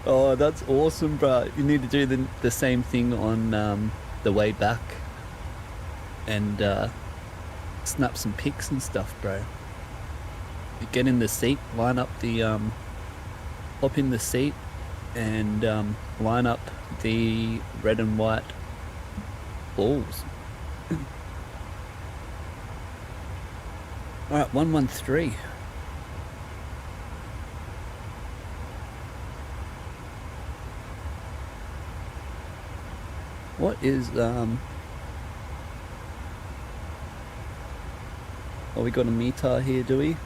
Oh, that's awesome, bro. You need to do the same thing on the way back and snap some pics and stuff, bro. You get in the seat, line up the hop in the seat and line up the red and white balls. All right, 113. What is oh, we got a meter here, do we?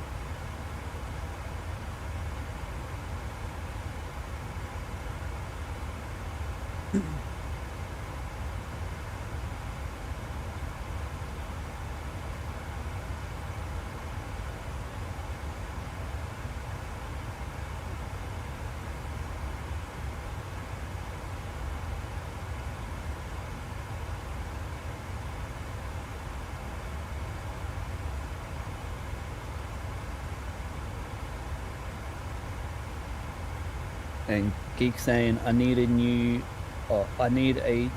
And Geek saying, I need a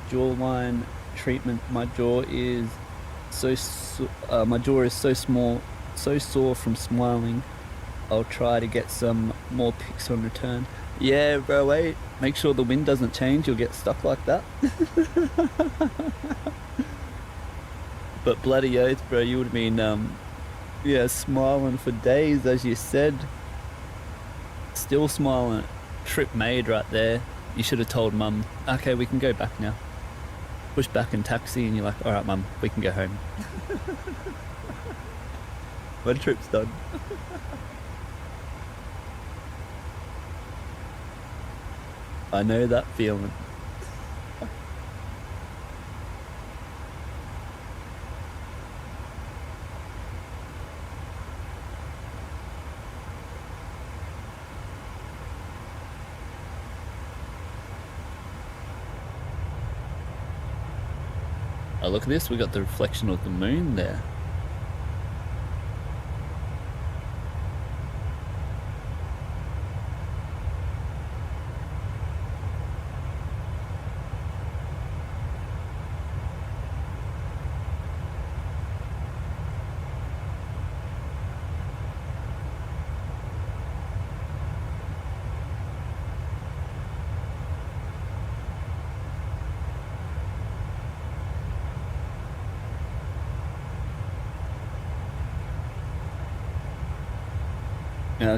jawline treatment. My jaw is so small, so sore from smiling. I'll try to get some more pics on return. Yeah, bro, wait. Make sure the wind doesn't change. You'll get stuck like that. But bloody oath, bro, you would have been, yeah, smiling for days, as you said. Still smiling. Trip made right there. You should have told mum, okay, we can go back now. Push back in taxi and you're like, alright mum, we can go home. My trip's done. I know that feeling. Oh, look at this, we got the reflection of the moon there.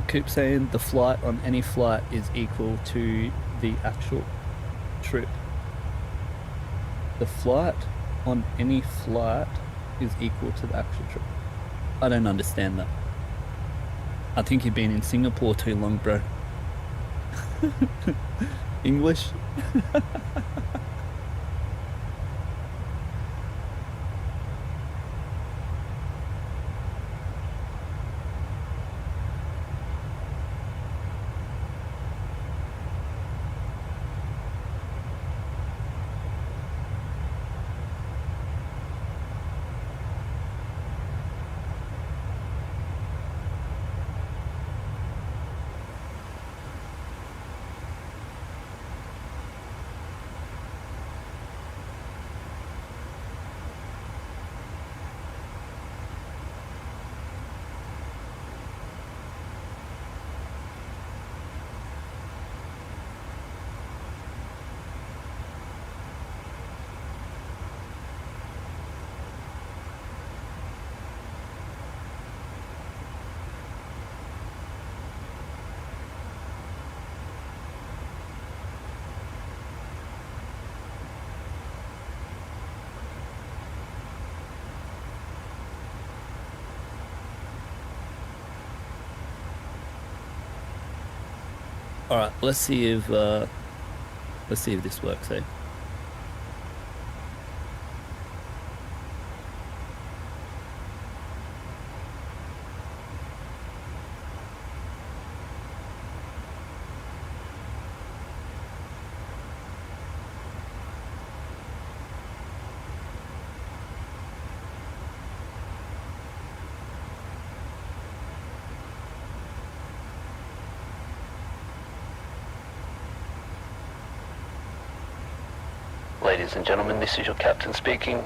Keep saying the flight on any flight is equal to the actual trip. The flight on any flight is equal to the actual trip. I don't understand that. I think you've been in Singapore too long, bro. English? All right, let's see if this works, eh? Ladies and gentlemen, this is your captain speaking,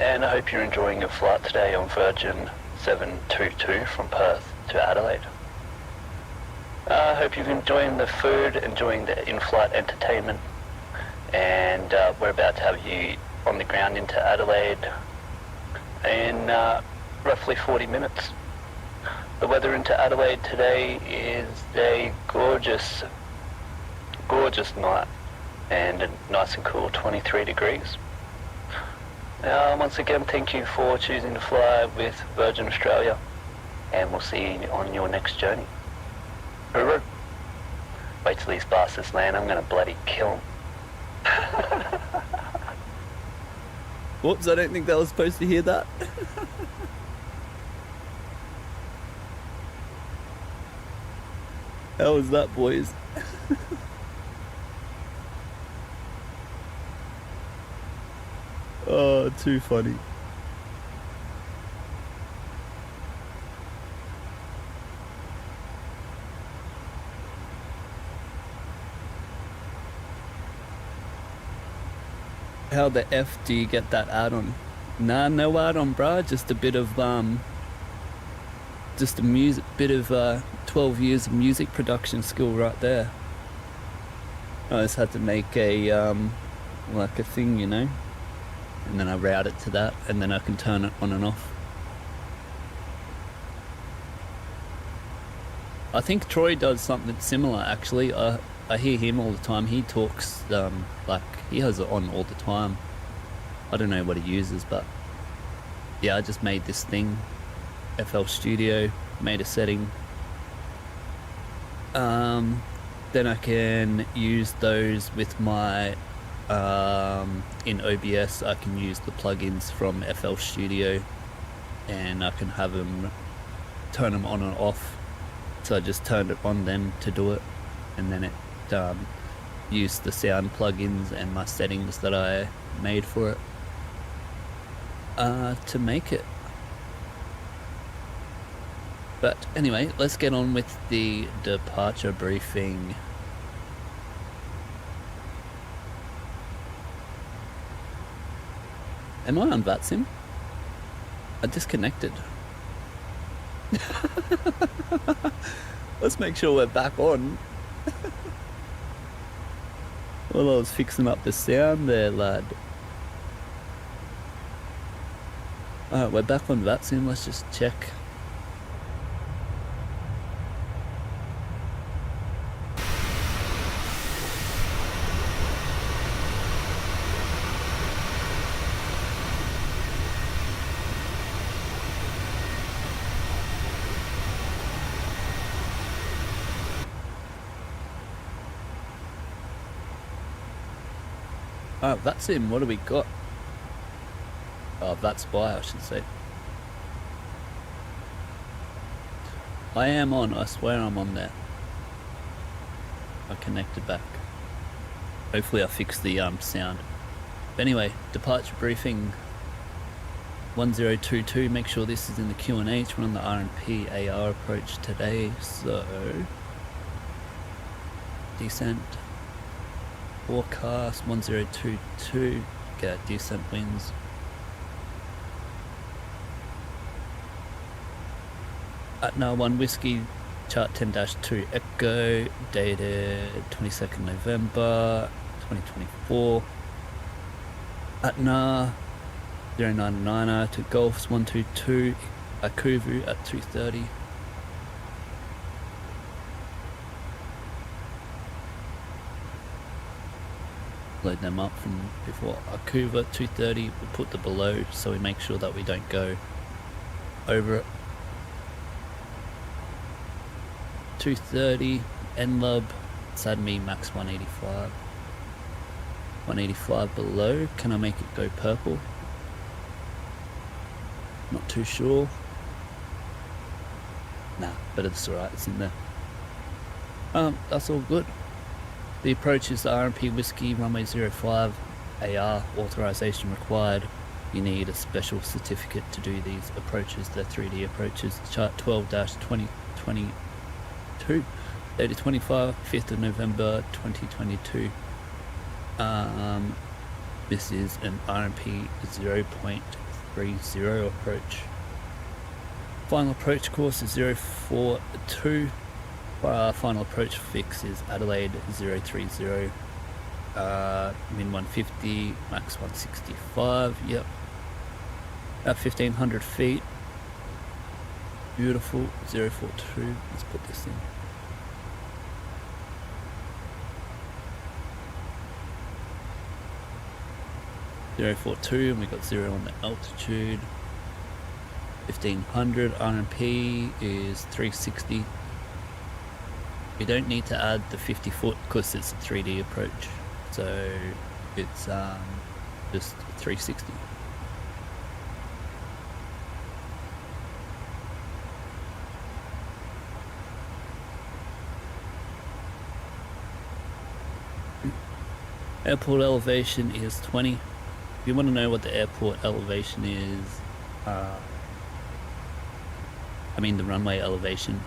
and I hope you're enjoying your flight today on Virgin 722 from Perth to Adelaide. I hope you're enjoying the food, enjoying the in-flight entertainment, and we're about to have you on the ground into Adelaide in roughly 40 minutes. The weather into Adelaide today is a gorgeous night, and nice and cool, 23 degrees. Once again, thank you for choosing to fly with Virgin Australia, and we'll see you on your next journey. Hooroo. Wait till these bastards land, I'm gonna bloody kill them. Whoops, I don't think they were supposed to hear that. How was that, boys? Oh, too funny. How the F do you get that add-on? Nah, no add-on, bruh. Just a bit of just a bit of 12 years of music production skill right there. I just had to make a like a thing, you know, and then I route it to that, and then I can turn it on and off. I think Troy does something similar actually. I hear him all the time. He talks like he has it on all the time. I don't know what he uses, but yeah, I just made this thing, FL Studio, made a setting. Then I can use those with my in OBS. I can use the plugins from FL Studio, and I can have them turn them on and off. So I just turned it on then to do it, and then it used the sound plugins and my settings that I made for it to make it. But anyway, let's get on with the departure briefing. Am I on Vatsim? I disconnected. Let's make sure we're back on. Well, I was fixing up the sound there, lad. Alright, we're back on Vatsim. Let's just check. Alright, Vatsim, what do we got? Oh, Vatspy, I should say. I am on, I swear I'm on there. I connected back. Hopefully I fixed the sound. But anyway, departure briefing 1022. Make sure this is in the QNH. We're on the RNP AR approach today, so descent. Forecast 1022, get decent winds. Atna 1 Whiskey, chart 10-2 Echo, dated 22nd November 2024. Atna 099 to Golfs 122, Akuvu at 230. Load them up from before. Akuva 230, we put the below so we make sure that we don't go over it. 230, NLub, SADME max 185. 185 below. Can I make it go purple? Not too sure. Nah, but it's alright, it's in there. That's all good. The approach is the RMP Whiskey, runway 05, AR, authorization required. You need a special certificate to do these approaches, they're 3D approaches. Chart 12-2022, dated 5th of November 2022. This is an RMP 0.30 approach. Final approach course is 042. Final approach fix is Adelaide 030, min 150, max 165, yep. At 1500 feet. Beautiful, 042, let's put this in. .042, and we got 0 on the altitude. 1500, RMP is 360. We don't need to add the 50 foot because it's a 3D approach, so it's just 360. Airport elevation is 20. If you want to know what the airport elevation is, I mean the runway elevation,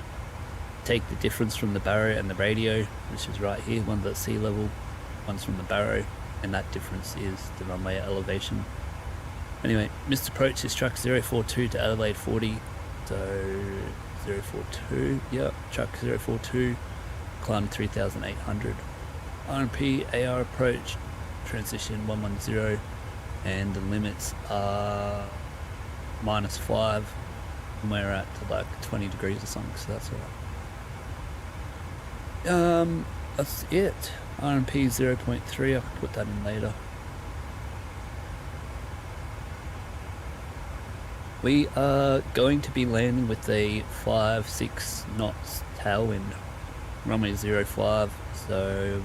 take the difference from the barrow and the radio, which is right here. One's at sea level, one's from the barrow. and that difference is the runway elevation. Anyway, missed approach is truck 042 to Adelaide 40, so 042, yep, truck 042, climb 3,800. RMP AR approach, transition 110, and the limits are -5, and we're at like 20 degrees or something, so that's alright. That's it. RMP 0.3, I can put that in later. We are going to be landing with a 5-6 knots tailwind, runway 05, so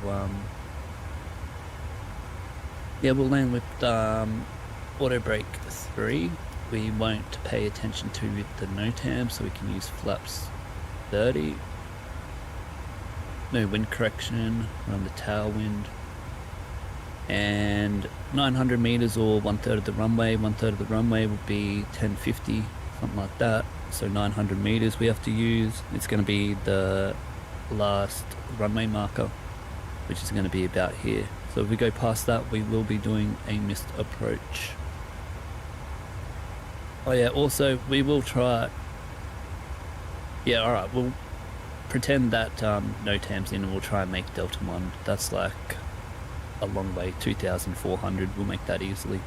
yeah, we'll land with auto brake 3. We won't pay attention to the NOTAM, so we can use flaps 30. No wind correction, we're on the tailwind. And 900 meters or 1/3 of the runway. 1/3 of the runway would be 1050, something like that. So 900 meters we have to use. It's going to be the last runway marker, which is going to be about here. So if we go past that, we will be doing a missed approach. Oh yeah, also we will try. Yeah, alright, we'll pretend that NOTAM's in and we'll try and make Delta 1. That's like a long way, 2,400, we'll make that easily,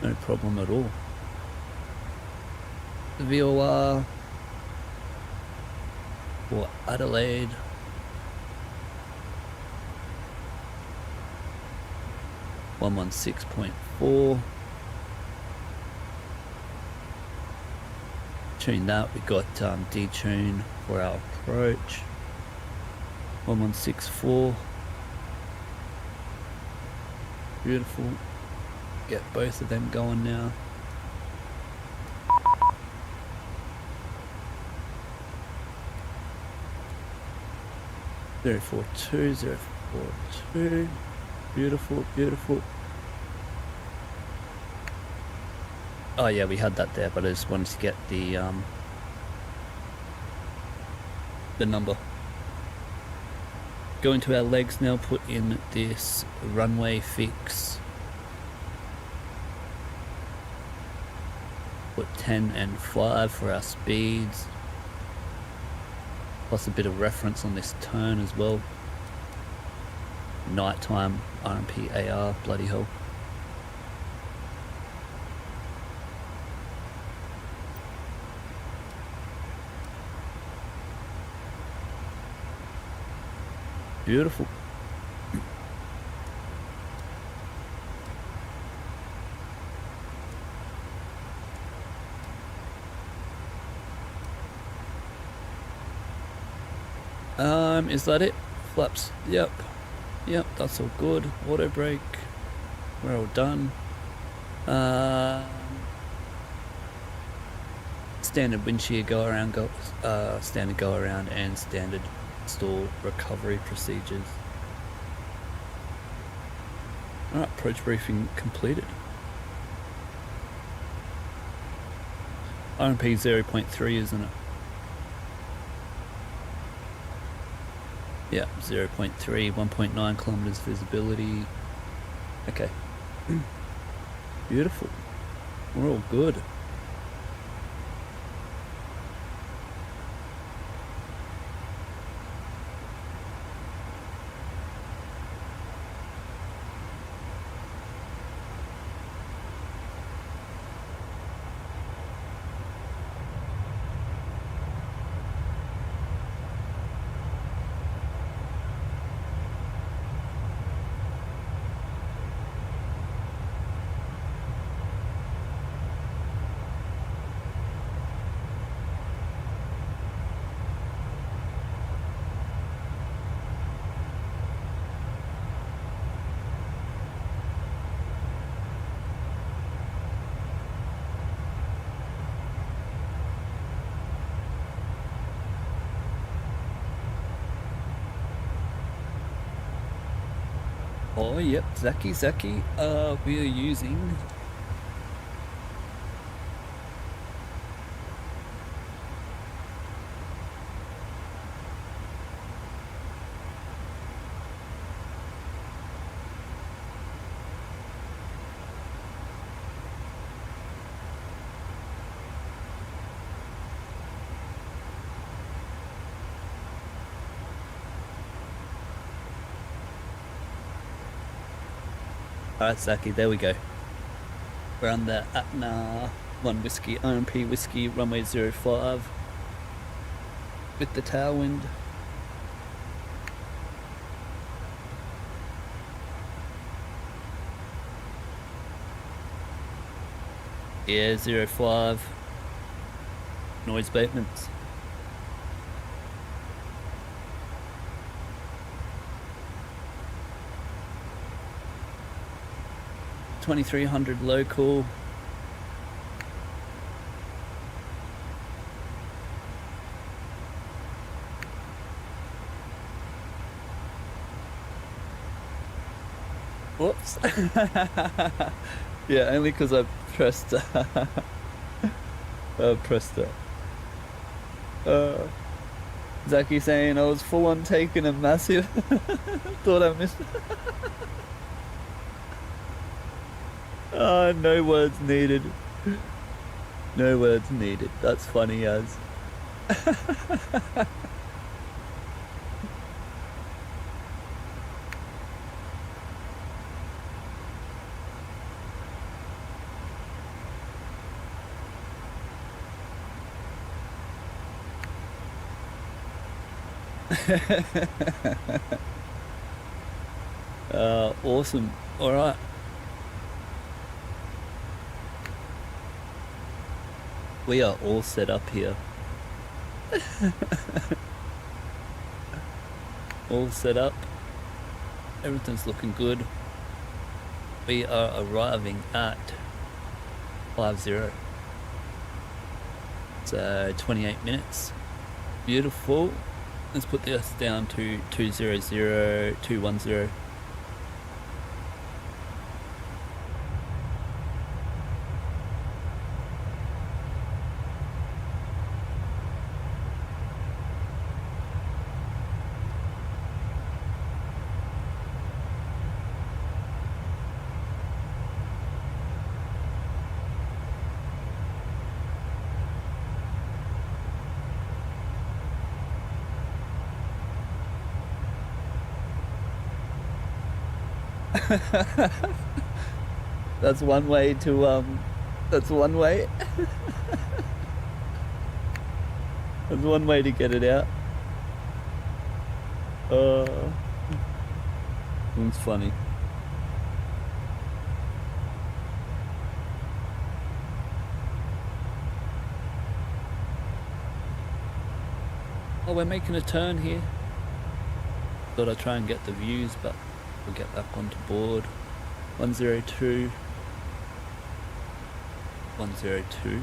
no problem at all. The VOR for Adelaide, (116.4). Tune that, we got detune for our approach, 1164. Beautiful. Get both of them going now. Zero 42, 042. Beautiful, beautiful. Oh yeah, we had that there, but I just wanted to get the number. Go into our legs now, put in this runway fix. Put 10 and 5 for our speeds. Plus a bit of reference on this turn as well. Nighttime RMP AR, bloody hell. Beautiful. Is that it? Flaps. Yep. Yep, that's all good. Auto brake. We're all done. Standard wind shear go around, standard go around, and standard stall recovery procedures. Alright, approach briefing completed. RMP 0.3, isn't it? Yeah, 0.3, 1.9 kilometers visibility. Okay. Beautiful. We're all good. Oh, yep, Zaki, we are using Alright, Saki, there we go. We're on the Atna 1 Whiskey, RMP Whiskey, runway 05 with the tailwind. Yeah, 05. Noise abatements. $2,300 local. Whoops. Yeah, only because I pressed pressed it. Zaki saying I was full on taking a massive. Thought I missed. No words needed. No words needed. That's funny as. Awesome. All right. We are all set up here. All set up. Everything's looking good. We are arriving at 50. So 28 minutes. Beautiful. Let's put this down to 200, 210. That's one way to that's one way. That's one way to get it out. It's funny. Oh, we're making a turn here. Thought I'd try and get the views, but we'll get back onto board. 102. 102.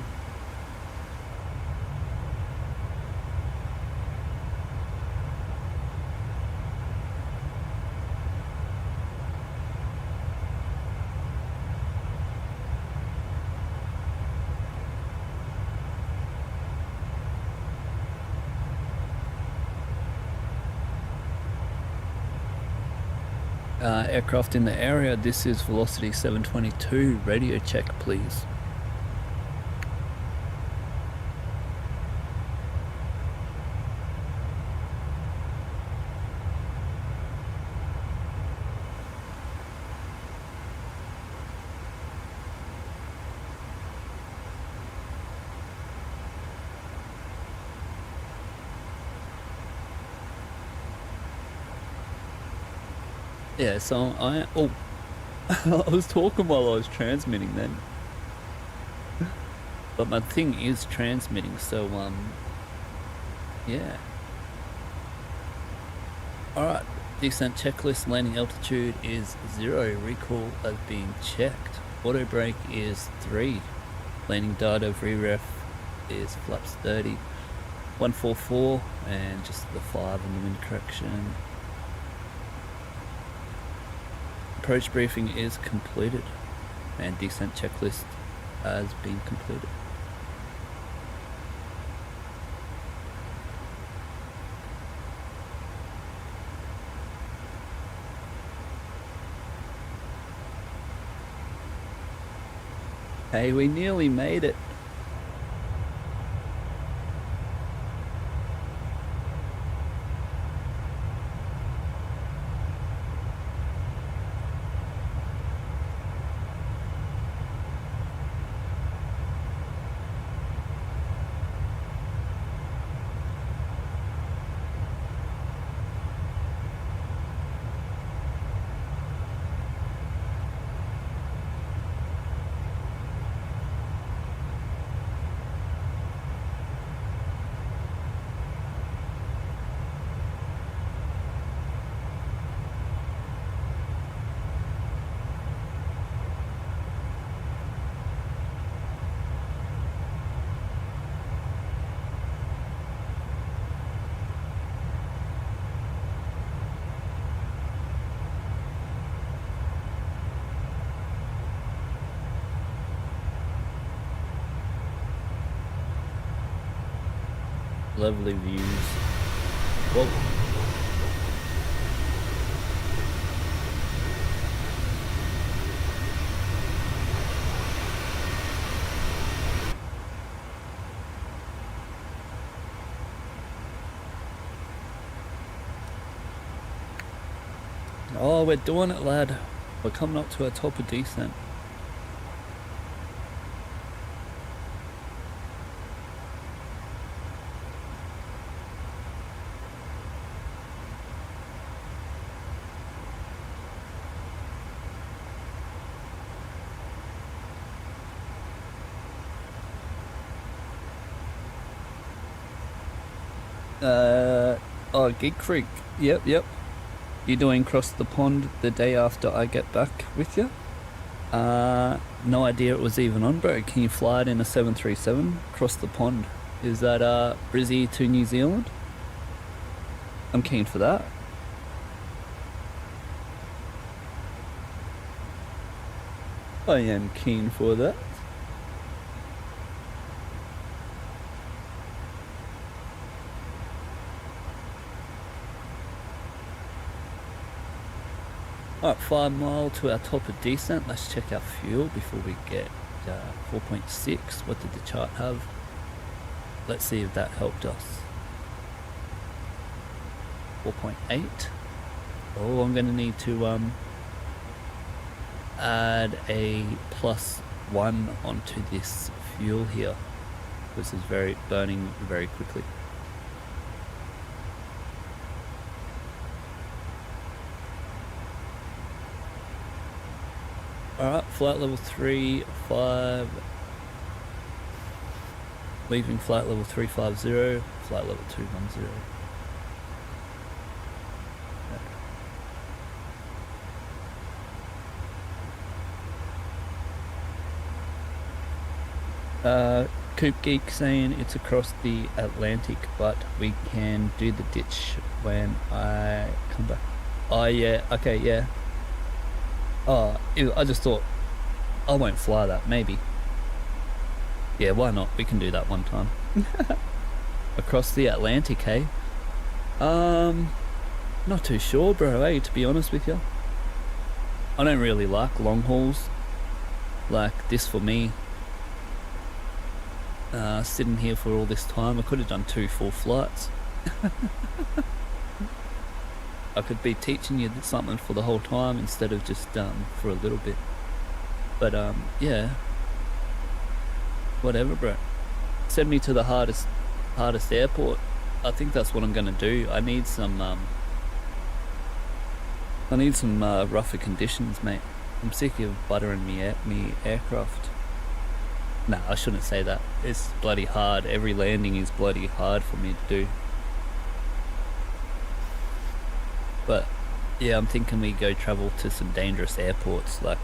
Aircraft in the area, this is velocity 722, radio check please. Yeah, so I was talking while I was transmitting then. But my thing is transmitting, so yeah. Alright, descent checklist, landing altitude is 0, recall as being checked. Auto brake is 3. Landing data VREF is flaps 30. 144 and just the 5 on the wind correction. Approach briefing is completed and descent checklist has been completed. Hey, we nearly made it. Lovely views. Whoa. Oh, we're doing it, lad. We're coming up to our top of descent. Oh, Gig Creek. Yep. You doing cross the pond the day after I get back with you? No idea it was even on, bro. Can you fly it in a 737 across the pond? Is that Brizzy to New Zealand? I'm keen for that. I am keen for that. Alright, 5 mile to our top of descent. Let's check our fuel before we get 4.6. What did the chart have? Let's see if that helped us. 4.8. Oh, I'm gonna need to add a +1 onto this fuel here. This is burning very quickly. Alright, flight level 3-5, leaving flight level 350, flight level 210. Coop Geek saying it's across the Atlantic, but we can do the ditch when I come back. Oh yeah, okay, yeah. Oh, I just thought I won't fly that, maybe. Yeah, why not? We can do that one time. Across the Atlantic, hey? Not too sure, bro, eh, to be honest with you. I don't really like long hauls like this for me. Sitting here for all this time, I could have done 2 full flights. I could be teaching you something for the whole time instead of just for a little bit. But yeah, whatever, bro. Send me to the hardest airport. I think that's what I'm gonna do. I need some rougher conditions, mate. I'm sick of buttering me aircraft. Nah, I shouldn't say that. It's bloody hard. Every landing is bloody hard for me to do. But yeah, I'm thinking we go travel to some dangerous airports, like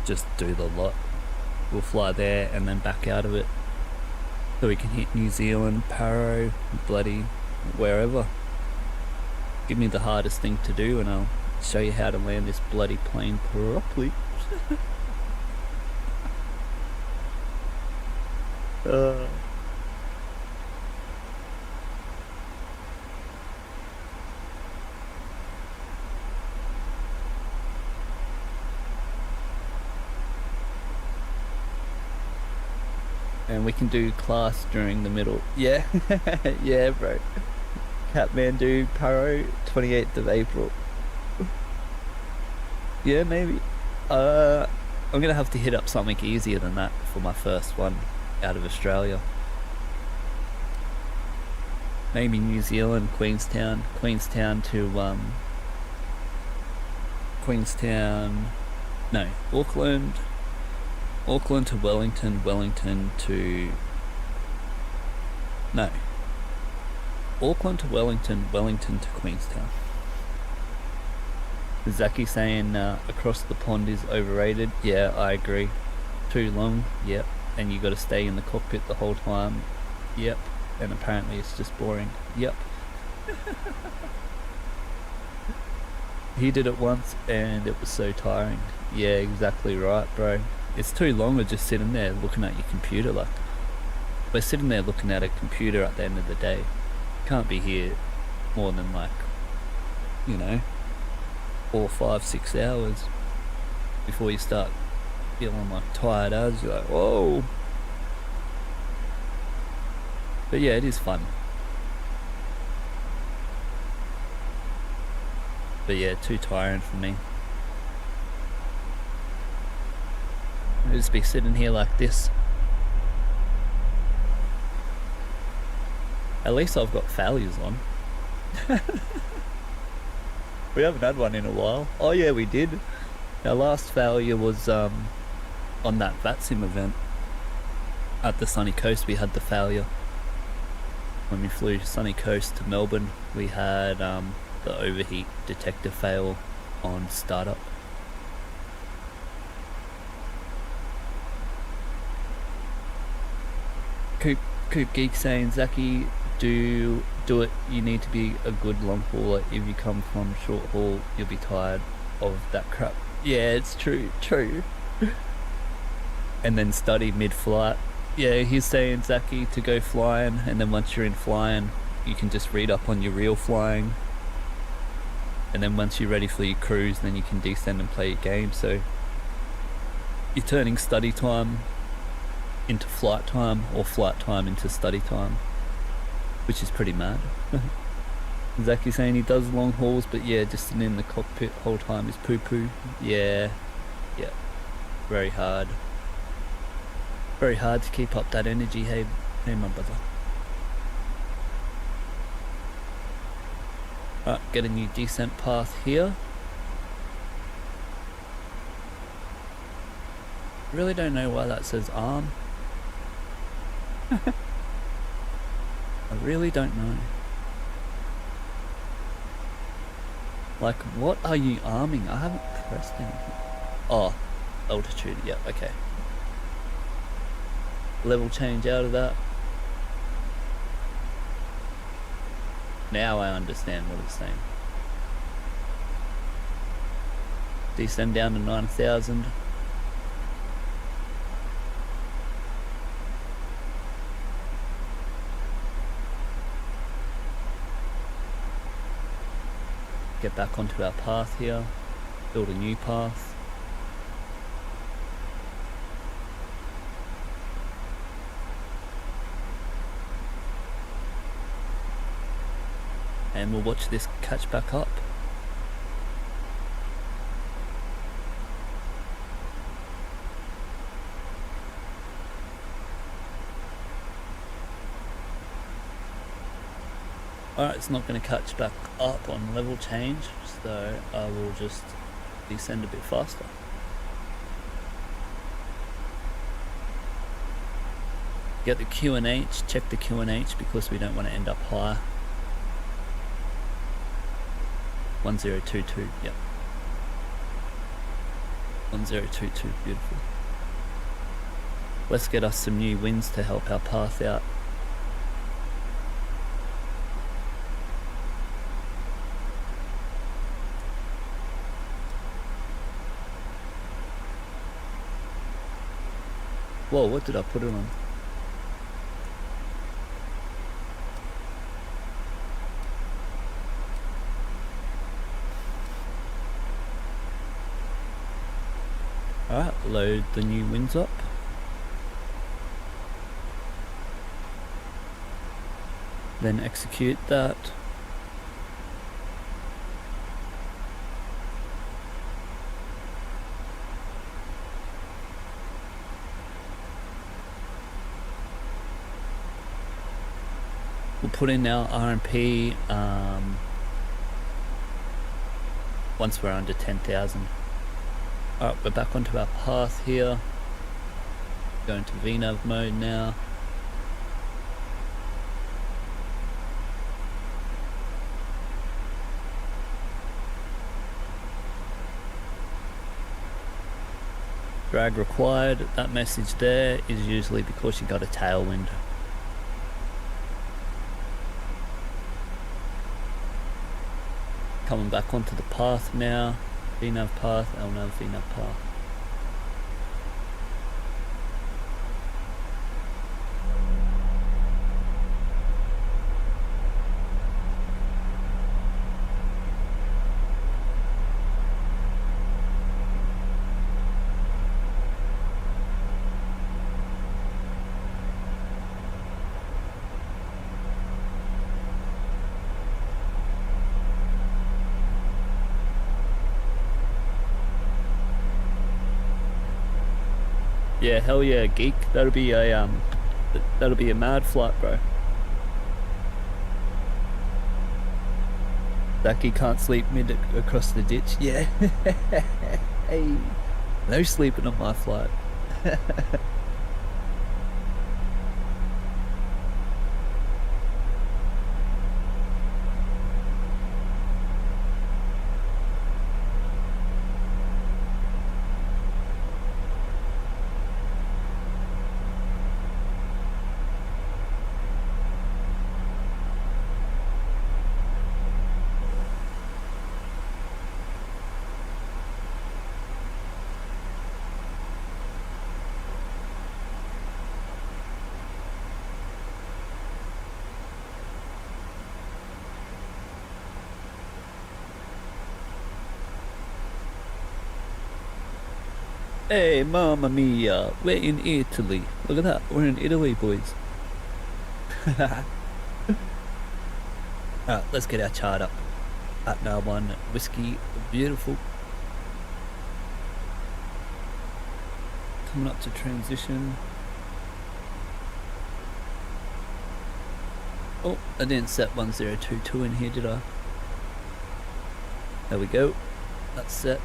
just do the lot. We'll fly there and then back out of it, so we can hit New Zealand, Paro, bloody wherever. Give me the hardest thing to do and I'll show you how to land this bloody plane properly. And we can do class during the middle. Yeah, yeah, bro. Kathmandu, Paro, 28th of April. Yeah, maybe. I'm gonna have to hit up something easier than that for my first one out of Australia. Maybe New Zealand, Queenstown to no, Auckland to Wellington to no, Auckland to Wellington to Queenstown. Zaki saying across the pond is overrated. Yeah, I agree. Too long. Yep. And you got to stay in the cockpit the whole time. Yep. And apparently it's just boring. Yep. He did it once and it was so tiring. Yeah, exactly right, bro. It's too long to just sitting there looking at your computer. Like, we're sitting there looking at a computer at the end of the day. Can't be here more than like, you know, 4, 5, 6 hours before you start feeling like tired as. You're like, whoa. But yeah, it is fun. But yeah, too tiring for me. I'll just be sitting here like this. At least I've got failures on. We haven't had one in a while. Oh yeah, we did. Our last failure was on that Vatsim event. At the Sunny Coast we had the failure. When we flew Sunny Coast to Melbourne, we had the overheat detector fail on startup. Coop Geek saying, Zaki, do it. You need to be a good long hauler. If you come from short haul, you'll be tired of that crap. Yeah, it's true. And then study mid-flight. Yeah, he's saying, Zaki, to go flying, and then once you're in flying, you can just read up on your real flying. And then once you're ready for your cruise, then you can descend and play your game. So you're turning study time into flight time, or flight time into study time, which is pretty mad. Zaki saying he does long hauls, but yeah, just sitting in the cockpit whole time is poo-poo. Yeah, very hard. Very hard to keep up that energy. Hey my brother. Alright, get a new descent path here. Really don't know why that says arm. I really don't know. Like, what are you arming? I haven't pressed anything. Oh, altitude, yeah, okay. Level change out of that. Now I understand what it's saying. Descend down to 9,000. Get back onto our path here. Build a new path. And we'll watch this catch back up. Alright, it's not going to catch back up on level change, so I will just descend a bit faster. Get the QNH, check the QNH because we don't want to end up higher. 1022, yep. 1022, beautiful. Let's get us some new winds to help our path out. Whoa, what did I put it on? Alright, load the new winds up. Then execute that. We'll put in our RMP once we're under 10,000. Alright, we're back onto our path here. Going to VNAV mode now. Drag required. That message there is usually because you got a tailwind. Coming back onto the path now. VNAV path, LNAV, VNAV path. Yeah, hell yeah, geek. That'll be a mad flight, bro. Zaki can't sleep mid across the ditch. Yeah. Hey, no sleeping on my flight. Hey, mamma mia, we're in Italy. Look at that, we're in Italy, boys. Alright, let's get our chart up. At now one whiskey, beautiful. Coming up to transition. Oh, I didn't set 1022 in here, did I? There we go. That's set.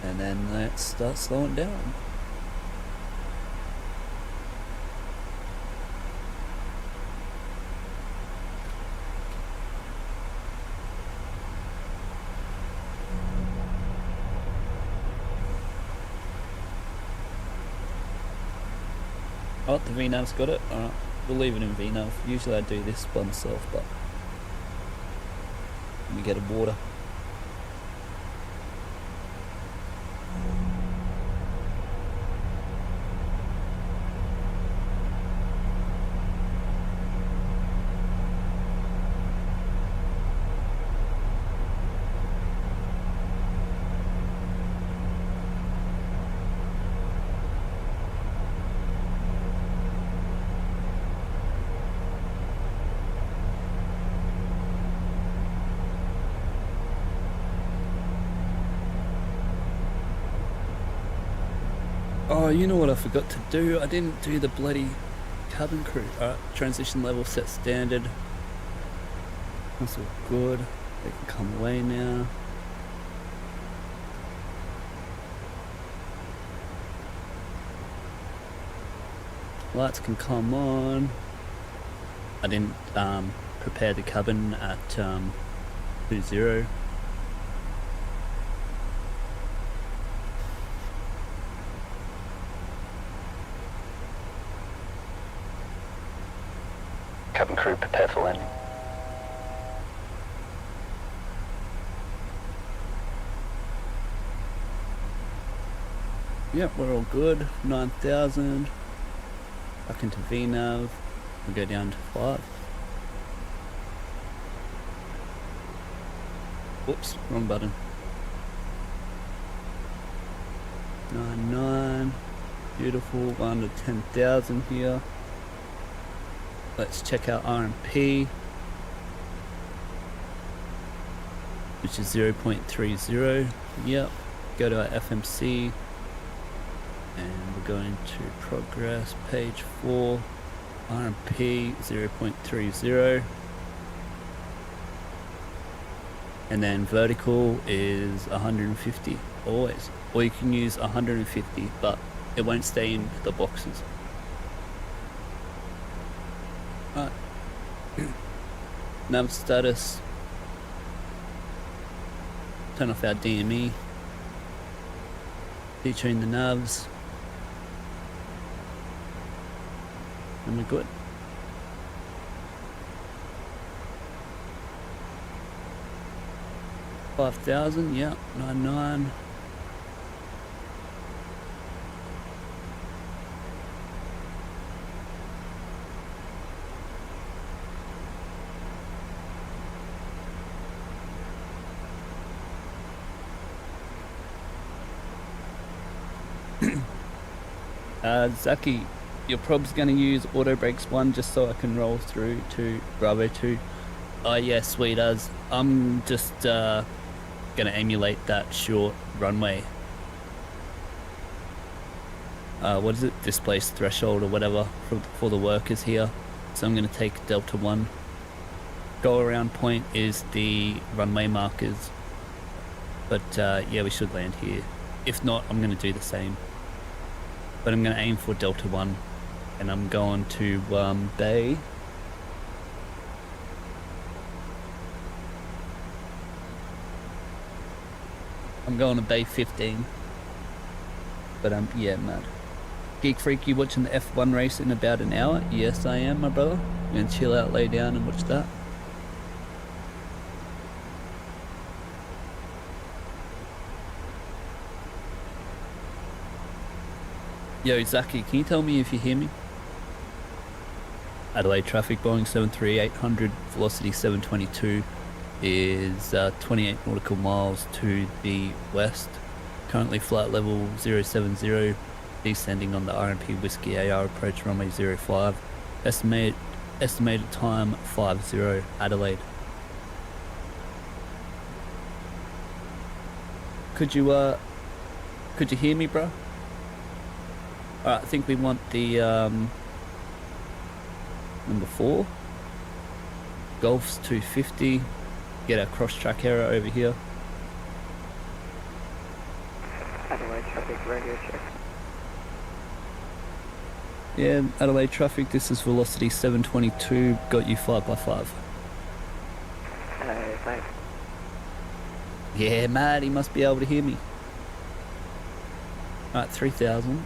And then let's start slowing down. Oh, the VNav's got it. Alright, we'll leave it in VNav. Usually I do this by myself, but let me get a water. Oh, you know what I forgot to do? I didn't do the bloody cabin crew. Alright, transition level set standard. That's all good. They can come away now. Lights can come on. I didn't prepare the cabin at 20. Cabin crew, prepare for landing. Yep, we're all good. 9,000. Back into VNav. We'll go down to 5. Whoops, wrong button. 9,900. Beautiful. 1 to 10,000 here. Let's check out RMP, which is 0.30. Yep. Go to our FMC, and we're going to progress page 4. RMP 0.30, and then vertical is 150 always, or you can use 150, but it won't stay in the boxes. Right. Nav status. Turn off our DME. Detune the navs. And we're good. $5,000, yeah, 99. Zaki, your prob's going to use auto brakes 1 just so I can roll through to Bravo 2. Oh yeah, sweet as. I'm just gonna emulate that short runway. What is it? Displaced threshold or whatever for the workers here. So I'm gonna take Delta 1. Go around point is the runway markers. But yeah, we should land here. If not, I'm gonna do the same. But I'm gonna aim for Delta 1. And I'm going to Bay. I'm going to Bay 15. But yeah, mad. Geek Freak, you watching the F1 race in about an hour? Yes, I am, my brother. I'm gonna chill out, lay down and watch that. Yo, Zaki, can you tell me if you hear me? Adelaide traffic, Boeing 73800, velocity 722 is 28 nautical miles to the west. Currently flight level 070, descending on the RMP Whiskey AR approach runway 05. Estimated time 50, Adelaide. Could you hear me, bro? Alright, I think we want the number 4. Golf's 250. Get our cross track error over here. Adelaide traffic radio check. Yeah, Adelaide traffic, this is velocity 722, got you 5x5. Thanks. Yeah, mad, he must be able to hear me. Alright, 3000.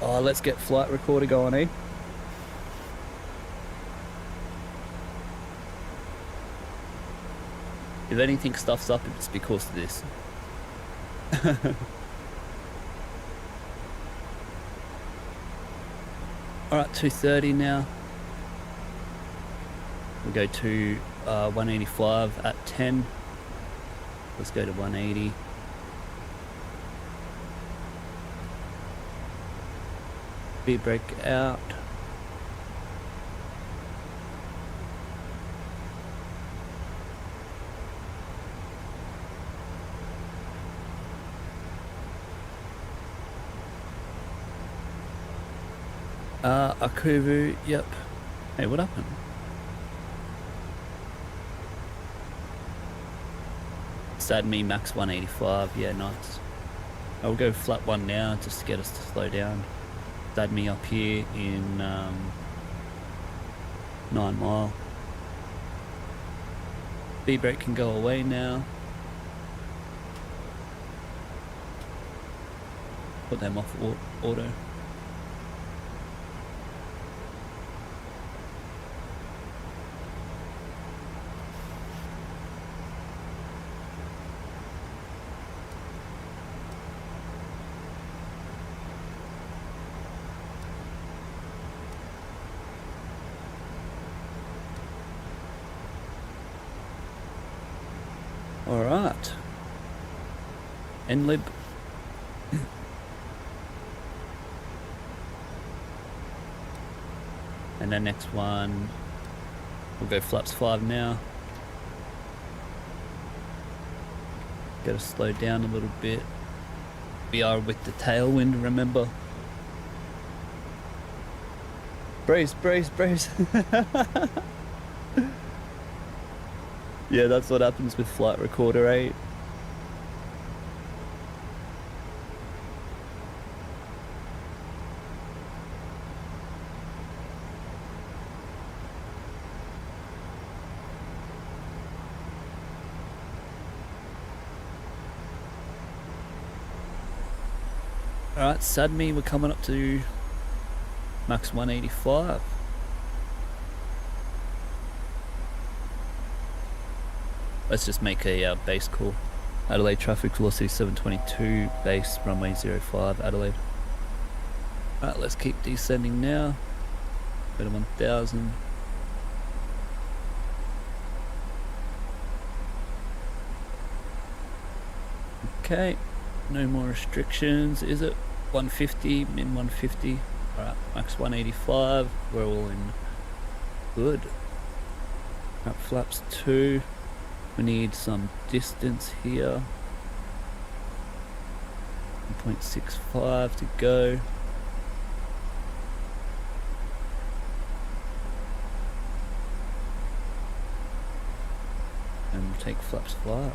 Oh, let's get flight recorder going, eh? If anything stuffs up, it's because of this. Alright, 230 now. We'll go to 185 at 10. Let's go to 180. Speed brake out. Akuvu, yep. Hey, what happened? Sad me max 185, yeah, nice. I'll go flat 1 now just to get us to slow down. Sad me up here in 9 Mile. Speed brake can go away now. Put them off auto. Alright. Nlib. And then next one, we'll go flaps 5 now. Gotta slow down a little bit. We are with the tailwind, remember? Brace, brace, brace. Yeah, that's what happens with flight recorder 8. Alright, Sadme, we're coming up to max 185. Let's just make a base call. Adelaide traffic velocity 722, base runway 05, Adelaide. Alright, let's keep descending now. Go to 1000. Okay, no more restrictions, is it? 150, min 150. Alright, max 185, we're all in good. At flaps 2, we need some distance here. 1.65 to go. And we'll take flaps 5.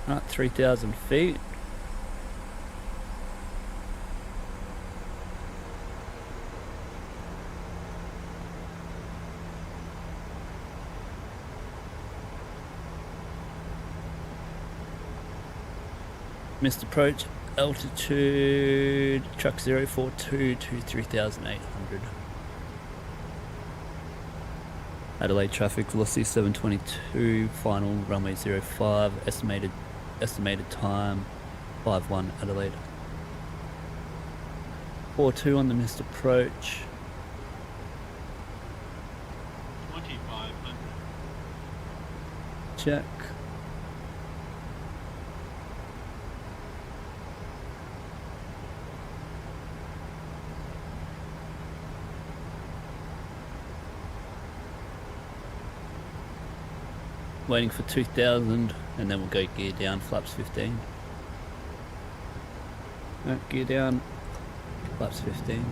Alright, 3,000 feet. Missed approach, altitude, truck 042 to 3,800. Adelaide traffic, velocity 722, final runway 05, estimated time 5-1 Adelaide. 42 on the missed approach. 2,500. Check. Waiting for 2,000 and then we'll go gear down, flaps 15. No, gear down, flaps 15.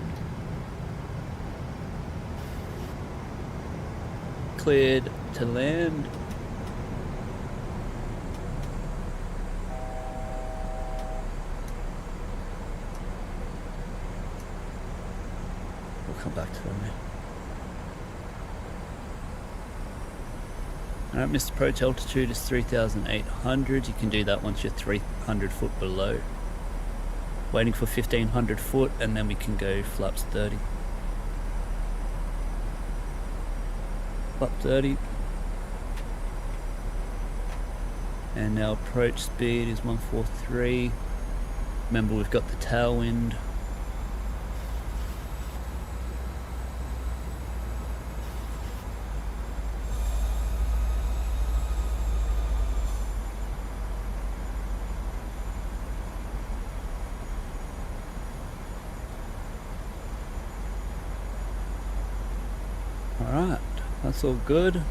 Cleared to land. We'll come back to them now. Alright, missed approach, altitude is 3,800. You can do that once you're 300 foot below. Waiting for 1,500 foot and then we can go flaps 30. Flap 30. And our approach speed is 143. Remember, we've got the tailwind. Alright, that's all good.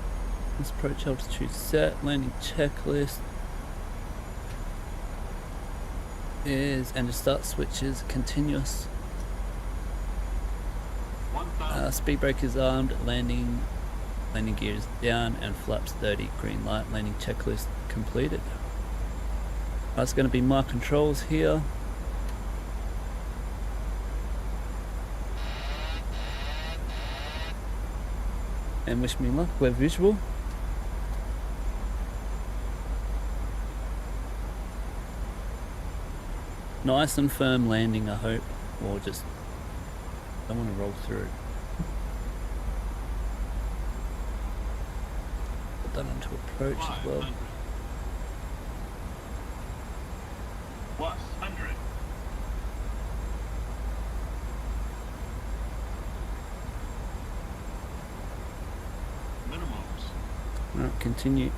Let's approach altitude set, landing checklist is, and the start switch is continuous. Speed brake is armed, landing gear is down, and flaps 30, green light, landing checklist completed. That's going to be my controls here. And wish me luck, we're visual. Nice and firm landing, I hope, or just don't want to roll through. Put that onto approach as well. 100. Alright, continue.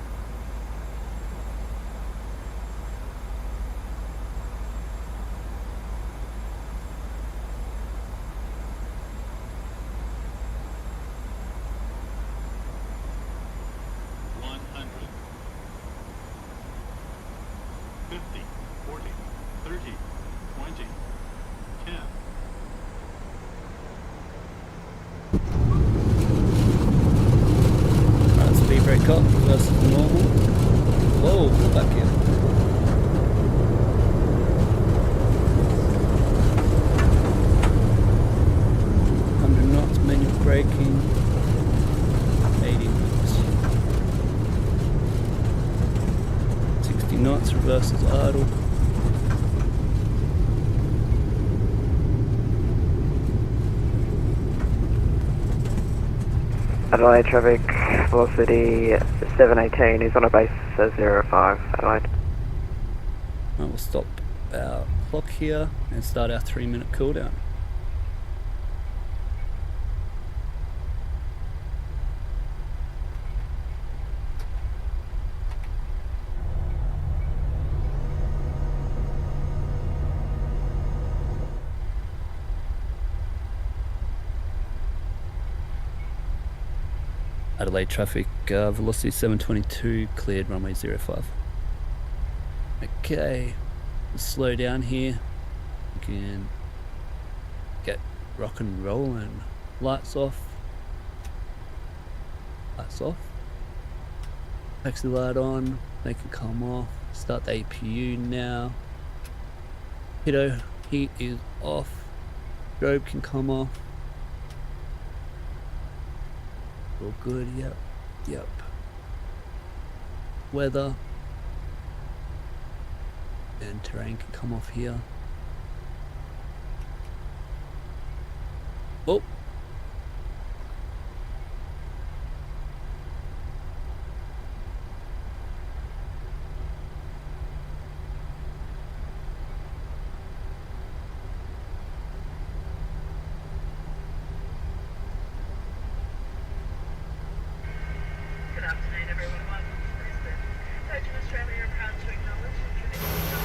Brake up versus normal. Whoa, back in. 100 knots, manual braking. 80 knots. 60 knots, reverse is idle. Adelaide traffic, velocity 718 is on a base 05, Adelaide. I will stop our clock here and start our 3-minute cooldown. Adelaide traffic, velocity 722, cleared runway 05. Okay, let's slow down here. We can get rock and roll and lights off. Lights off. Taxi light on, they can come off. Start the APU now. Pitot heat is off. Strobe can come off. All good, yep. Weather and terrain can come off here. Oh,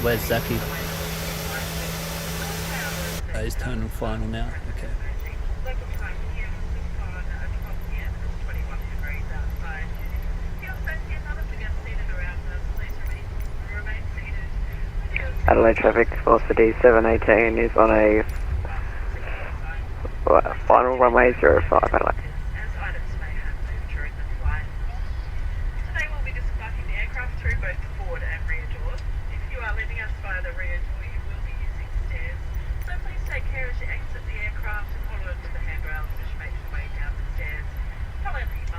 where's Zaki? Oh, he's turning final now. Okay. Adelaide traffic, velocity 718 is on a final runway 05, Adelaide.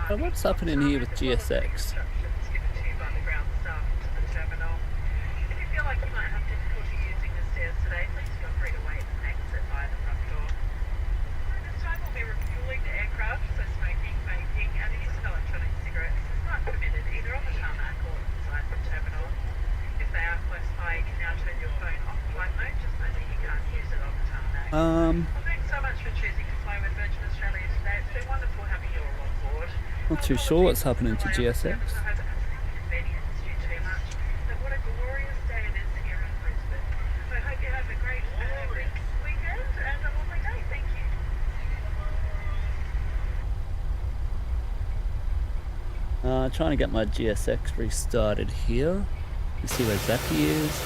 What's happening here with GSX? Not too sure what's happening to GSX. Trying to get my GSX restarted here. Let's see where Zaki is.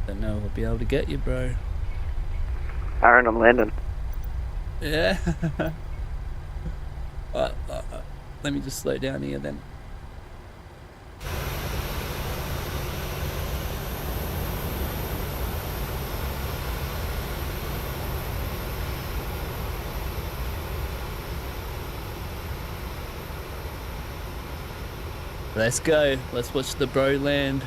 Don't know if I'll be able to get you, bro. Aaron, I'm landing. Yeah. Let me just slow down here then. Let's go. Let's watch the bro land.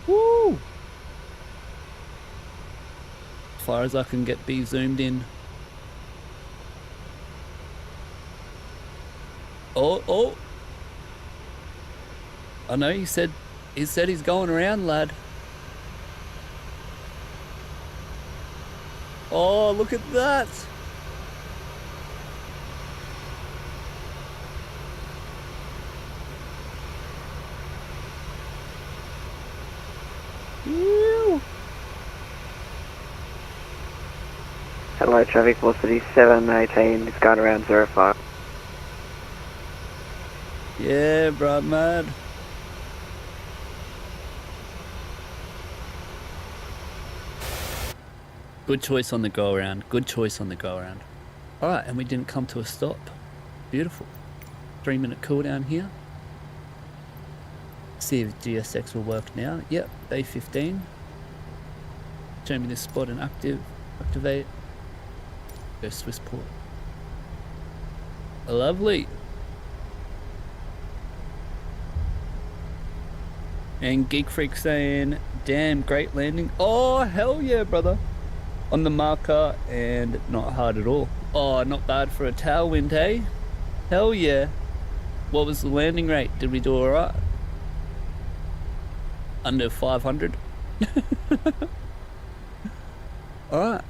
Woo! As far as I can get B zoomed in. Oh. I know he said he's going around, lad. Oh, look at that. Ew. Adelaide traffic, velocity 718 is going around 05. Yeah, bro, mad. Good choice on the go around. Good choice on the go around. Alright, and we didn't come to a stop. Beautiful. 3-minute cooldown here. See if GSX will work now. Yep, day 15. Show me this spot and activate. Go Swissport. Lovely. And Geek Freak saying, damn, great landing. Oh, hell yeah, brother. on the marker and not hard at all. Oh, not bad for a tailwind, hey? Hell yeah. What was the landing rate? Did we do all right? Under 500. All right.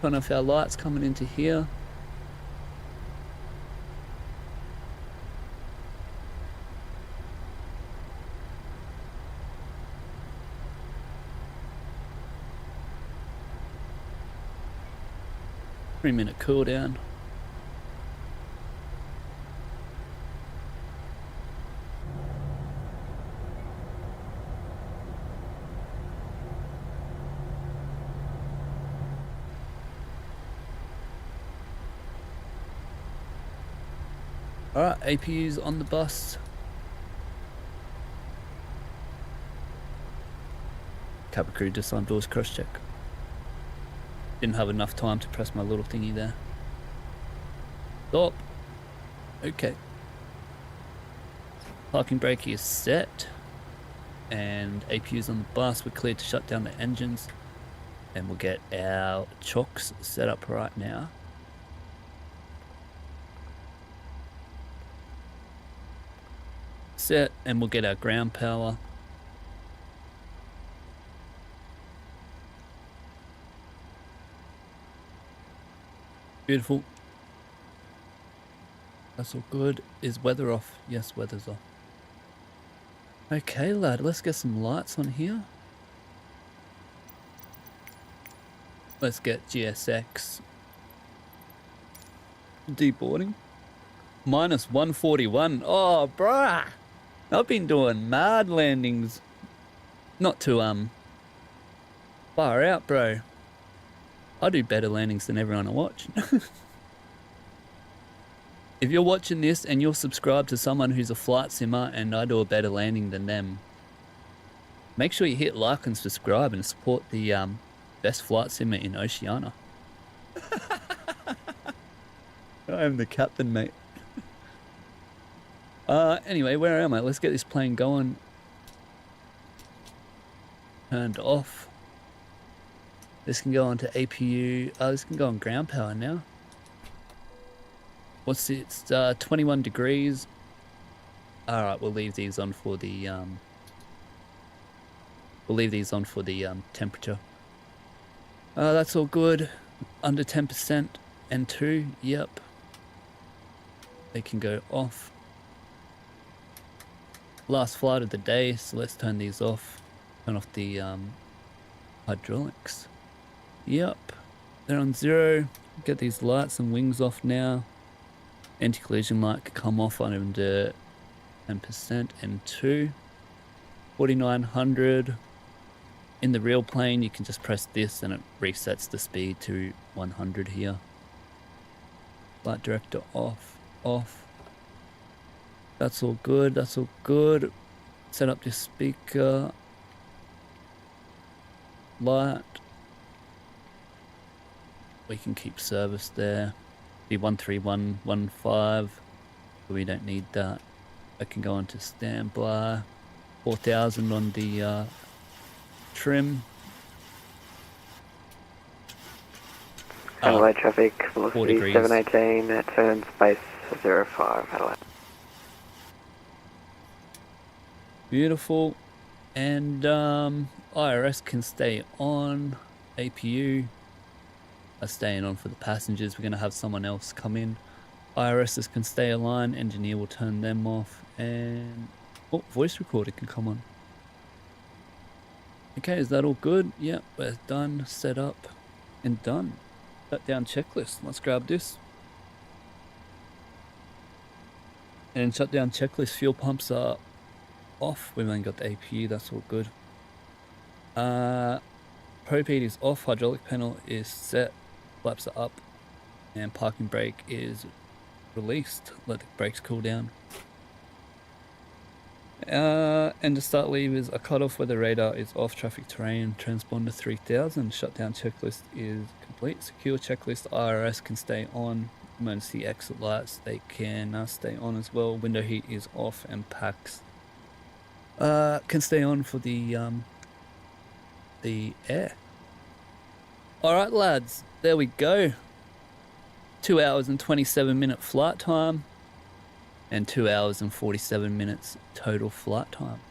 Turn off our lights coming into here. Three-minute cool down. Alright, APU's on the bus. Cabin crew disarm doors cross check. Didn't have enough time to press my little thingy there. Stop. Okay. Parking brake is set. And APU's on the bus. We're cleared to shut down the engines. And we'll get our chocks set up right now. Set, and we'll get our ground power. Beautiful. That's all good. Is weather off? Yes, weather's off. Okay, lad, let's get some lights on here. Let's get GSX. Deboarding. Minus 141. Oh, bruh. I've been doing mad landings. Not too, far out, bro. I do better landings than everyone I watch. If you're watching this and you're subscribed to someone who's a flight simmer and I do a better landing than them, make sure you hit like and subscribe and support the best flight simmer in Oceania. I am the captain, mate. Anyway, where am I? Let's get this plane going. Turned off. This can go on to APU. This can go on ground power now. What's it? It's 21 degrees. Alright, we'll leave these on for the temperature. That's all good. Under 10% N2, yep. They can go off. Last flight of the day, so let's turn these off. Turn off the hydraulics. Yep, they're on 0. Get these lights and wings off now. Anti-collision light can come off on under 10% N2. 4900. In the real plane, you can just press this and it resets the speed to 100 here. Light director off, off. That's all good, that's all good. Set up your speaker. Light. We can keep service there. Be 13115, but we don't need that. I can go on to standby. 4000 on the trim. Adelaide traffic, velocity 718 at turn space 05, Adelaide. Beautiful. And IRS can stay on. APU are staying on for the passengers. We're going to have someone else come in. IRSs can stay aligned. Engineer will turn them off. And oh, voice recorder can come on. Okay, is that all good? Yep, we're done, set up, and done. Shut down checklist. Let's grab this. And shut down checklist. Fuel pumps are off. We've only got the APU, that's all good. Propede is off. Hydraulic panel is set. Flaps are up. And parking brake is released. Let the brakes cool down. And the start levers are cut off where the radar is off. Traffic terrain, transponder 3000. Shutdown checklist is complete. Secure checklist, IRS can stay on. Emergency exit lights, they can stay on as well. Window heat is off, and packs can stay on for the air. All right, lads, there we go. 2 hours and 27-minute flight time and 2 hours and 47 minutes total flight time.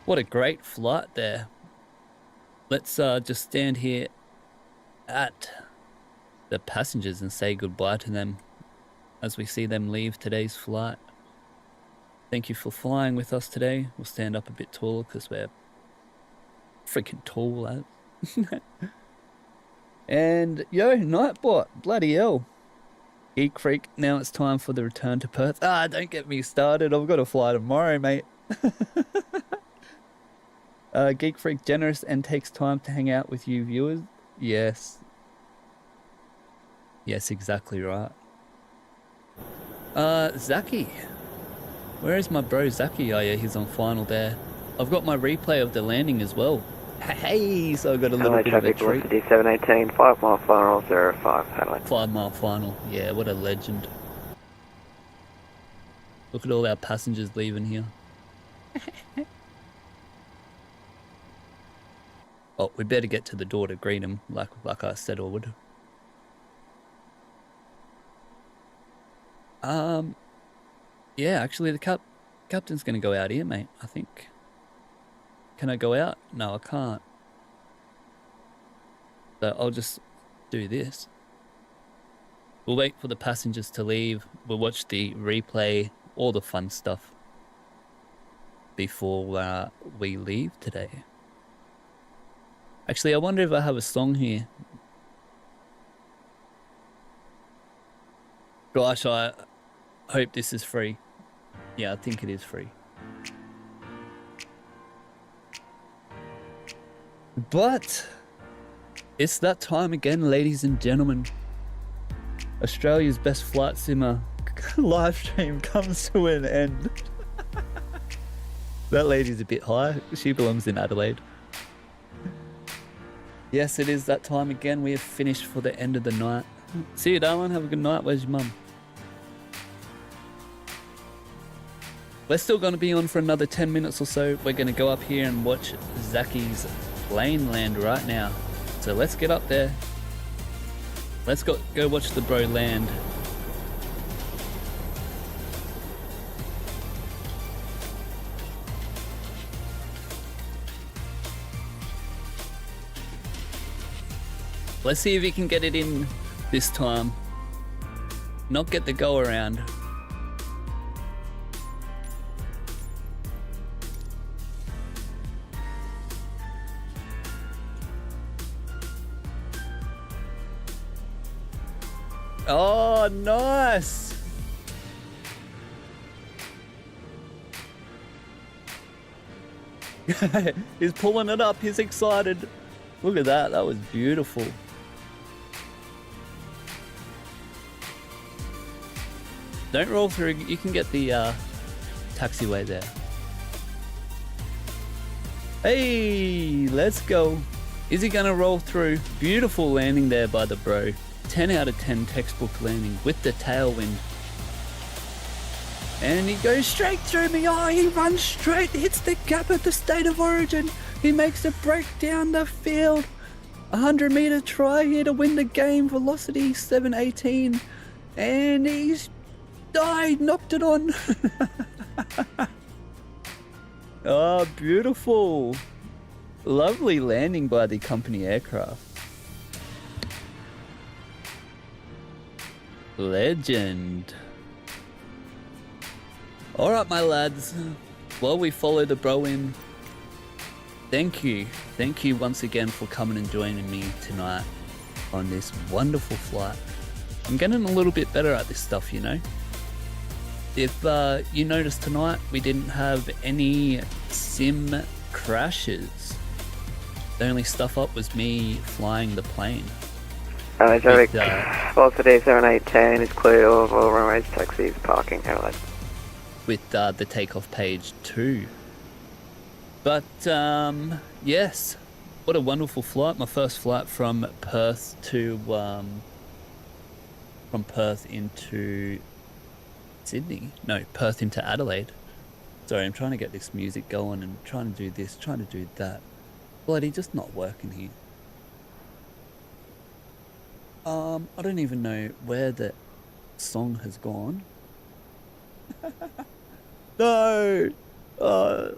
What a great flight there. Let's just stand here at the passengers and say goodbye to them as we see them leave today's flight. Thank you for flying with us today. We'll stand up a bit taller because we're freaking tall, lads. And yo, Nightbot, bloody hell. Geek Freak, now it's time for the return to Perth. Ah, don't get me started. I've got to fly tomorrow, mate. Geek Freak, generous and takes time to hang out with you viewers. Yes. Yes, exactly right. Zaki. Where is my bro Zaki? Oh yeah, he's on final there. I've got my replay of the landing as well. Hey, so I got a little bit of a treat. Velocity 718, 5 mile final, 05, Adelaide. 5 mile final. Yeah, what a legend. Look at all our passengers leaving here. Oh, we better get to the door to greet them, like I said I would. Yeah, actually the captain's gonna go out here, mate, I think. Can I go out? No, I can't. So I'll just do this. We'll wait for the passengers to leave. We'll watch the replay, all the fun stuff before we leave today. Actually, I wonder if I have a song here. Gosh, I hope this is free. Yeah, I think it is free. But it's that time again, ladies and gentlemen. Australia's best flight simmer live stream comes to an end. That lady's a bit high. She belongs in Adelaide. Yes, it is that time again. We have finished for the end of the night. See you, darling. Have a good night. Where's your mum? We're still going to be on for another 10 minutes or so. We're going to go up here and watch Zaki's plane land right now. So let's get up there. Let's go watch the bro land. Let's see if he can get it in this time. Not get the go around. Oh, nice. He's pulling it up. He's excited. Look at that. That was beautiful. Don't roll through. You can get the taxiway there. Hey, let's go. Is he going to roll through? Beautiful landing there by the bro. 10 out of 10 textbook landing with the tailwind. And he goes straight through me. Oh, he runs straight, hits the gap at the state of origin. He makes a break down the field. 100-meter try here to win the game. Velocity 718. And he's died, knocked it on. Oh, beautiful. Lovely landing by the company aircraft. Legend. Alright, my lads. While we follow the bro in, thank you once again for coming and joining me tonight on this wonderful flight. I'm getting a little bit better at this stuff, you know. If you noticed tonight, we didn't have any sim crashes. The only stuff up was me flying the plane. Velocity 7810 is clear of all runways, taxis, parking, Adelaide. With the takeoff page 2. But yes, what a wonderful flight. My first flight from Perth to Perth into Sydney. No, Perth into Adelaide. Sorry, I'm trying to get this music going and trying to do this, trying to do that. Bloody just not working here. I don't even know where the song has gone. No! I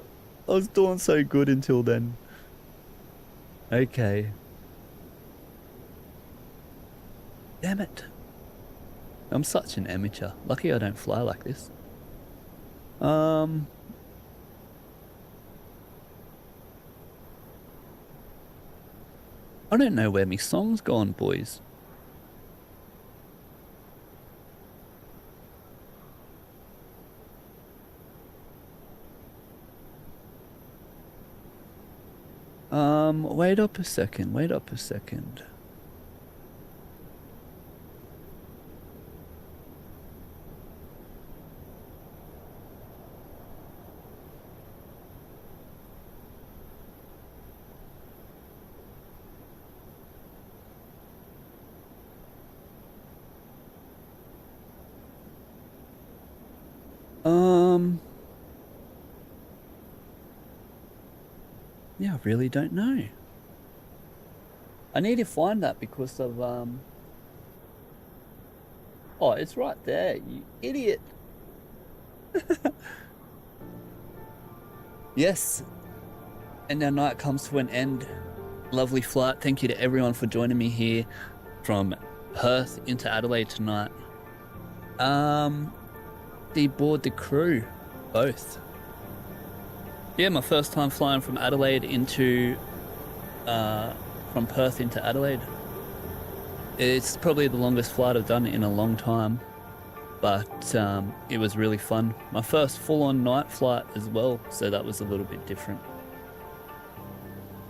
was doing so good until then. Okay. Damn it. I'm such an amateur. Lucky I don't fly like this. I don't know where my song's gone, boys. Wait up a second, wait up a second. Yeah, I really don't know. I need to find that because of, oh, it's right there, you idiot. Yes, and our night comes to an end. Lovely flight. Thank you to everyone for joining me here from Perth into Adelaide tonight. Deboard the crew, both. Yeah, my first time flying from Adelaide into, from Perth into Adelaide. It's probably the longest flight I've done in a long time, but it was really fun. My first full-on night flight as well, so that was a little bit different.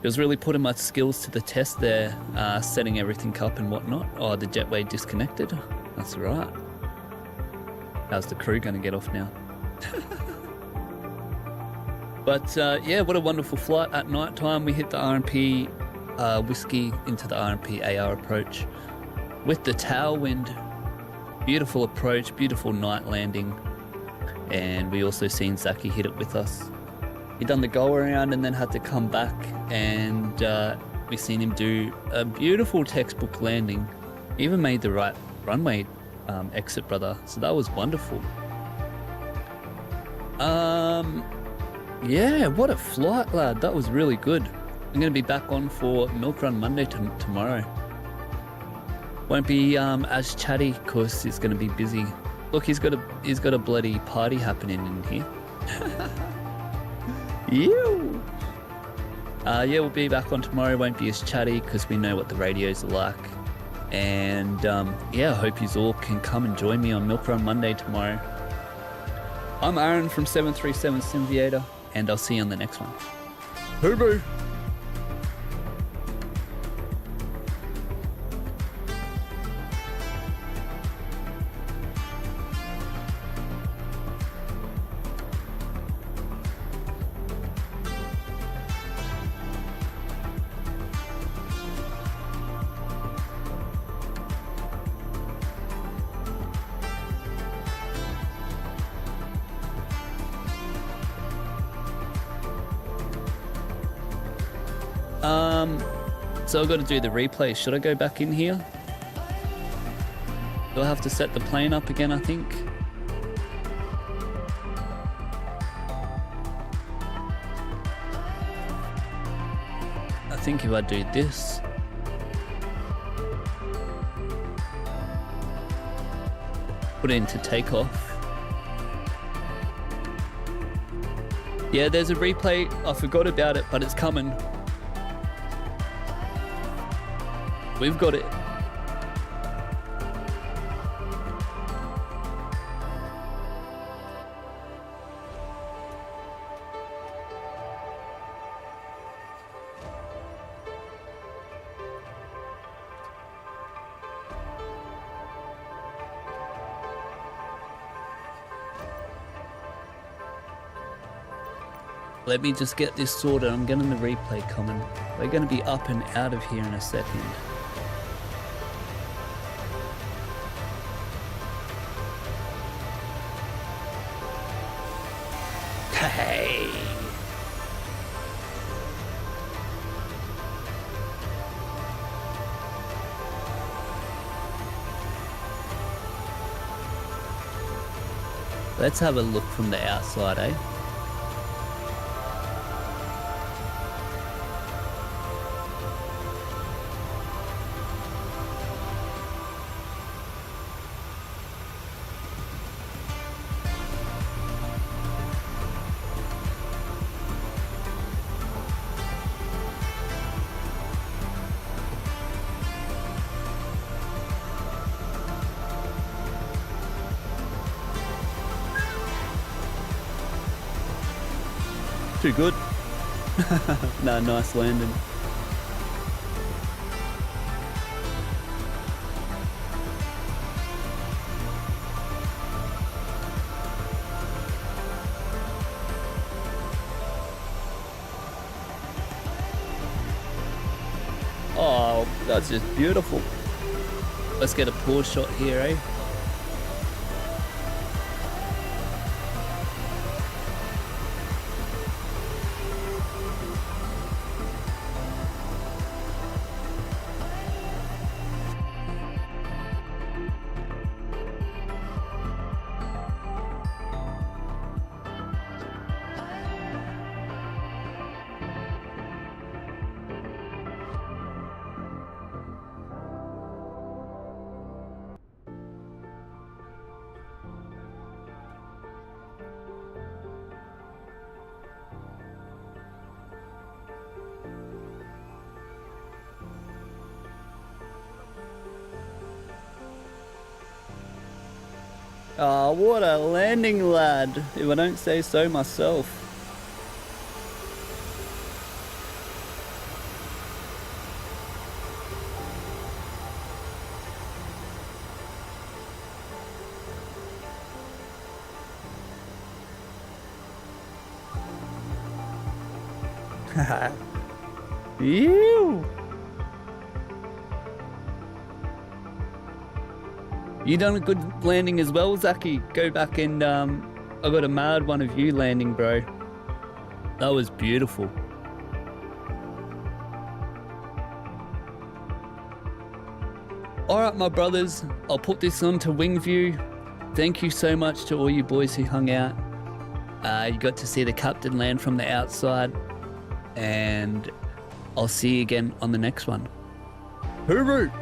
It was really putting my skills to the test there, setting everything up and whatnot. Oh, the jetway disconnected. That's right. How's the crew going to get off now? But yeah, what a wonderful flight. At night time, we hit the RMP whiskey into the RMP AR approach with the tailwind. Beautiful approach, beautiful night landing. And we also seen Zaki hit it with us. He done the go around and then had to come back, and we seen him do a beautiful textbook landing. He even made the right runway exit, brother. So that was wonderful. Yeah, what a flight, lad. That was really good. I'm going to be back on for Milk Run Monday tomorrow. Won't be as chatty because it's going to be busy. Look, he's got a bloody party happening in here. Ew. Yeah, we'll be back on tomorrow. Won't be as chatty because we know what the radios are like. And yeah, I hope you all can come and join me on Milk Run Monday tomorrow. I'm Aaron from 737 Simviator, and I'll see you on the next one. Boo-boo! So I've got to do the replay. Should I go back in here? Do I have to set the plane up again, I think? I think if I do this... put it into takeoff. Yeah, there's a replay. I forgot about it, but it's coming. We've got it. Let me just get this sorted. I'm getting the replay coming. We're going to be up and out of here in a second. Hey. Let's have a look from the outside, eh? Too good. No, nice landing. Oh, that's just beautiful. Let's get a poor shot here, eh? Oh, what a landing, lad, if I don't say so myself. Ew. You done a good landing as well, Zaki. Go back and I got a mad one of you landing, bro. That was beautiful. Alright, my brothers, I'll put this on to wing view. Thank you so much to all you boys who hung out. You got to see the captain land from the outside, and I'll see you again on the next one. Hooroo!